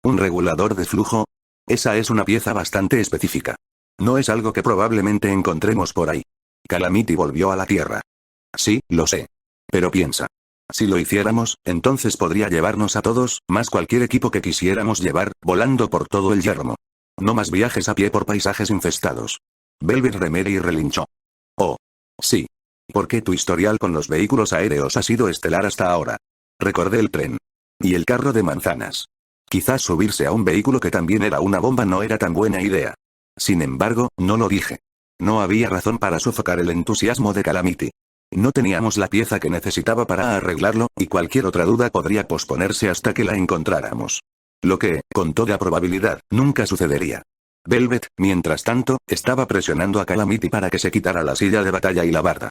¿Un regulador de flujo? Esa es una pieza bastante específica. No es algo que probablemente encontremos por ahí. Calamity volvió a la tierra. Sí, lo sé. Pero piensa. Si lo hiciéramos, entonces podría llevarnos a todos, más cualquier equipo que quisiéramos llevar, volando por todo el yermo. No más viajes a pie por paisajes infestados. Velvet Remedy relinchó. Oh. Sí. Porque tu historial con los vehículos aéreos ha sido estelar hasta ahora. Recordé el tren. Y el carro de manzanas. Quizás subirse a un vehículo que también era una bomba no era tan buena idea. Sin embargo, no lo dije. No había razón para sofocar el entusiasmo de Calamity. No teníamos la pieza que necesitaba para arreglarlo, y cualquier otra duda podría posponerse hasta que la encontráramos. Lo que, con toda probabilidad, nunca sucedería. Velvet, mientras tanto, estaba presionando a Calamity para que se quitara la silla de batalla y la barda.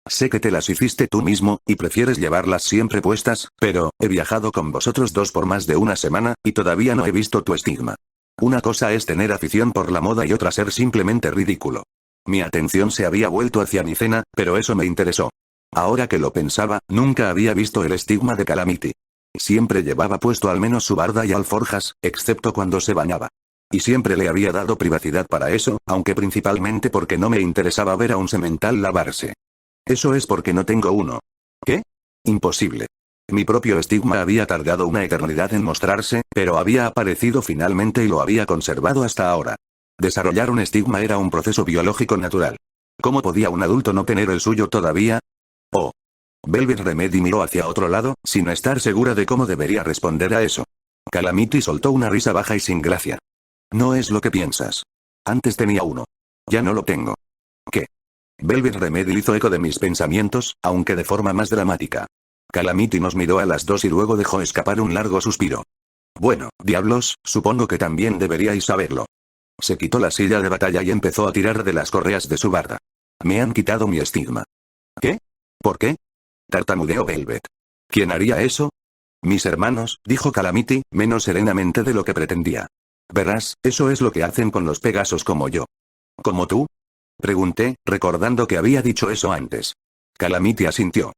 Sé que te las hiciste tú mismo, y prefieres llevarlas siempre puestas, pero, he viajado con vosotros dos por más de una semana, y todavía no he visto tu estigma. Una cosa es tener afición por la moda y otra ser simplemente ridículo. Mi atención se había vuelto hacia mi cena, pero eso me interesó. Ahora que lo pensaba, nunca había visto el estigma de Calamity. Siempre llevaba puesto al menos su barda y alforjas, excepto cuando se bañaba. Y siempre le había dado privacidad para eso, aunque principalmente porque no me interesaba ver a un semental lavarse. Eso es porque no tengo uno. ¿Qué? Imposible. Mi propio estigma había tardado una eternidad en mostrarse, pero había aparecido finalmente y lo había conservado hasta ahora. Desarrollar un estigma era un proceso biológico natural. ¿Cómo podía un adulto no tener el suyo todavía? Oh. Velvet Remedy miró hacia otro lado, sin estar segura de cómo debería responder a eso. Calamity soltó una risa baja y sin gracia. No es lo que piensas. Antes tenía uno. Ya no lo tengo. ¿Qué? Velvet Remedy hizo eco de mis pensamientos, aunque de forma más dramática. Calamity nos miró a las dos y luego dejó escapar un largo suspiro. Bueno, diablos, supongo que también deberíais saberlo. Se quitó la silla de batalla y empezó a tirar de las correas de su barda. Me han quitado mi estigma. ¿Qué? ¿Por qué? Tartamudeó Velvet. ¿Quién haría eso? Mis hermanos, dijo Calamity, menos serenamente de lo que pretendía. Verás, eso es lo que hacen con los Pegasos como yo. ¿Como tú? Pregunté, recordando que había dicho eso antes. Calamity asintió.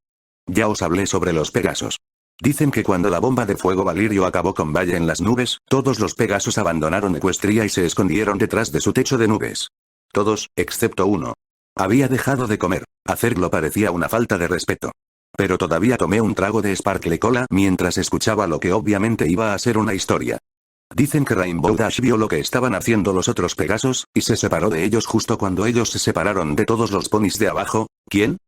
Ya os hablé sobre los Pegasos. Dicen que cuando la bomba de fuego Valirio acabó con Valle en las nubes, todos los Pegasos abandonaron Equestria y se escondieron detrás de su techo de nubes. Todos, excepto uno. Había dejado de comer. Hacerlo parecía una falta de respeto. Pero todavía tomé un trago de Sparkle Cola mientras escuchaba lo que obviamente iba a ser una historia. Dicen que Rainbow Dash vio lo que estaban haciendo los otros Pegasos, y se separó de ellos justo cuando ellos se separaron de todos los ponis de abajo. ¿Quién?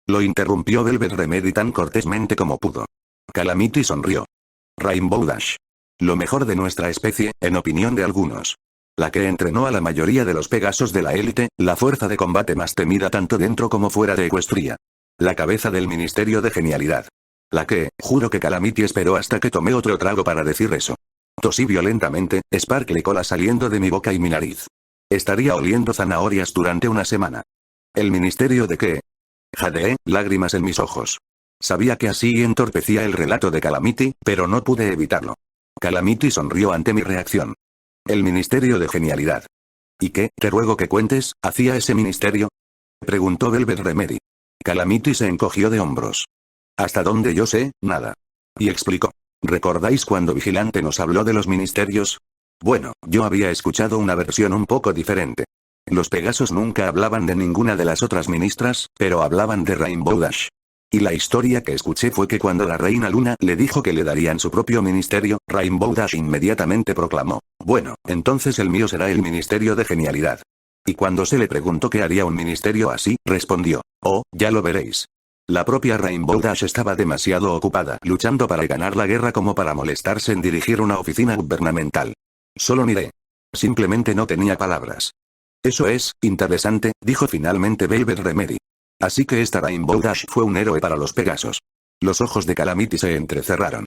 Lo interrumpió Velvet Remedy tan cortésmente como pudo. Calamity sonrió. Rainbow Dash. Lo mejor de nuestra especie, en opinión de algunos. La que entrenó a la mayoría de los Pegasos de la élite, la fuerza de combate más temida tanto dentro como fuera de Equestria. La cabeza del Ministerio de Genialidad. La que, juro que Calamity esperó hasta que tomé otro trago para decir eso. Tosí violentamente, Sparkle Cola saliendo de mi boca y mi nariz. Estaría oliendo zanahorias durante una semana. ¿El ministerio de qué? Jadeé, lágrimas en mis ojos. Sabía que así entorpecía el relato de Calamity, pero no pude evitarlo. Calamity sonrió ante mi reacción. El Ministerio de Genialidad. ¿Y qué, te ruego que cuentes, hacía ese ministerio? Preguntó Velvet Remedy. Calamity se encogió de hombros. Hasta donde yo sé, nada. Y explicó. ¿Recordáis cuando Vigilante nos habló de los ministerios? Bueno, yo había escuchado una versión un poco diferente. Los Pegasos nunca hablaban de ninguna de las otras ministras, pero hablaban de Rainbow Dash. Y la historia que escuché fue que cuando la Reina Luna le dijo que le darían su propio ministerio, Rainbow Dash inmediatamente proclamó: bueno, entonces el mío será el Ministerio de Genialidad. Y cuando se le preguntó qué haría un ministerio así, respondió: oh, ya lo veréis. La propia Rainbow Dash estaba demasiado ocupada luchando para ganar la guerra como para molestarse en dirigir una oficina gubernamental. Solo miré. Simplemente no tenía palabras. Eso es, interesante, dijo finalmente Velvet Remedy. Así que esta Rainbow Dash fue un héroe para los Pegasos. Los ojos de Calamity se entrecerraron.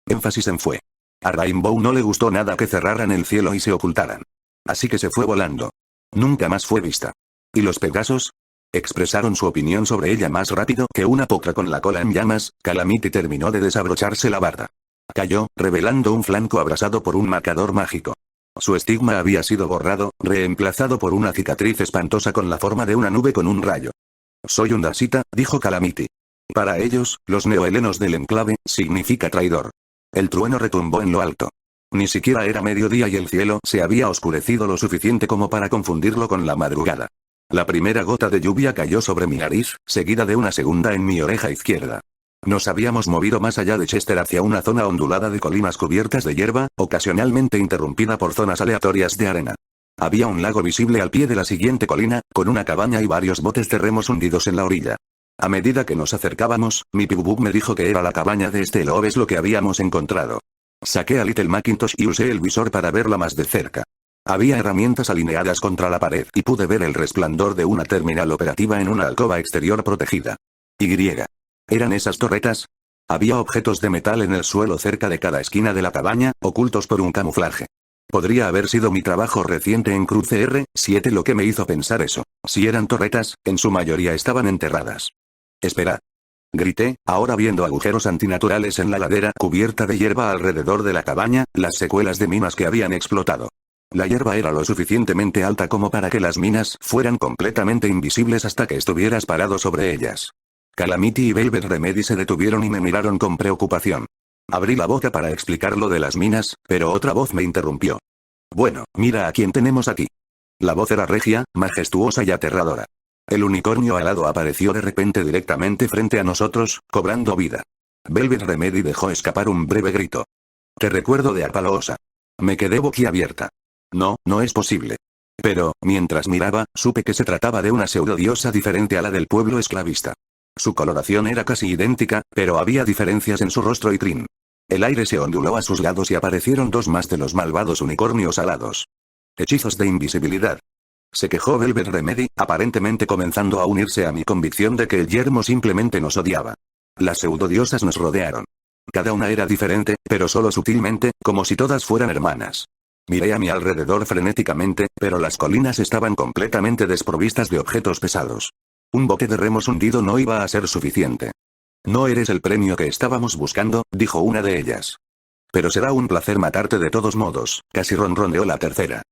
Énfasis en fue. A Rainbow no le gustó nada que cerraran el cielo y se ocultaran. Así que se fue volando. Nunca más fue vista. ¿Y los Pegasos? Expresaron su opinión sobre ella más rápido que una potra con la cola en llamas. Calamity terminó de desabrocharse la barra. Cayó, revelando un flanco abrasado por un marcador mágico. Su estigma había sido borrado, reemplazado por una cicatriz espantosa con la forma de una nube con un rayo. Soy un Dasita, dijo Calamity. Para ellos, los neohelenos del enclave, significa traidor. El trueno retumbó en lo alto. Ni siquiera era mediodía y el cielo se había oscurecido lo suficiente como para confundirlo con la madrugada. La primera gota de lluvia cayó sobre mi nariz, seguida de una segunda en mi oreja izquierda. Nos habíamos movido más allá de Chester hacia una zona ondulada de colinas cubiertas de hierba, ocasionalmente interrumpida por zonas aleatorias de arena. Había un lago visible al pie de la siguiente colina, con una cabaña y varios botes de remos hundidos en la orilla. A medida que nos acercábamos, mi pibubub me dijo que era la cabaña de Lobes lo que habíamos encontrado. Saqué a Little Macintosh y usé el visor para verla más de cerca. Había herramientas alineadas contra la pared y pude ver el resplandor de una terminal operativa en una alcoba exterior protegida. Y. ¿Eran esas torretas? Había objetos de metal en el suelo cerca de cada esquina de la cabaña, ocultos por un camuflaje. Podría haber sido mi trabajo reciente en Cruce R7 lo que me hizo pensar eso. Si eran torretas, en su mayoría estaban enterradas. Esperad. Grité, ahora viendo agujeros antinaturales en la ladera cubierta de hierba alrededor de la cabaña, las secuelas de minas que habían explotado. La hierba era lo suficientemente alta como para que las minas fueran completamente invisibles hasta que estuvieras parado sobre ellas. Calamity y Velvet Remedy se detuvieron y me miraron con preocupación. Abrí la boca para explicar lo de las minas, pero otra voz me interrumpió. Bueno, mira a quién tenemos aquí. La voz era regia, majestuosa y aterradora. El unicornio alado apareció de repente directamente frente a nosotros, cobrando vida. Velvet Remedy dejó escapar un breve grito. Te recuerdo de Apaloosa. Me quedé boquiabierta. No, no es posible. Pero, mientras miraba, supe que se trataba de una pseudodiosa diferente a la del pueblo esclavista. Su coloración era casi idéntica, pero había diferencias en su rostro y crin. El aire se onduló a sus lados y aparecieron dos más de los malvados unicornios alados. Hechizos de invisibilidad. Se quejó Velvet Remedy, aparentemente comenzando a unirse a mi convicción de que el yermo simplemente nos odiaba. Las pseudodiosas nos rodearon. Cada una era diferente, pero solo sutilmente, como si todas fueran hermanas. Miré a mi alrededor frenéticamente, pero las colinas estaban completamente desprovistas de objetos pesados. Un bote de remos hundido no iba a ser suficiente. No eres el premio que estábamos buscando, dijo una de ellas. Pero será un placer matarte de todos modos, casi ronroneó la tercera.